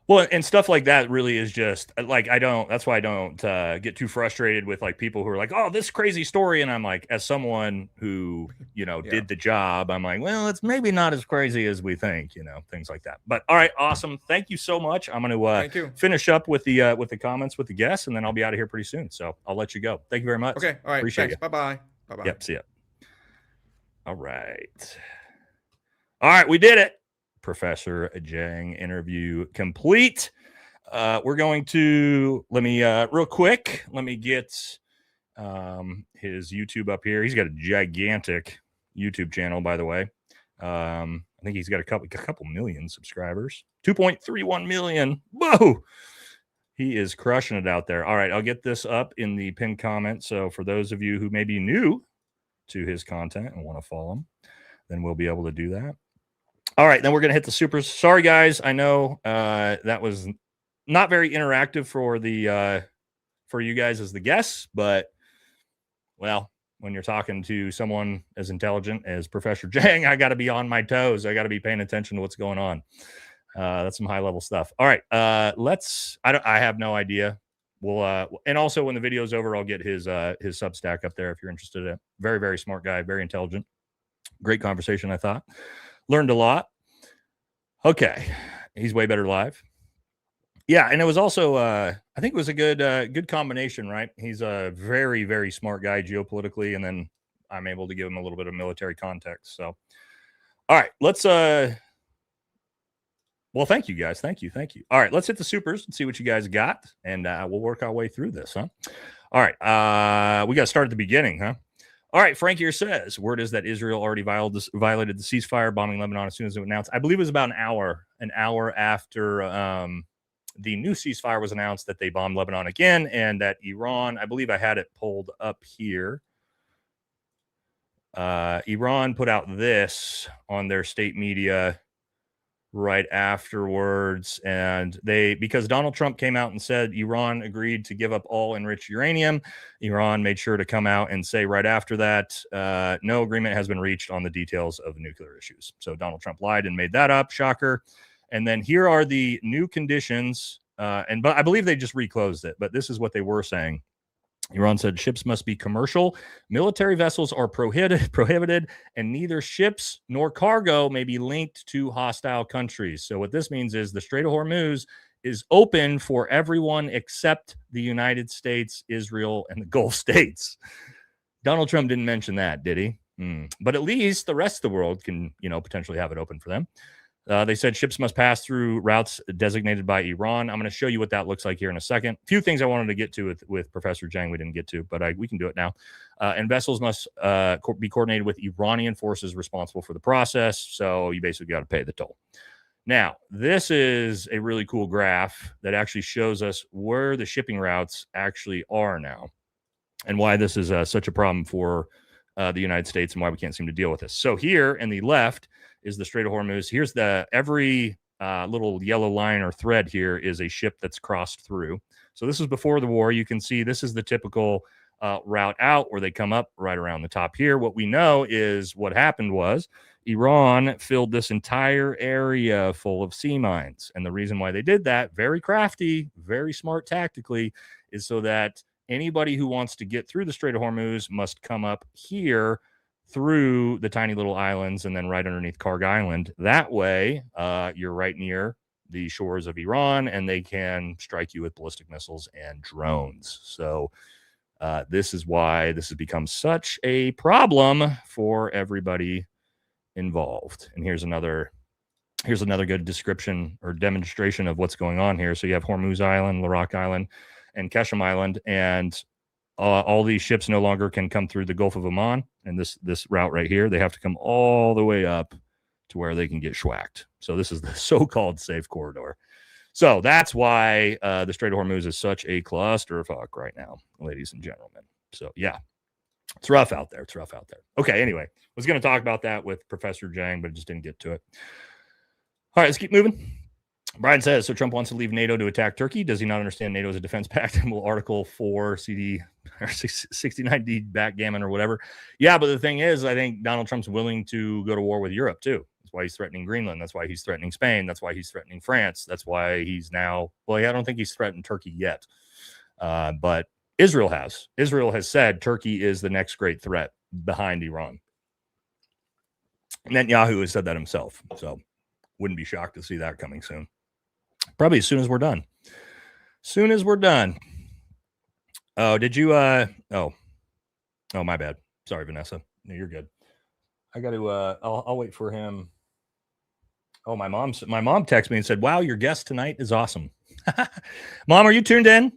Well, and stuff like that really is just like, that's why I don't get too frustrated with like people who are like, oh, this crazy story. And I'm like, as someone who, did the job, I'm like, well, it's maybe not as crazy as we think, things like that. But all right, awesome. Thank you so much. I'm going to finish up with the comments with the guests, and then I'll be out of here pretty soon. So I'll let you go. Thank you very much. Okay. All right. Appreciate it. Bye-bye. Bye-bye. Yep. See ya. All right. All right. We did it. Professor Jiang interview complete. We're going to let me get his YouTube up here. He's got a gigantic YouTube channel, by the way. I think he's got a couple million subscribers. 2.31 million. Whoa! He is crushing it out there. All right, I'll get this up in the pinned comment. So for those of you who may be new to his content and want to follow him, then we'll be able to do that. All right, then we're going to hit the supers. Sorry, guys. I know that was not very interactive for you guys as the guests, but, well, when you're talking to someone as intelligent as Professor Jiang, I got to be on my toes. I got to be paying attention to what's going on. That's some high-level stuff. All right, I have no idea. We'll and also when the video's over, I'll get his Substack up there if you're interested in it. Very, very smart guy, very intelligent. Great conversation, I thought. Learned a lot. Okay. He's way better live. Yeah. And it was also, I think it was a good combination, right? He's a very, very smart guy geopolitically. And then I'm able to give him a little bit of military context. So, all right, let's, well, thank you guys. Thank you. All right, let's hit the supers and see what you guys got. And we'll work our way through this, huh? All right. We got to start at the beginning, huh? All right, Frank here says, word is that Israel already violated the ceasefire, bombing Lebanon as soon as it was announced. I believe it was about an hour after the new ceasefire was announced, that they bombed Lebanon again, and that Iran, I believe I had it pulled up here. Iran put out this on their state media right afterwards, and because Donald Trump came out and said Iran agreed to give up all enriched uranium, Iran made sure to come out and say right after that, no agreement has been reached on the details of the nuclear issues. So Donald Trump lied and made that up. Shocker. And then here are the new conditions, but I believe they just reclosed it, but this is what they were saying. Iran said ships must be commercial, military vessels are prohibited, and neither ships nor cargo may be linked to hostile countries. So what this means is the Strait of Hormuz is open for everyone except the United States, Israel, and the Gulf states. Donald Trump didn't mention that, did he? But at least the rest of the world can, potentially have it open for them. They said ships must pass through routes designated by Iran. I'm going to show you what that looks like here in a second. A few things I wanted to get to with Professor Jiang we didn't get to, but we can do it now. And vessels must be coordinated with Iranian forces responsible for the process. So you basically got to pay the toll. Now, this is a really cool graph that actually shows us where the shipping routes actually are now and why this is such a problem for the United States and why we can't seem to deal with this. So here in the left is the Strait of Hormuz. Here's every little yellow line or thread here is a ship that's crossed through. So this is before the war. You can see this is the typical route out where they come up right around the top here. What we know is what happened was Iran filled this entire area full of sea mines. And the reason why they did that, very crafty, very smart tactically, is so that anybody who wants to get through the Strait of Hormuz must come up here through the tiny little islands and then right underneath Karg Island. That way, you're right near the shores of Iran, and they can strike you with ballistic missiles and drones. So this is why this has become such a problem for everybody involved. And here's another good description or demonstration of what's going on here. So you have Hormuz Island, Larak Island, and Keshem Island, and all these ships no longer can come through the Gulf of Oman and this route right here. They have to come all the way up to where they can get schwacked. So this is the so-called safe corridor. So that's why the Strait of Hormuz is such a clusterfuck right now, ladies and gentlemen. So yeah, it's rough out there. Okay, anyway, I was going to talk about that with Professor Jiang, but just didn't get to it. All right, let's keep moving. Brian says, so Trump wants to leave NATO to attack Turkey. Does he not understand NATO is a defense pact and will Article 4 CD or 69D backgammon or whatever? Yeah, but the thing is, I think Donald Trump's willing to go to war with Europe too. That's why he's threatening Greenland. That's why he's threatening Spain. That's why he's threatening France. That's why he's now, well, I don't think he's threatened Turkey yet. But Israel has. Israel has said Turkey is the next great threat behind Iran. Netanyahu has said that himself. So wouldn't be shocked to see that coming soon. Probably as soon as we're done. Oh, did you oh, my bad. Sorry, Vanessa. No, you're good. I got to I'll wait for him. Oh, my mom texted me and said, "Wow, your guest tonight is awesome." Mom, are you tuned in?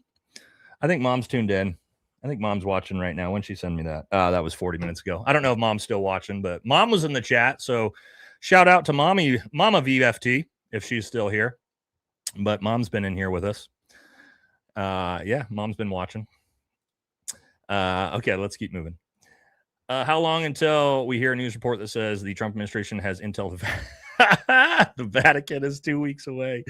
I think mom's tuned in. I think mom's watching right now. When she sent me that? That was 40 minutes ago. I don't know if mom's still watching, but mom was in the chat. So shout out to Mama VFT if she's still here. But mom's been in here with us. Yeah, mom's been watching. Okay, let's keep moving. How long until we hear a news report that says the Trump administration has intel the Vatican is 2 weeks away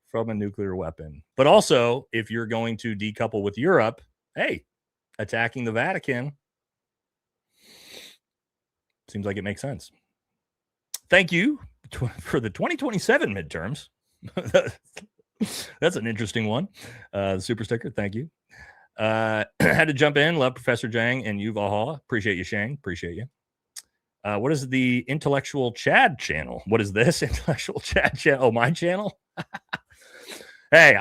from a nuclear weapon? But also, if you're going to decouple with Europe, hey, attacking the Vatican seems like it makes sense. Thank you for the 2027 midterms. That's an interesting one. Super sticker. Thank you. Had to jump in. Love Professor Jiang and Yuval Hall. Appreciate you, Shang. Appreciate you. What is the Intellectual Chad channel? What is this Intellectual Chad channel? Oh, my channel? Hey,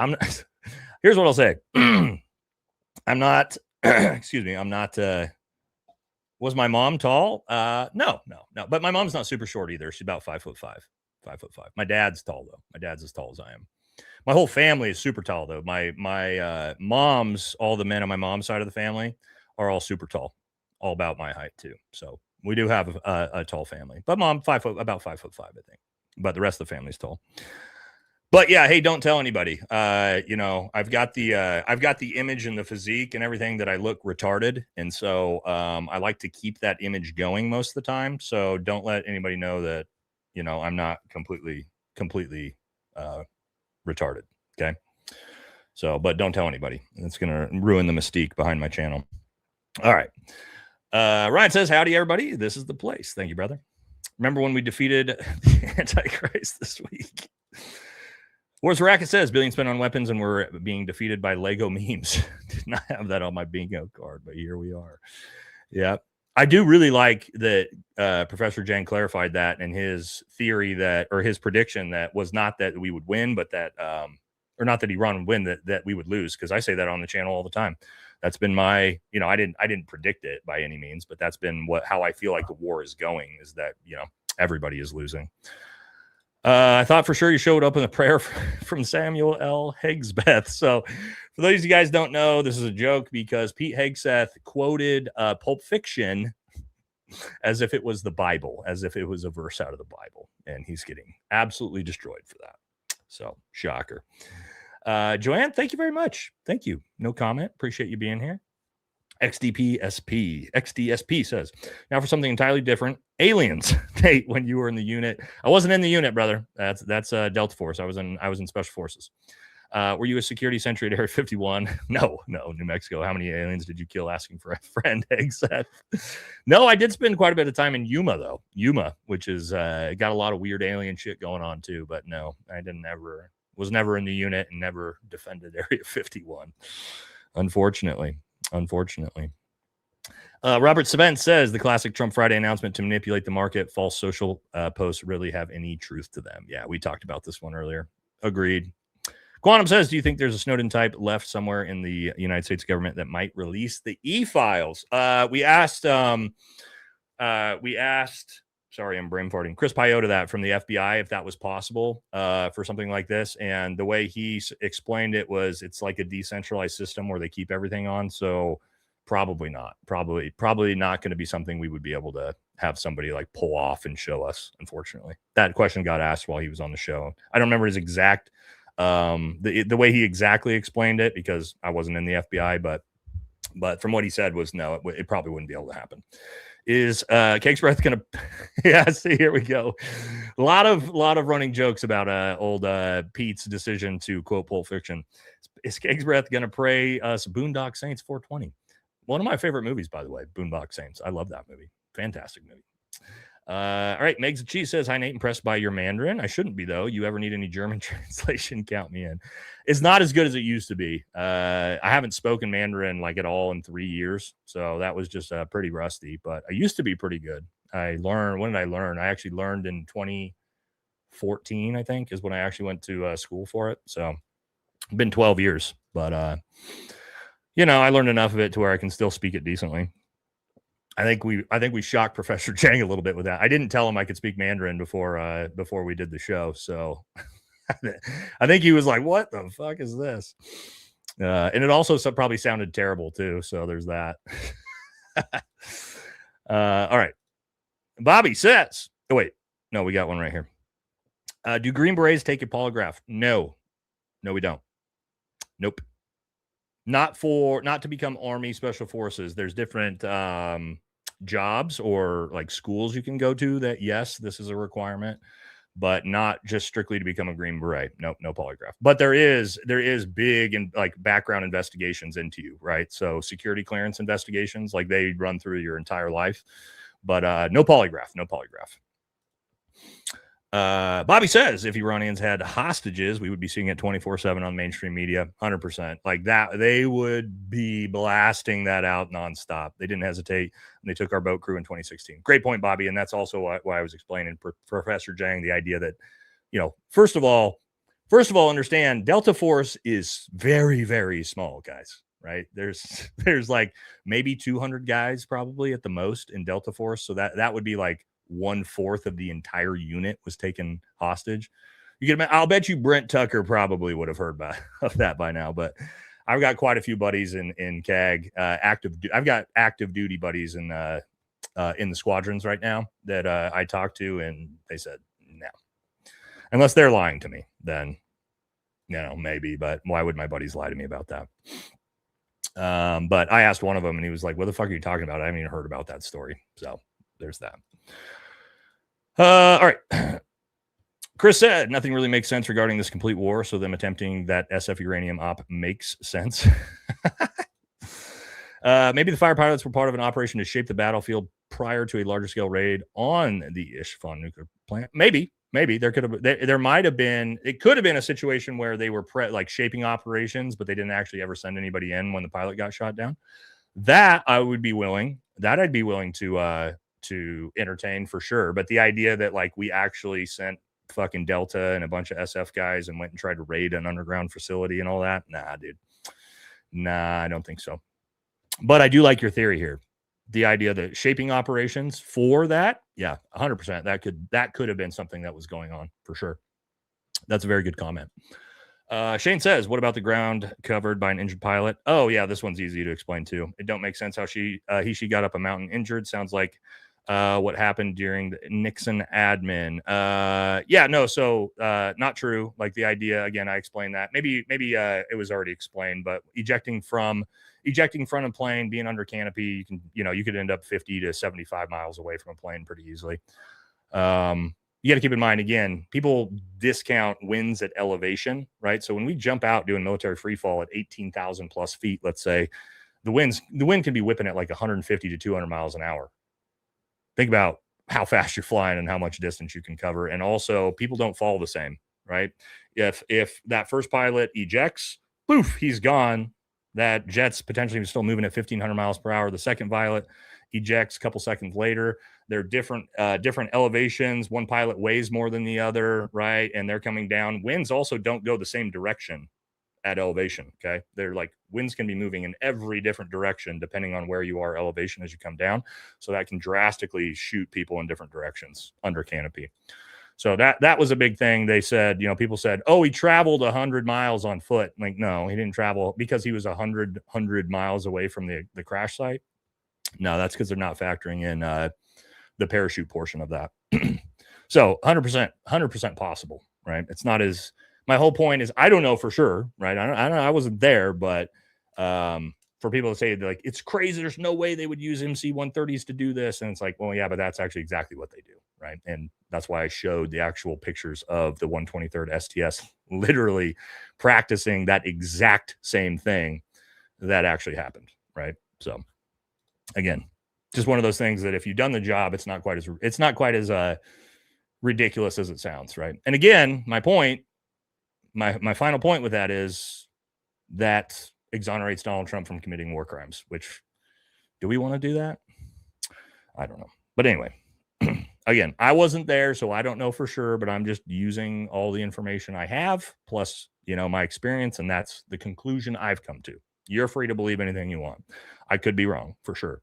here's what I'll say. I'm not, excuse me. I'm not, was my mom tall? No. But my mom's not super short either. She's about 5'5". 5'5". My dad's tall though. My dad's as tall as I am. My whole family is super tall though. My mom's, all the men on my mom's side of the family are all super tall, all about my height too. So we do have a tall family. But mom, about 5'5", I think. But the rest of the family's tall. But yeah, hey, don't tell anybody. I've got the image and the physique and everything that I look retarded, and so I like to keep that image going most of the time. So don't let anybody know that I'm not completely retarded. Okay. So, but don't tell anybody. It's gonna ruin the mystique behind my channel. All right. Ryan says, "Howdy, everybody. This is the place." Thank you, brother. Remember when we defeated the Antichrist this week? Wars Racket says, billion spent on weapons and we're being defeated by Lego memes. Did not have that on my bingo card, but here we are. Yeah. I do really like that Professor Jiang clarified that in his theory or his prediction that was not that we would win, but that, or not that Iran would win, that we would lose. Because I say that on the channel all the time. That's been my, I didn't predict it by any means, but that's been how I feel like the war is going, is that, everybody is losing. I thought for sure you showed up in the prayer from Samuel L. Hegseth. So for those of you guys don't know, this is a joke because Pete Hegseth quoted Pulp Fiction as if it was the Bible, as if it was a verse out of the Bible. And he's getting absolutely destroyed for that. So shocker. Joanne, thank you very much. Thank you. No comment. Appreciate you being here. XDSP says, now for something entirely different aliens. Nate, when you were in the unit, I wasn't in the unit, brother. That's Delta Force. I was in Special Forces. Were you a security sentry at Area 51? No, New Mexico. How many aliens did you kill asking for a friend? Except, no, I did spend quite a bit of time in Yuma, though. Yuma, which is got a lot of weird alien shit going on too. But no, I was never in the unit and never defended Area 51. Unfortunately. Robert Savant says the classic Trump Friday announcement to manipulate the market, false social posts really have any truth to them. Yeah, we talked about this one earlier. Agreed. Quantum says, do you think there's a Snowden type left somewhere in the United States government that might release the e-files? We asked, sorry, I'm brain farting, Chris Paiota that from the FBI, if that was possible for something like this. And the way he explained it was it's like a decentralized system where they keep everything on. So probably not, probably not going to be something we would be able to have somebody like pull off and show us. Unfortunately, that question got asked while he was on the show. I don't remember his exact, the way he exactly explained it because I wasn't in the FBI, but from what he said was no, it probably wouldn't be able to happen. Is Cake's Breath gonna yeah, see, here we go. A lot of running jokes about old Pete's decision to quote Pulp Fiction. Is Cake's Breath gonna pray us Boondock Saints 420? One of my favorite movies, by the way, Boondock Saints. I love that movie. Fantastic movie. All right, Megs the Cheese says, hi, Nate, impressed by your Mandarin. I shouldn't be, though. You ever need any German translation, count me in. It's not as good as it used to be. I haven't spoken Mandarin like at all in 3 years, so that was just pretty rusty, but I used to be pretty good. When did I learn? I actually learned in 2014, I think, is when I actually went to school for it, so it's been 12 years, but, I learned enough of it to where I can still speak it decently. I think we shocked Professor Jiang a little bit with that. I didn't tell him I could speak Mandarin before we did the show, so I think he was like, "What the fuck is this?" And it also probably sounded terrible too. So there's that. All right, Bobby says, "Oh wait, no, we got one right here. Do Green Berets take a polygraph? No, we don't. Nope." Not to become Army Special Forces. There's different jobs or like schools you can go to that, yes, this is a requirement, but not just strictly to become a Green Beret. Nope, no polygraph. But there is big and like background investigations into you, right? So security clearance investigations, like they run through your entire life, but no polygraph. Bobby says if Iranians had hostages, we would be seeing it 24/7 on mainstream media. 100%. Like that, they would be blasting that out nonstop. They didn't hesitate, and they took our boat crew in 2016. Great point, Bobby, and that's also why I was explaining Professor Jiang the idea that, first of all, understand Delta Force is very, very small, guys. Right? There's like maybe 200 guys probably at the most in Delta Force, so that would be like 1/4 of the entire unit was taken hostage. I'll bet you Brent Tucker probably would have heard of that by now, but I've got quite a few buddies in CAG, I've got active duty buddies in the squadrons right now that I talked to, and they said no, unless they're lying to me, then maybe. But why would my buddies lie to me about that? But I asked one of them, and he was like, "What the fuck are you talking about? I haven't even heard about that story." So there's that. All right. Chris said nothing really makes sense regarding this complete war, so them attempting that SF uranium op makes sense. Maybe the fire pilots were part of an operation to shape the battlefield prior to a larger scale raid on the Isfahan nuclear plant. Maybe there might have been. It could have been a situation where they were shaping operations, but they didn't actually ever send anybody in when the pilot got shot down. That I'd be willing to entertain for sure. But the idea that like we actually sent fucking Delta and a bunch of SF guys and went and tried to raid an underground facility and all that, nah, dude. Nah, I don't think so. But I do like your theory here. The idea that shaping operations for that, yeah, 100%. That could have been something that was going on for sure. That's a very good comment. Shane says, what about the ground covered by an injured pilot? Oh, yeah, this one's easy to explain too. It don't make sense how she got up a mountain injured. Sounds like what happened during the Nixon admin. Not true. Like the idea, again, I explained that. Maybe it was already explained, but ejecting from a plane, being under canopy, you could end up 50 to 75 miles away from a plane pretty easily. You got to keep in mind, again, people discount winds at elevation, right? So when we jump out doing military free fall at 18,000 plus feet, let's say, the wind can be whipping at like 150 to 200 miles an hour. Think about how fast you're flying and how much distance you can cover. And also, people don't fall the same, right? If that first pilot ejects, poof, he's gone. That jet's potentially still moving at 1,500 miles per hour. The second pilot ejects a couple seconds later. They're different elevations. One pilot weighs more than the other, right? And they're coming down. Winds also don't go the same direction at elevation, okay? They're like, winds can be moving in every different direction depending on where you are elevation as you come down. So that can drastically shoot people in different directions under canopy. So that was a big thing. They said, people said, oh, he traveled 100 miles on foot. Like, no, he didn't travel because he was 100 miles away from the crash site. No, that's because they're not factoring in the parachute portion of that. So 100% possible, right? It's not as, my whole point is, I don't know for sure, right? I wasn't there, but for people to say like, it's crazy, there's no way they would use MC-130s to do this. And it's like, well, yeah, but that's actually exactly what they do, right? And that's why I showed the actual pictures of the 123rd STS literally practicing that exact same thing that actually happened, right? So again, just one of those things that if you've done the job, it's not quite as ridiculous as it sounds, right? And again, my final point with that is that exonerates Donald Trump from committing war crimes, which, do we want to do that? I don't know. But anyway, again, I wasn't there, so I don't know for sure, but I'm just using all the information I have, plus, my experience, and that's the conclusion I've come to. You're free to believe anything you want. I could be wrong, for sure.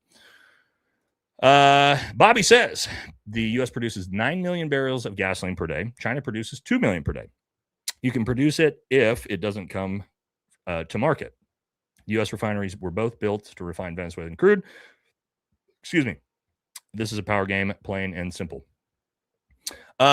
Bobby says the U.S. produces 9 million barrels of gasoline per day. China produces 2 million per day. You can produce it if it doesn't come to market. U.S. refineries were both built to refine Venezuelan crude. Excuse me. This is a power game, plain and simple. You're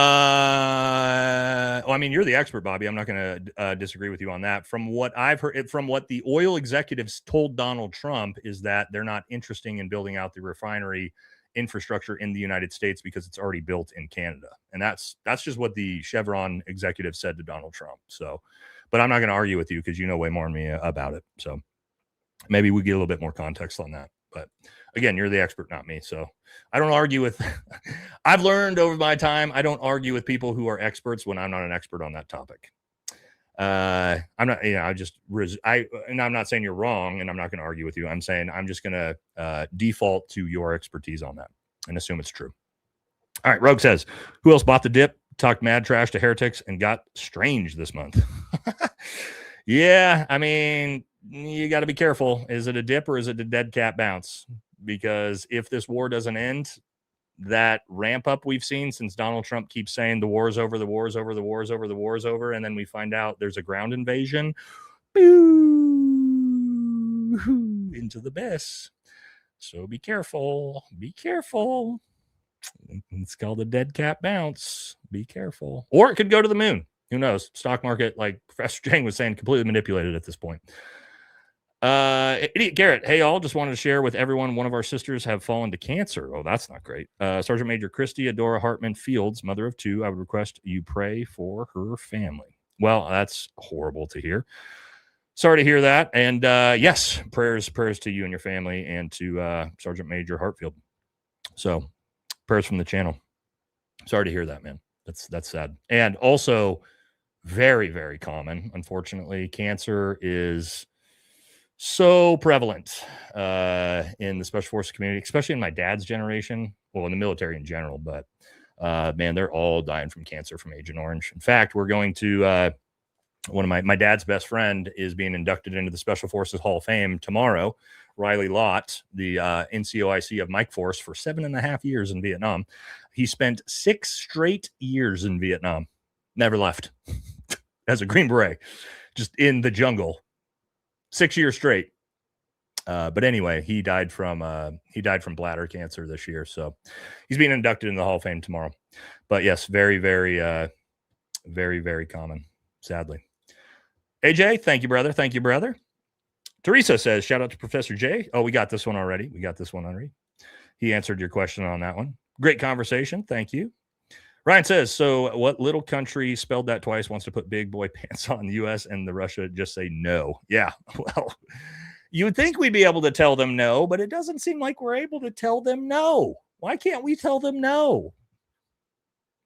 the expert, Bobby. I'm not going to disagree with you on that. From what I've heard, from what the oil executives told Donald Trump, is that they're not interested in building out the refinery infrastructure in the United States because it's already built in Canada. And that's just what the Chevron executive said to Donald Trump. So, but I'm not going to argue with you because you know way more than me about it. So maybe we get a little bit more context on that. But again, you're the expert, not me. So I don't argue with, I've learned over my time, I don't argue with people who are experts when I'm not an expert on that topic. I'm not, and I'm not saying you're wrong and I'm not going to argue with you. I'm saying I'm just going to default to your expertise on that and assume it's true. All right. Rogue says, who else bought the dip, talked mad trash to heretics, and got strange this month? Yeah. You got to be careful. Is it a dip or is it a dead cat bounce? Because if this war doesn't end, that ramp up we've seen since Donald Trump keeps saying the war's over, the war's over, the war's over, the war's over, and then we find out there's a ground invasion, into the abyss. So be careful. Be careful. It's called a dead cat bounce. Be careful. Or it could go to the moon. Who knows? Stock market, like Professor Jiang was saying, completely manipulated at this point. Idiot Garrett, hey all, just wanted to share with everyone, one of our sisters have fallen to cancer. Oh, that's not great. Sergeant Major Christy Adora Hartman Fields, mother of two, I would request you pray for her family. Well, that's horrible to hear. Sorry to hear that. And yes, prayers to you and your family, and to Sergeant Major Hartfield. So prayers from the channel. Sorry to hear that, man. That's sad. And also very, very common. Unfortunately, cancer is so prevalent in the special forces community, especially in my dad's generation. Well, in the military in general, but man, they're all dying from cancer from Agent Orange. In fact, we're going to one of my dad's best friend is being inducted into the Special Forces Hall of Fame tomorrow. Riley Lott, the NCOIC of Mike Force for 7.5 years in Vietnam. He spent 6 straight years in Vietnam, never left as a Green Beret, just in the jungle. 6 years straight. But anyway, he died from bladder cancer this year. So he's being inducted into the Hall of Fame tomorrow. But yes, very, very, very, very common, sadly. AJ, thank you, brother. Thank you, brother. Teresa says, shout out to Professor J. Oh, we got this one already. He answered your question on that one. Great conversation. Thank you. Ryan says, so what little country spelled that twice wants to put big boy pants on the U.S. and the Russia just say no? Yeah, well, you would think we'd be able to tell them no, but it doesn't seem like we're able to tell them no. Why can't we tell them no?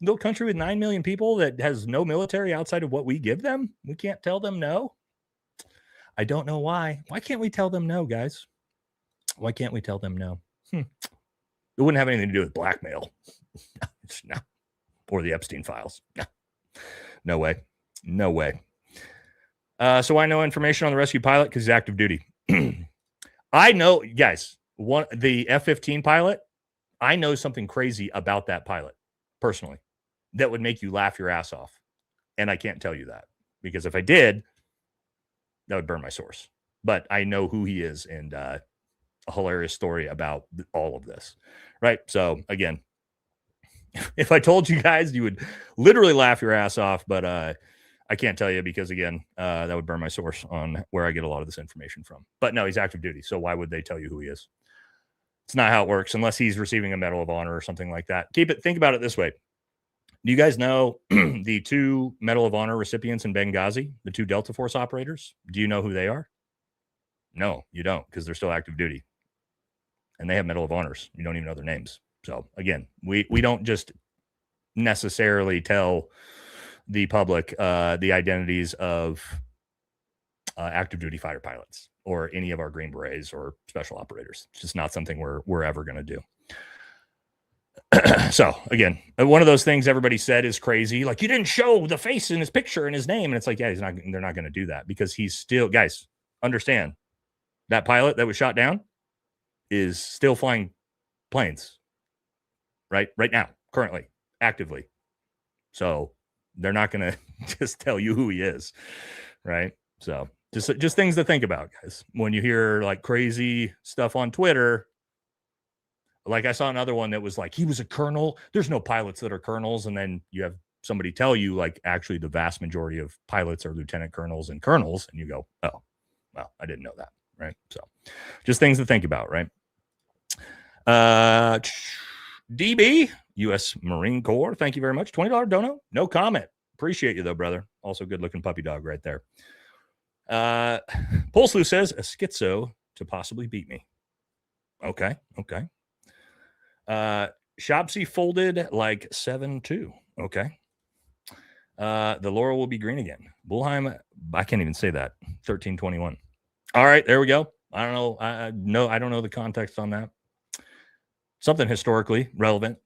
Little country with 9 million people that has no military outside of what we give them? We can't tell them no? I don't know why. Why can't we tell them no, guys? Why can't we tell them no? It wouldn't have anything to do with blackmail. No. Or the Epstein files. No way. No way. So I know information on the rescue pilot because he's active duty. I know, guys, the F-15 pilot, I know something crazy about that pilot personally that would make you laugh your ass off. And I can't tell you that because if I did, that would burn my source. But I know who he is and a hilarious story about all of this. Right. So again, if I told you guys, you would literally laugh your ass off. But I can't tell you because, again, that would burn my source on where I get a lot of this information from. But no, he's active duty. So why would they tell you who he is? It's not how it works unless he's receiving a Medal of Honor or something like that. Think about it this way. Do you guys know the 2 Medal of Honor recipients in Benghazi, the 2 Delta Force operators? Do you know who they are? No, you don't, because they're still active duty. And they have Medal of Honors. You don't even know their names. So again, we don't just necessarily tell the public the identities of active duty fighter pilots or any of our Green Berets or special operators. It's just not something we're ever going to do. So again, one of those things everybody said is crazy. Like, you didn't show the face in his picture and his name. And it's like, yeah, they're not going to do that because he's still, guys, understand that pilot that was shot down is still flying planes right now, currently, actively. So they're not going to just tell you who he is. Right. So just things to think about, guys. When you hear like crazy stuff on Twitter, like I saw another one that was like, he was a colonel. There's no pilots that are colonels. And then you have somebody tell you like, actually the vast majority of pilots are lieutenant colonels and colonels. And you go, oh, well, I didn't know that. Right. So just things to think about. Right. DB, U.S. Marine Corps. Thank you very much. $20 dono. No comment. Appreciate you though, brother. Also good looking puppy dog right there. Polslu says a schizo to possibly beat me. Okay. Shopsy folded like 7-2. Okay. The Laurel will be green again. Bullheim, I can't even say that. 1321. All right, there we go. I don't know. I don't know the context on that. Something historically relevant.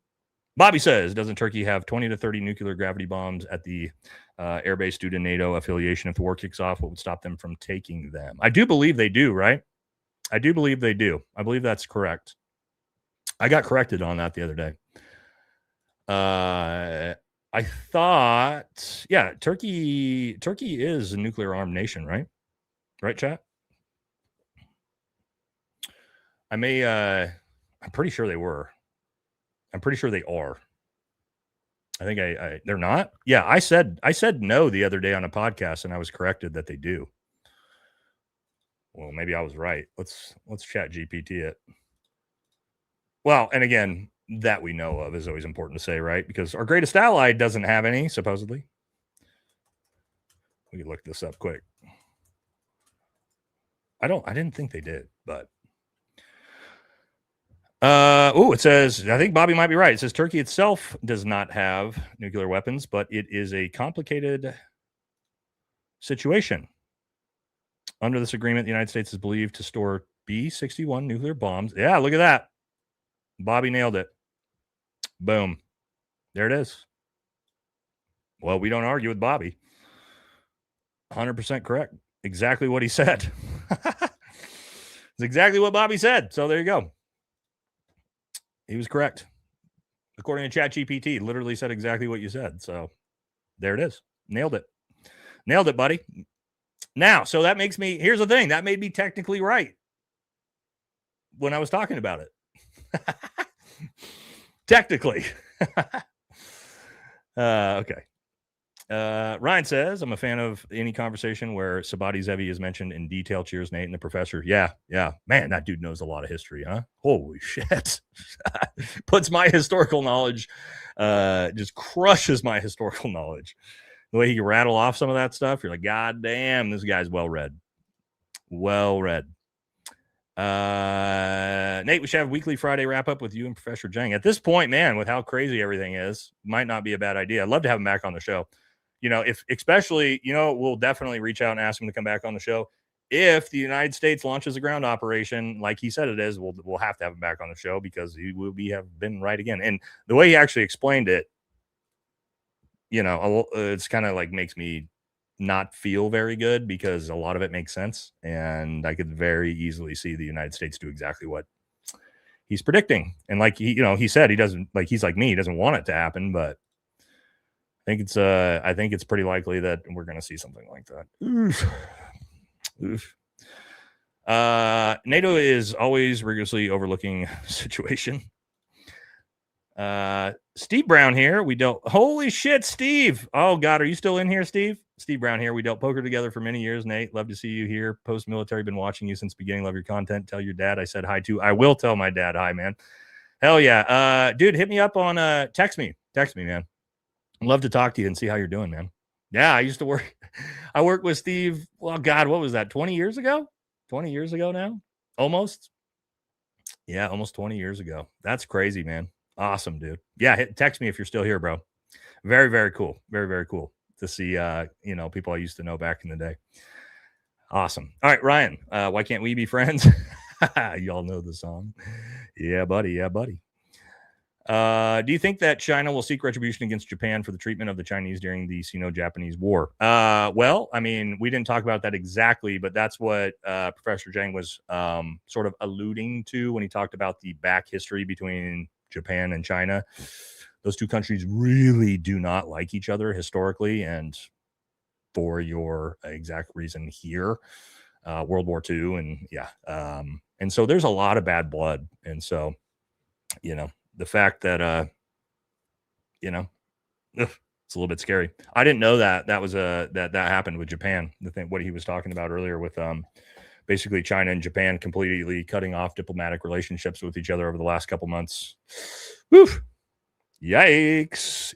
Bobby says, doesn't Turkey have 20 to 30 nuclear gravity bombs at the airbase due to NATO affiliation? If the war kicks off, what would stop them from taking them? I do believe they do, right? I do believe they do. I believe that's correct. I got corrected on that the other day. I thought, yeah, Turkey is a nuclear armed nation, right? Right, chat? I'm pretty sure they were. I'm pretty sure they are. I think they're not. Yeah, I said no the other day on a podcast, and I was corrected that they do. Well, maybe I was right. Let's chat GPT it. Well, and again, that we know of is always important to say, right? Because our greatest ally doesn't have any, supposedly. We can look this up quick. I didn't think they did, but it says, I think Bobby might be right. It says Turkey itself does not have nuclear weapons, but it is a complicated situation. Under this agreement, the United States is believed to store B-61 nuclear bombs. Yeah, look at that. Bobby nailed it. Boom. There it is. Well, we don't argue with Bobby. 100% correct. Exactly what he said. It's exactly what Bobby said. So there you go. He was correct. According to ChatGPT, literally said exactly what you said. So there it is. Nailed it. Nailed it, buddy. Now, so that makes me, here's the thing. That made me technically right. when I was talking about it. Technically. Okay. Ryan says, I'm a fan of any conversation where Sabati Zevi is mentioned in detail. Cheers, Nate and the professor. Yeah. Man, that dude knows a lot of history, huh? Holy shit. Puts my historical knowledge, just crushes my historical knowledge. The way he can rattle off some of that stuff, you're like, God damn, this guy's well read. Nate, we should have a weekly Friday wrap up with you and Professor Jiang. At this point, man, with how crazy everything is, might not be a bad idea. I'd love to have him back on the show. If especially, we'll definitely reach out and ask him to come back on the show. If the United States launches a ground operation, like he said it is, we'll have to have him back on the show because he will have been right again. And the way he actually explained it, it's kind of like makes me not feel very good because a lot of it makes sense. And I could very easily see the United States do exactly what he's predicting. And like he said, he doesn't, like, he's like me, he doesn't want it to happen, but I think it's pretty likely that we're going to see something like that. Oof. NATO is always rigorously overlooking situation. Steve Brown here. Holy shit, Steve. Oh God, are you still in here, Steve? Steve Brown here. We dealt poker together for many years, Nate. Love to see you here. Post-military, been watching you since the beginning. Love your content. Tell your dad I said hi too. I will tell my dad hi, man. Hell yeah. Dude, hit me up on text me, man. I'd love to talk to you and see how you're doing, man. Yeah, I worked with Steve. Well, God, what was that? 20 years ago? 20 years ago now? Almost. Yeah, almost 20 years ago. That's crazy, man. Awesome, dude. Yeah, text me if you're still here, bro. Very, very cool. Very, very cool to see, people I used to know back in the day. Awesome. All right, Ryan, why can't we be friends? Y'all know the song. Yeah, buddy. Do you think that China will seek retribution against Japan for the treatment of the Chinese during the Sino-Japanese War? Well, I mean, we didn't talk about that exactly, but that's what Professor Jiang was sort of alluding to when he talked about the back history between Japan and China. Those two countries really do not like each other historically, and for your exact reason here, World War II, and and so there's a lot of bad blood, and so the fact that it's a little bit scary. I didn't know that was that happened with Japan. The thing what he was talking about earlier with basically China and Japan completely cutting off diplomatic relationships with each other over the last couple months. Woof. Yikes.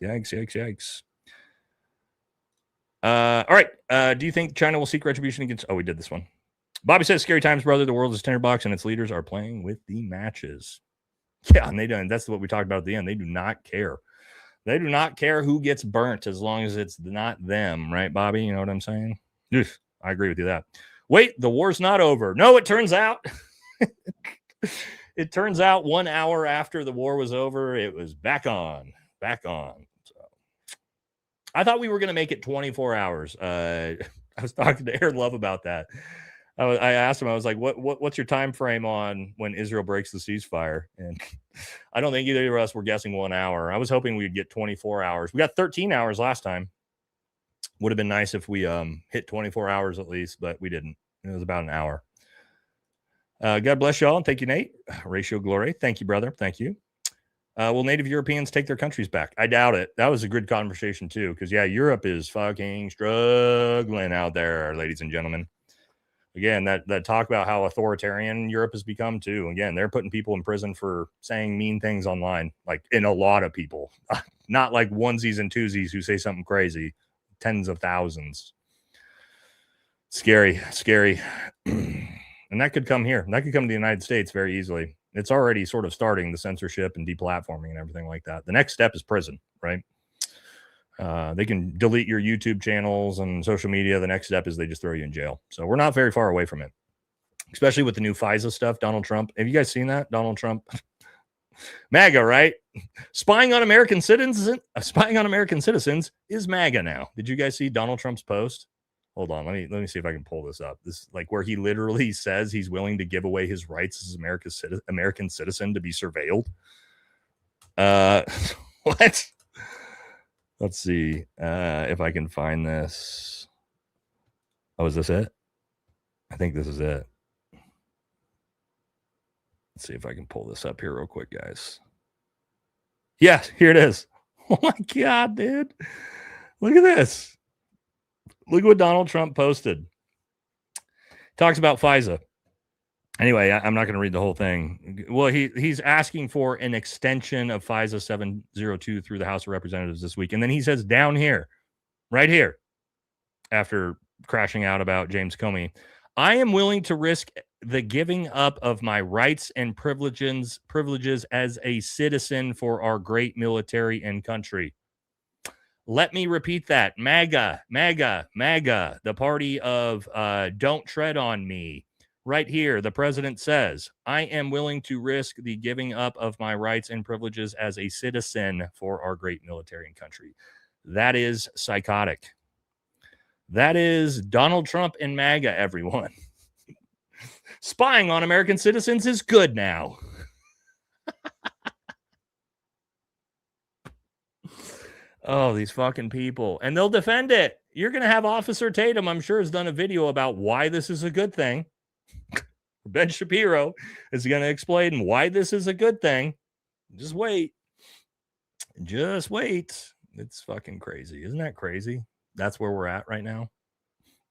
All right. Do you think China will seek retribution against... Oh, we did this one. Bobby says, scary times, brother. The world is tinderbox and its leaders are playing with the matches. Yeah, and they don't. That's what we talked about at the end. They do not care. They do not care who gets burnt as long as it's not them. Right, Bobby? You know what I'm saying? Oof, I agree with you that. Wait, the war's not over. No, it turns out... It turns out 1 hour after the war was over, it was back on. So I thought we were going to make it 24 hours. I was talking to Aaron Love about that. I asked him, I was like, what's your time frame on when Israel breaks the ceasefire? And I don't think either of us were guessing 1 hour. I was hoping we'd get 24 hours. We got 13 hours last time. Would have been nice if we hit 24 hours at least, but we didn't. It was about an hour. God bless y'all, and thank you, Nate. Ratio Glory, thank you, brother. Thank you. Will Native Europeans take their countries back? I doubt it. That was a good conversation, too, because, yeah, Europe is fucking struggling out there, ladies and gentlemen. Again, that talk about how authoritarian Europe has become, too. Again, they're putting people in prison for saying mean things online, like in a lot of people. Not like onesies and twosies who say something crazy. Tens of thousands. Scary. And that could come here. That could come to the United States very easily. It's already sort of starting, the censorship and deplatforming and everything like that. The next step is prison, right? They can delete your YouTube channels and social media. The next step is they just throw you in jail. So we're not very far away from it, especially with the new FISA stuff. Donald Trump. Have you guys seen that? Donald Trump. MAGA, right? Spying on American citizens is MAGA now. Did you guys see Donald Trump's post? Hold on, let me see if I can pull this up. This like where he literally says he's willing to give away his rights as American citizen to be surveilled. What? Let's see if I can find this. Oh, is this it? I think this is it. Let's see if I can pull this up here real quick, guys. Yeah, here it is. Oh my God, dude. Look at this. Look at what Donald Trump posted. Talks about FISA. Anyway, I'm not going to read the whole thing. Well, he's asking for an extension of FISA 702 through the House of Representatives this week. And then he says down here, right here, after crashing out about James Comey, I am willing to risk the giving up of my rights and privileges as a citizen for our great military and country. Let me repeat that. MAGA, MAGA, MAGA, the party of don't tread on me. Right here, the president says, I am willing to risk the giving up of my rights and privileges as a citizen for our great military and country. That is psychotic. That is Donald Trump and MAGA, everyone. Spying on American citizens is good now. Oh, these fucking people. And they'll defend it. You're going to have Officer Tatum, I'm sure, has done a video about why this is a good thing. Ben Shapiro is going to explain why this is a good thing. Just wait. Just wait. It's fucking crazy. Isn't that crazy? That's where we're at right now.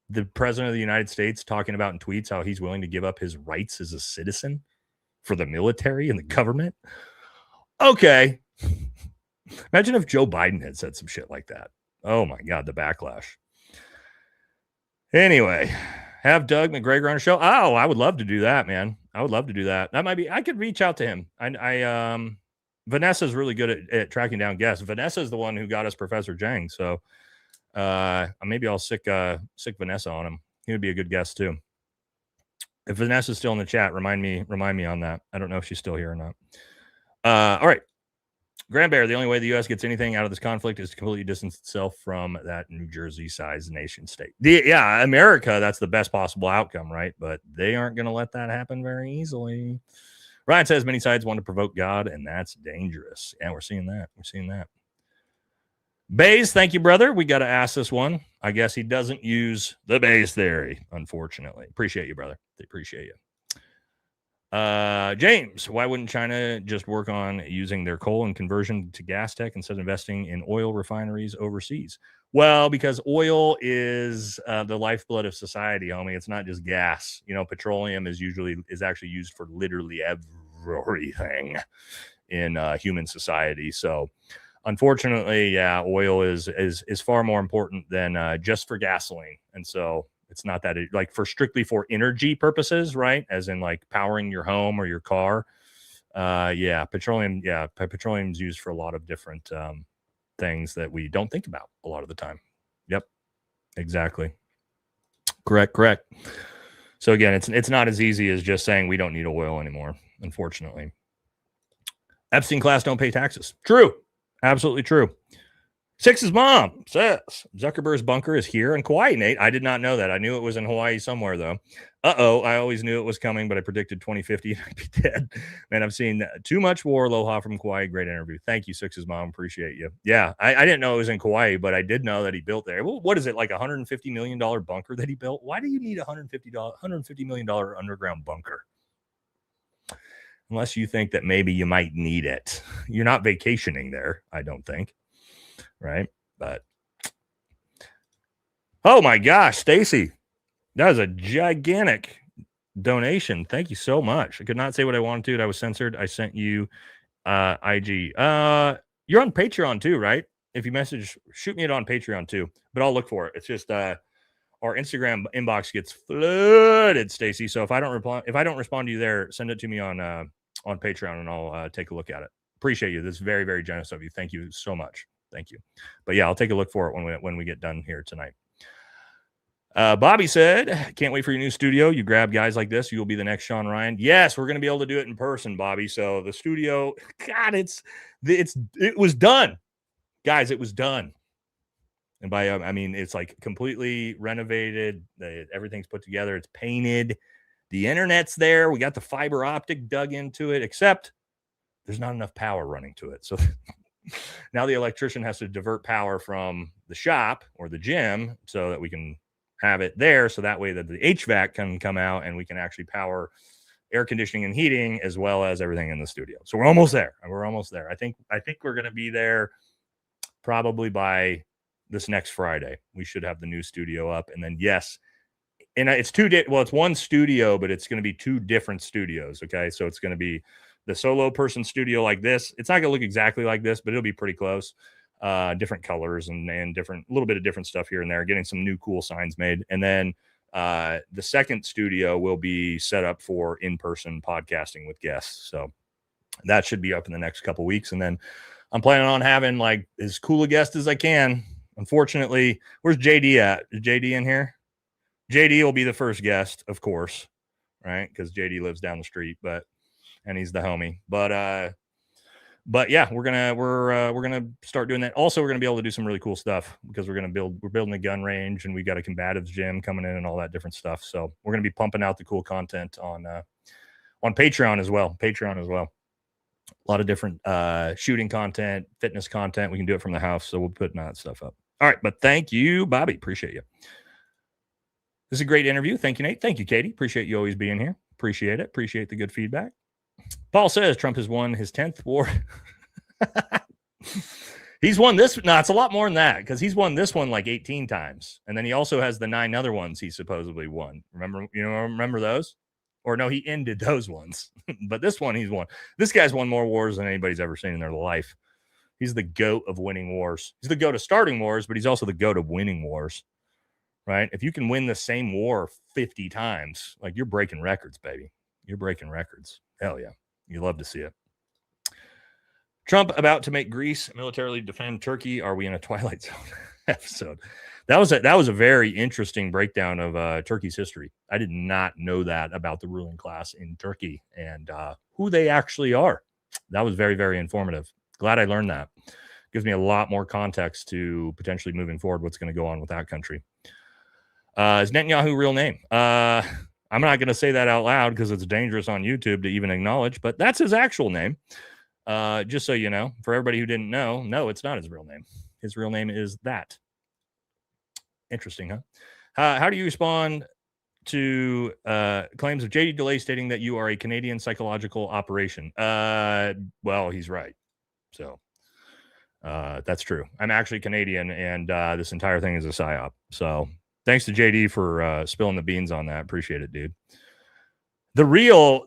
The president of the United States talking about in tweets how he's willing to give up his rights as a citizen for the military and the government. Okay. Imagine if Joe Biden had said some shit like that. Oh my God, the backlash. Anyway, have Doug McGregor on a show. Oh, I would love to do that, man. I would love to do that. That might be, I could reach out to him. Vanessa's really good at tracking down guests. Vanessa's the one who got us Professor Jiang. So maybe I'll sick Vanessa on him. He would be a good guest too. If Vanessa's still in the chat, remind me on that. I don't know if she's still here or not. All right. Grand Bear, the only way the U.S. gets anything out of this conflict is to completely distance itself from that New Jersey-sized nation state. Yeah, America, that's the best possible outcome, right? But they aren't going to let that happen very easily. Ryan says many sides want to provoke God, and that's dangerous. Yeah, we're seeing that. We're seeing that. Bayes, thank you, brother. We got to ask this one. I guess he doesn't use the Bayes theory, unfortunately. Appreciate you, brother. They appreciate you. James, why wouldn't China just work on using their coal and conversion to gas tech instead of investing in oil refineries overseas? Well, because oil is the lifeblood of society, homie. It's not just gas. You know, petroleum is actually used for literally everything in human society. So, unfortunately, yeah, oil is far more important than just for gasoline, and so. It's not that like strictly for energy purposes, right? As in like powering your home or your car. Petroleum is used for a lot of different things that we don't think about a lot of the time. Yep, exactly. Correct. So again, it's not as easy as just saying we don't need oil anymore, unfortunately. Epstein class don't pay taxes. True. Absolutely true. Six's mom says Zuckerberg's bunker is here in Kauai, Nate. I did not know that. I knew it was in Hawaii somewhere, though. I always knew it was coming, but I predicted 2050 and I'd be dead. Man, I've seen too much war. Aloha from Kauai. Great interview. Thank you, Six's mom. Appreciate you. Yeah, I didn't know it was in Kauai, but I did know that he built there. Well, what is it, like $150 million bunker that he built? Why do you need $150 million underground bunker? Unless you think that maybe you might need it. You're not vacationing there, I don't think. Right, but oh my gosh, Stacy, that was a gigantic donation. Thank you so much. I could not say what I wanted to. I was censored. I sent you IG. You're on Patreon too, right? If you message, shoot me it on Patreon too. But I'll look for it. It's just our Instagram inbox gets flooded, Stacy. So if I don't respond to you there, send it to me on Patreon, and I'll take a look at it. Appreciate you. This is very, very generous of you. Thank you so much. Thank you. But yeah, I'll take a look for it when we get done here tonight. Bobby said, can't wait for your new studio. You grab guys like this, you'll be the next Sean Ryan. Yes, we're going to be able to do it in person, Bobby. So the studio, God, it was done. Guys, it was done. And by, I mean, it's like completely renovated. Everything's put together. It's painted. The internet's there. We got the fiber optic dug into it, except there's not enough power running to it. So now the electrician has to divert power from the shop or the gym so that we can have it there. So that way that the HVAC can come out and we can actually power air conditioning and heating, as well as everything in the studio. So we're almost there. We're almost there. I think we're going to be there probably by this next Friday. We should have the new studio up. And then, yes, and it's it's one studio, but it's going to be 2 different studios. Okay. So it's going to be the solo person studio like this. It's not going to look exactly like this, but it'll be pretty close. Different colors and a little bit of different stuff here and there, getting some new cool signs made. And then the second studio will be set up for in-person podcasting with guests. So that should be up in the next couple weeks. And then I'm planning on having like as cool a guest as I can. Unfortunately, where's JD at? Is JD in here? JD will be the first guest, of course, right? Because JD lives down the street, and he's the homie. But yeah, we're gonna start doing that. Also, we're gonna be able to do some really cool stuff because we're building a gun range, and we got a combatives gym coming in and all that different stuff. So we're gonna be pumping out the cool content on Patreon as well. A lot of different shooting content, fitness content. We can do it from the house, so we'll put that stuff up. All right, but thank you, Bobby. Appreciate you. This is a great interview. Thank you, Nate. Thank you, Katie. Appreciate you always being here. Appreciate it. Appreciate the good feedback. Paul says Trump has won his 10th war. He's won this. No, it's a lot more than that because he's won this one like 18 times. And then he also has the 9 other ones he supposedly won. Remember those? Or no, he ended those ones. But this one he's won. This guy's won more wars than anybody's ever seen in their life. He's the GOAT of winning wars. He's the GOAT of starting wars, but he's also the GOAT of winning wars. Right? If you can win the same war 50 times, like you're breaking records, baby. You're breaking records. Hell yeah. You love to see it. Trump about to make Greece militarily defend Turkey. Are we in a Twilight Zone episode? That was a very interesting breakdown of Turkey's history. I did not know that about the ruling class in Turkey and who they actually are. That was very, very informative. Glad I learned that. Gives me a lot more context to potentially moving forward what's going to go on with that country. Is Netanyahu real name? I'm not going to say that out loud because it's dangerous on YouTube to even acknowledge, but that's his actual name. Just so you know, for everybody who didn't know, no, it's not his real name. His real name is that. Interesting, huh? How do you respond to claims of JD Delay stating that you are a Canadian psychological operation? Well, he's right. So that's true. I'm actually Canadian, and this entire thing is a psyop. So thanks to JD for spilling the beans on that. Appreciate it, dude. The real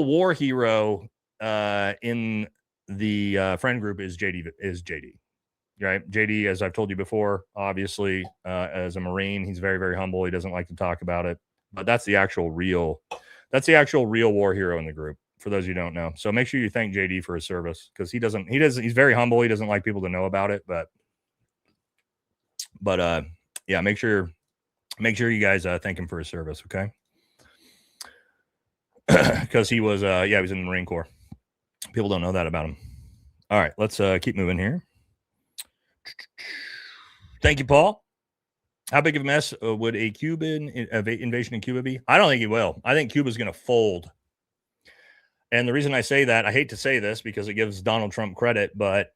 war hero in the friend group is JD. Right? JD, as I've told you before, obviously, as a Marine, he's very, very humble. He doesn't like to talk about it, but that's the actual real war hero in the group. For those of you who don't know, so make sure you thank JD for his service because he's very humble. He doesn't like people to know about it, but yeah, make sure you guys thank him for his service, okay? Because he was in the Marine Corps. People don't know that about him. All right, let's keep moving here. Thank you, Paul. How big of a mess would a Cuban invasion in Cuba be? I don't think it will. I think Cuba's going to fold. And the reason I say that, I hate to say this because it gives Donald Trump credit, but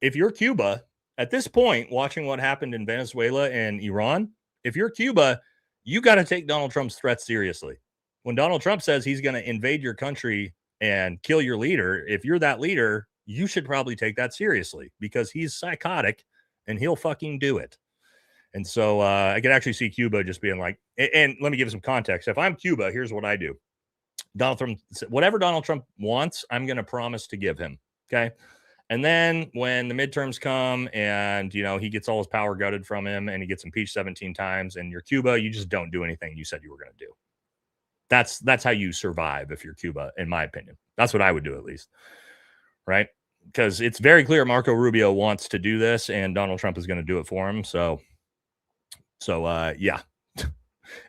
if you're Cuba, at this point, watching what happened in Venezuela and Iran, if you're Cuba, you got to take Donald Trump's threat seriously. When Donald Trump says he's going to invade your country and kill your leader, if you're that leader, you should probably take that seriously because he's psychotic and he'll fucking do it. And so I could actually see Cuba just being like, and let me give you some context. If I'm Cuba, here's what I do. Whatever Donald Trump wants, I'm going to promise to give him. Okay. And then when the midterms come and, he gets all his power gutted from him and he gets impeached 17 times and you're Cuba, you just don't do anything you said you were going to do. That's how you survive if you're Cuba, in my opinion. That's what I would do at least. Right. Because it's very clear Marco Rubio wants to do this and Donald Trump is going to do it for him. So yeah.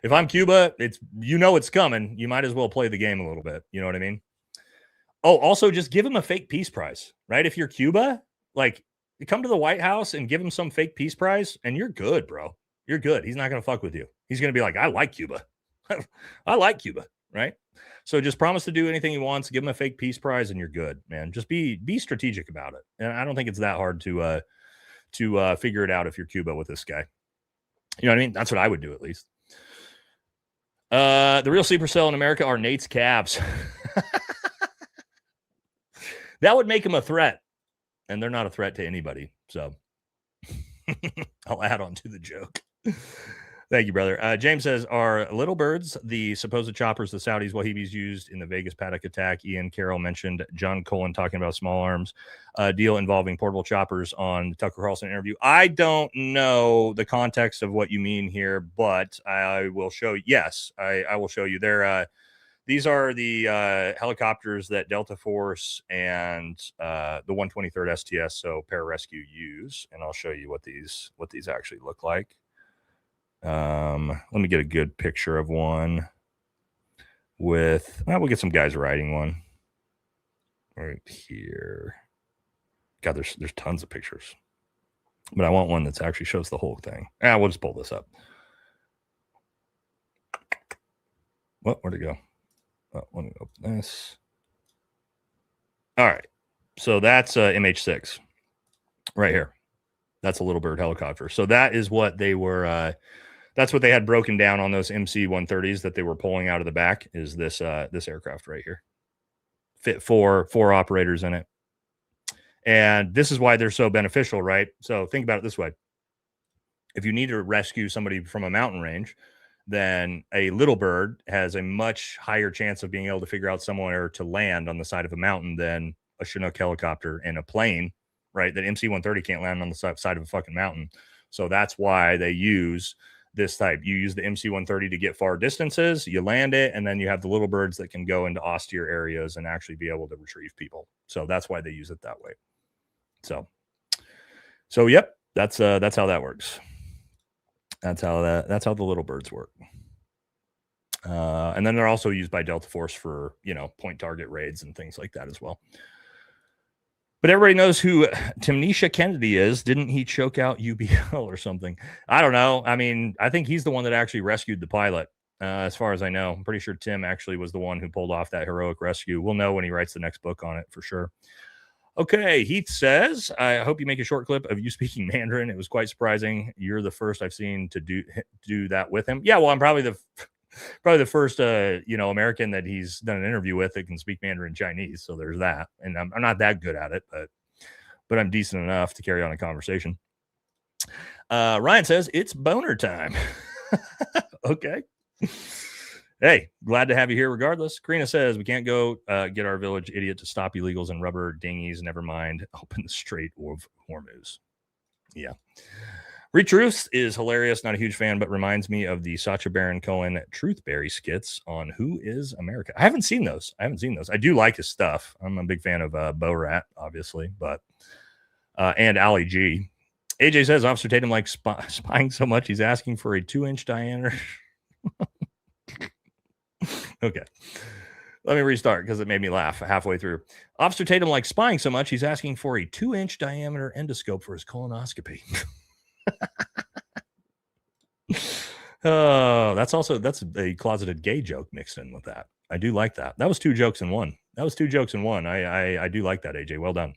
If I'm Cuba, it's coming. You might as well play the game a little bit. You know what I mean? Oh, also just give him a fake peace prize, right? If you're Cuba, like you come to the White House and give him some fake peace prize and you're good, bro. You're good. He's not going to fuck with you. He's going to be like, I like Cuba. I like Cuba, right? So just promise to do anything he wants, give him a fake peace prize and you're good, man. Just be strategic about it. And I don't think it's that hard to figure it out if you're Cuba with this guy. You know what I mean? That's what I would do at least. The real sleeper cell in America are Nate's calves. That would make him a threat, and they're not a threat to anybody. So I'll add on to the joke. Thank you, brother. James says, are little birds the supposed choppers the Saudis Wahhabis used in the Vegas paddock attack? Ian Carroll mentioned John Cullen talking about small arms deal involving portable choppers on the Tucker Carlson interview. I don't know the context of what you mean here, but I will show you. Yes, I will show you. These are the helicopters that Delta Force and the 123rd STS, so pararescue, use, and I'll show you what these actually look like. Let me get a good picture of one with, we'll get some guys riding one right here. God, there's tons of pictures, but I want one that actually shows the whole thing. We'll just pull this up. Where'd it go? Let me open this. All right. So that's MH6 right here. That's a Little Bird helicopter. So that is what they were, that's what they had broken down on those MC-130s that they were pulling out of the back, is this aircraft right here. Fit four operators in it. And this is why they're so beneficial, right? So think about it this way. If you need to rescue somebody from a mountain range, then a Little Bird has a much higher chance of being able to figure out somewhere to land on the side of a mountain than a Chinook helicopter and a plane, right? That MC-130 can't land on the side of a fucking mountain. So that's why they use this type. You use the MC-130 to get far distances, you land it, and then you have the Little Birds that can go into austere areas and actually be able to retrieve people. So that's why they use it that way. So yep, that's how that works. That's how the Little Birds work. And then they're also used by Delta Force for, point target raids and things like that as well. But everybody knows who Timnesha Kennedy is. Didn't he choke out UBL or something? I don't know. I mean, I think he's the one that actually rescued the pilot, as far as I know. I'm pretty sure Tim actually was the one who pulled off that heroic rescue. We'll know when he writes the next book on it for sure. Okay, Heath says, I hope you make a short clip of you speaking Mandarin. It was quite surprising. You're the first I've seen to do that with him. Yeah, well, I'm probably the first American that he's done an interview with that can speak Mandarin Chinese. So there's that. And I'm not that good at it, but I'm decent enough to carry on a conversation. Ryan says it's boner time. Okay. Hey, glad to have you here regardless. Karina says we can't go get our village idiot to stop illegals and rubber dinghies. Never mind. Open the Strait of Hormuz. Yeah. Retruths is hilarious. Not a huge fan, but reminds me of the Sacha Baron Cohen Truthberry skits on Who is America. I haven't seen those. I do like his stuff. I'm a big fan of Bo Rat, obviously, but and Ali G. AJ says Officer Tatum likes spying so much he's asking for a 2-inch diameter. Okay. Let me restart because it made me laugh halfway through. Officer Tatum likes spying so much he's asking for a 2-inch diameter endoscope for his colonoscopy. Oh, that's a closeted gay joke mixed in with that. I do like that. That was two jokes in one. I do like that, AJ. Well done.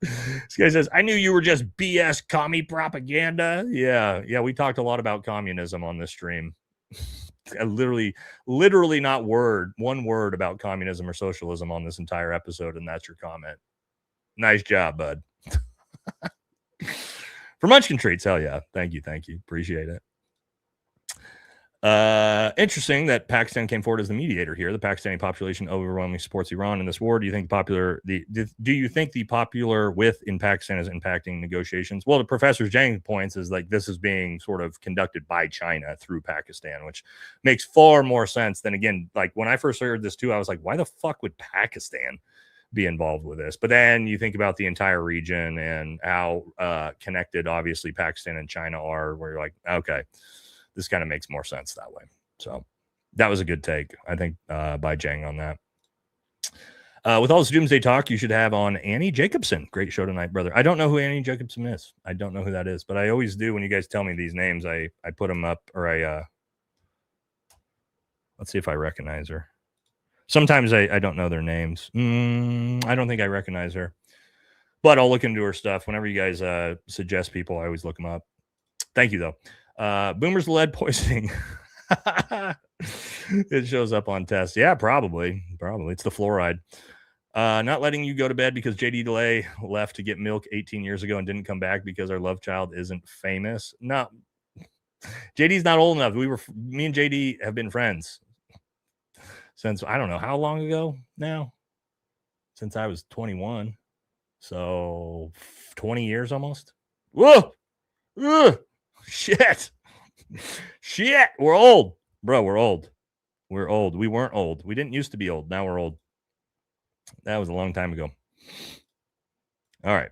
This guy says, I knew you were just BS commie propaganda. Yeah. We talked a lot about communism on this stream. Literally not one word about communism or socialism on this entire episode, and that's your comment. Nice job, bud. For Munchkin Treats, hell yeah. Thank you. Appreciate it. Interesting that Pakistan came forward as the mediator here. The Pakistani population overwhelmingly supports Iran in this war. Do you think the popular width in Pakistan is impacting negotiations? Well, the Professor Jiang points is like this is being sort of conducted by China through Pakistan, which makes far more sense than, again, like when I first heard this too, I was like, why the fuck would Pakistan be involved with this? But then you think about the entire region and how connected obviously Pakistan and China are, where you're like, okay, this kind of makes more sense that way. So that was a good take, I think, by Jiang on that. With all this doomsday talk, you should have on Annie Jacobson. Great show tonight, brother. I don't know who Annie Jacobson is. I don't know who that is, but I always do when you guys tell me these names. I put them up, or let's see if I recognize her. Sometimes I don't know their names. I don't think I recognize her, but I'll look into her stuff. Whenever you guys suggest people, I always look them up. Thank you, though. Boomer's lead poisoning. It shows up on tests. Yeah, probably. It's the fluoride. Not letting you go to bed because JD Delay left to get milk 18 years ago and didn't come back because our love child isn't famous. No, JD's not old enough. Me and JD have been friends since, I don't know how long ago now, since I was 21. So 20 years almost. Whoa. Ugh. Shit. We're old, bro. We're old. We weren't old. We didn't used to be old. Now we're old. That was a long time ago. All right.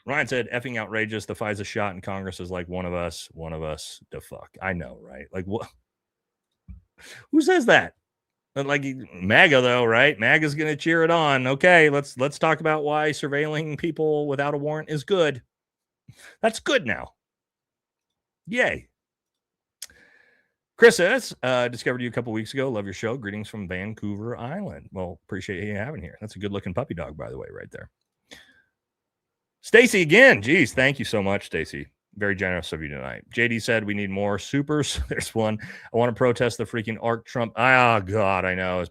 Ryan said, effing outrageous. The FISA shot in Congress is like one of us to fuck. I know, right? Like, what? Who says that? Like MAGA, though, right? MAGA's going to cheer it on. Okay, let's talk about why surveilling people without a warrant is good. That's good now. Yay. Chris says, discovered you a couple weeks ago. Love your show. Greetings from Vancouver Island. Well, appreciate you having here. That's a good-looking puppy dog, by the way, right there. Stacy again. Geez, thank you so much, Stacy. Very generous of you tonight. JD said we need more supers. There's one. I want to protest the freaking ARC Trump. Oh, God, I know.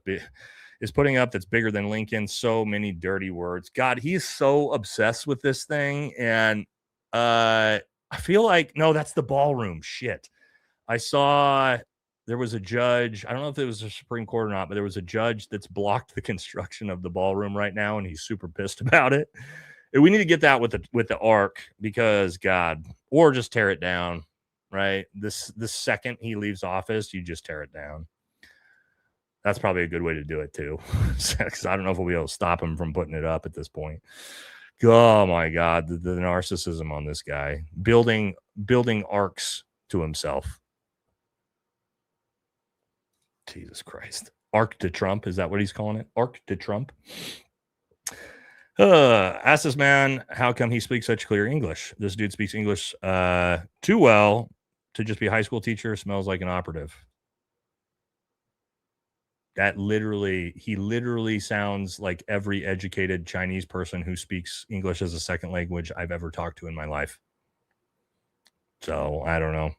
It's putting up that's bigger than Lincoln. So many dirty words. God, he's so obsessed with this thing. And I feel like, no, that's the ballroom. Shit. I saw there was a judge. I don't know if it was the Supreme Court or not, but there was a judge that's blocked the construction of the ballroom right now, and he's super pissed about it. We need to get that with the ARC because, God, or just tear it down, right? The second he leaves office, you just tear it down. That's probably a good way to do it too, because I don't know if we'll be able to stop him from putting it up at this point. Oh my God, the narcissism on this guy, building arcs to himself. Jesus Christ. Arc to Trump. Is that what he's calling it? Arc to Trump. Ask this man, how come he speaks such clear English? This dude speaks English too well to just be a high school teacher. Smells like an operative. He literally sounds like every educated Chinese person who speaks English as a second language I've ever talked to in my life. So I don't know.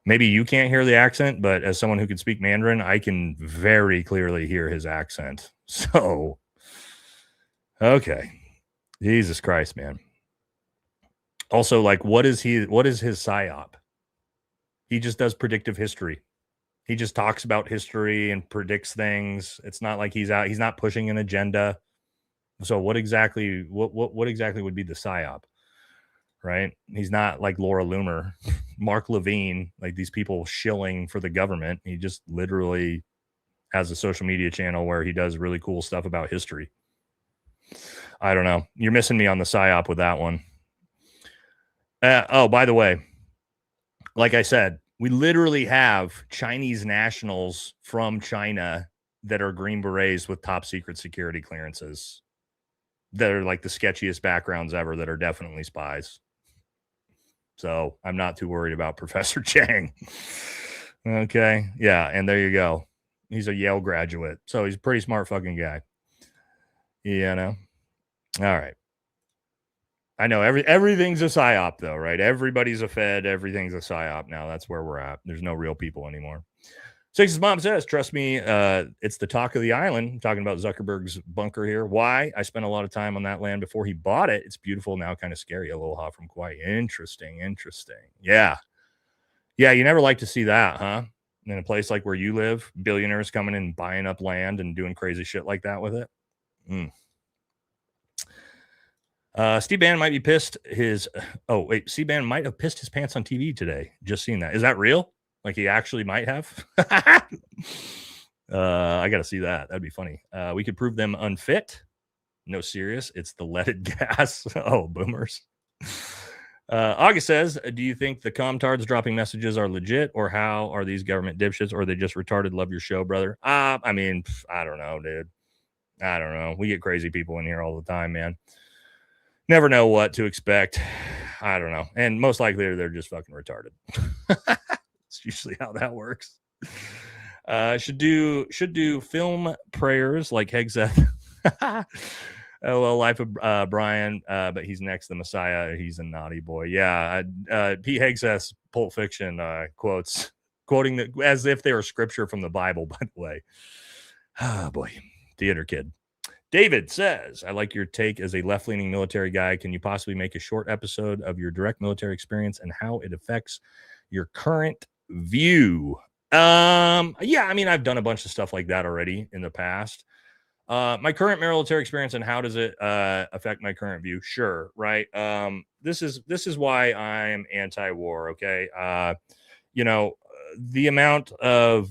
Maybe you can't hear the accent, but as someone who can speak Mandarin, I can very clearly hear his accent. So, okay. Jesus Christ, man. Also, like, what is his psyop? He just does predictive history. He just talks about history and predicts things. It's not like he's not pushing an agenda. So what exactly would be the psyop? Right? He's not like Laura Loomer, Mark Levine, like these people shilling for the government. He just literally has a social media channel where he does really cool stuff about history. I don't know. You're missing me on the psyop with that one. Oh, by the way, like I said, we literally have Chinese nationals from China that are Green Berets with top secret security clearances that are like the sketchiest backgrounds ever that are definitely spies. So I'm not too worried about Professor Jiang. Okay. Yeah. And there you go. He's a Yale graduate. So he's a pretty smart fucking guy. You know? All right. I know everything's a psyop though, right? Everybody's a Fed. Everything's a psyop now. That's where we're at. There's no real people anymore. Six's mom says, trust me, it's the talk of the island. I'm talking about Zuckerberg's bunker here. Why? I spent a lot of time on that land before he bought it. It's beautiful now, kind of scary. Aloha from Kauai. Interesting. Yeah. Yeah, you never like to see that, huh? In a place like where you live, billionaires coming in and buying up land and doing crazy shit like that with it. Steve Bannon might be pissed. Steve Bannon might have pissed his pants on TV today. Just seen that. Is that real? Like he actually might have. I got to see that. That'd be funny. We could prove them unfit. No, serious. It's the leaded gas. Oh, boomers. August says, do you think the comtards dropping messages are legit, or how are these government dipshits, or are they just retarded? Love your show, brother. I mean, I don't know, dude. I don't know. We get crazy people in here all the time, man. Never know what to expect. I don't know. And most likely they're just fucking retarded. It's usually how that works. Should do film prayers like Hegseth. well, life of Brian, but he's next the Messiah. He's a naughty boy. Yeah, Pete Hegseth, Pulp Fiction quotes, quoting as if they were scripture from the Bible, by the way. Ah, boy, theater kid. David says, I like your take as a left-leaning military guy. Can you possibly make a short episode of your direct military experience and how it affects your current view? Yeah, I mean, I've done a bunch of stuff like that already in the past. My current military experience and how does it affect my current view? Sure, right. This is why I'm anti-war. Okay, the amount of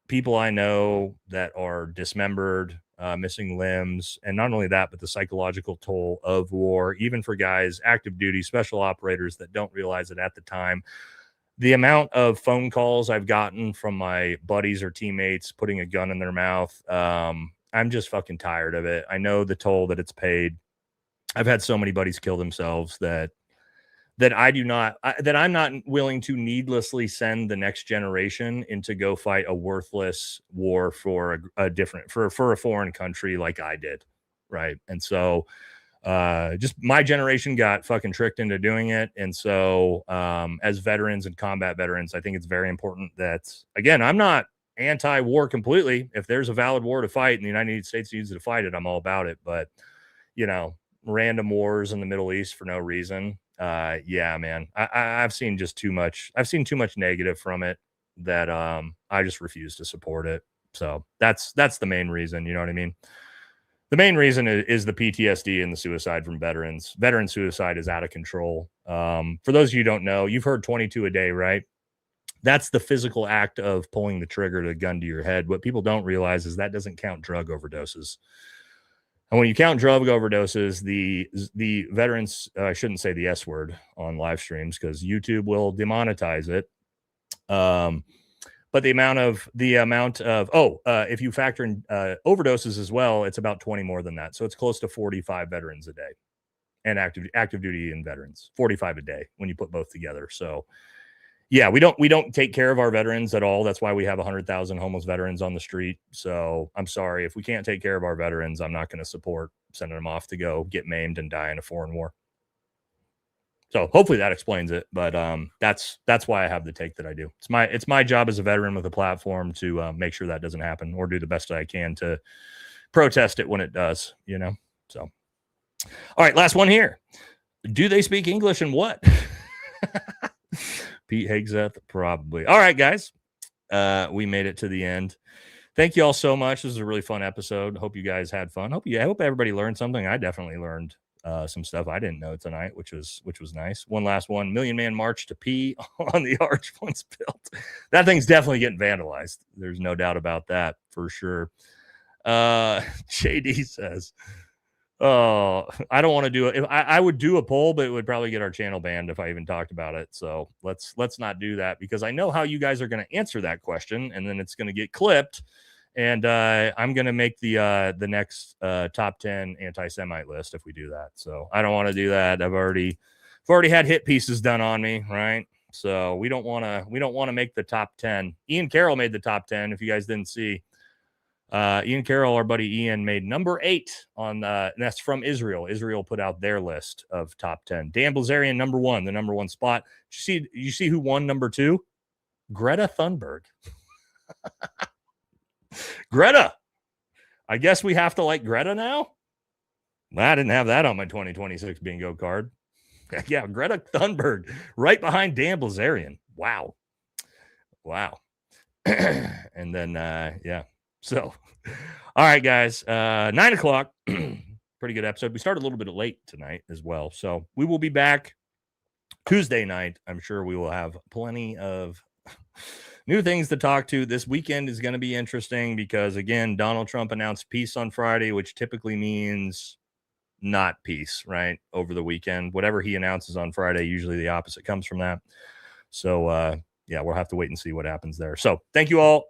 people I know that are dismembered, missing limbs, and not only that, but the psychological toll of war, even for guys, active duty, special operators that don't realize it at the time. The amount of phone calls I've gotten from my buddies or teammates putting a gun in their mouth, I'm just fucking tired of it. I know the toll that it's paid. I've had so many buddies kill themselves that I'm not willing to needlessly send the next generation into go fight a worthless war for for a foreign country like I did, right? And so just my generation got fucking tricked into doing it. And so as veterans and combat veterans, I think it's very important that, again, I'm not anti-war completely. If there's a valid war to fight and the United States needs to fight it, I'm all about it. But random wars in the Middle East for no reason, yeah, man, I've seen just too much. I've seen too much negative from it that I just refuse to support it. So that's the main reason. You know what I mean? The main reason is the PTSD and the suicide from veterans. Veteran suicide is out of control. For those of you who don't know, you've heard 22 a day, right? That's the physical act of pulling the trigger to a gun to your head. What people don't realize is that doesn't count drug overdoses. And when you count drug overdoses, the veterans, I shouldn't say the S word on live streams because YouTube will demonetize it. But the amount of if you factor in overdoses as well, it's about 20 more than that. So it's close to 45 veterans a day, and active duty and veterans, 45 a day when you put both together. So yeah, we don't take care of our veterans at all. That's why we have 100,000 homeless veterans on the street. So I'm sorry, if we can't take care of our veterans, I'm not going to support sending them off to go get maimed and die in a foreign war. So hopefully that explains it. But that's why I have the take that I do. It's my job as a veteran with a platform to make sure that doesn't happen or do the best I can to protest it when it does. So all right, last one here. Do they speak English and what? Pete Hegseth, probably. All right, guys. We made it to the end. Thank you all so much. This is a really fun episode. Hope you guys had fun. Hope everybody learned something. I definitely learned some stuff I didn't know tonight, which was nice. One last one. Million Man March to P on the arch once built. That thing's definitely getting vandalized. There's no doubt about that for sure. JD says, oh, I don't want to do it. I would do a poll, but it would probably get our channel banned if I even talked about it. So let's not do that because I know how you guys are going to answer that question, and then it's going to get clipped. And I'm going to make the next top 10 anti-Semite list if we do that. So I don't want to do that. I've already had hit pieces done on me, right? So we don't want to make the top 10. Ian Carroll made the top 10. If you guys didn't see. Ian Carroll, our buddy Ian, made number 8 on and that's from Israel. Israel put out their list of top 10. Dan Bilzerian, number 1, the number 1 spot. You see who won number 2? Greta Thunberg. Greta. I guess we have to like Greta now. I didn't have that on my 2026 bingo card. Yeah, Greta Thunberg, right behind Dan Bilzerian. Wow. And then yeah. So, all right, guys, 9:00, pretty good episode. We started a little bit late tonight as well. So we will be back Tuesday night. I'm sure we will have plenty of new things to talk to. This weekend is going to be interesting because, again, Donald Trump announced peace on Friday, which typically means not peace, right? Over the weekend, whatever he announces on Friday, usually the opposite comes from that. So, yeah, we'll have to wait and see what happens there. So thank you all.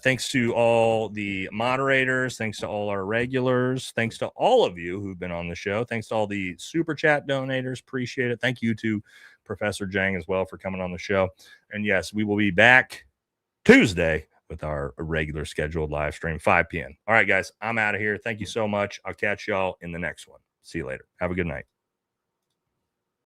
Thanks to all the moderators. Thanks to all our regulars. Thanks to all of you who've been on the show. Thanks to all the super chat donators. Appreciate it. Thank you to Professor Jiang as well for coming on the show. And yes, we will be back Tuesday with our regular scheduled live stream, 5 p.m. All right, guys, I'm out of here. Thank you so much. I'll catch y'all in the next one. See you later. Have a good night.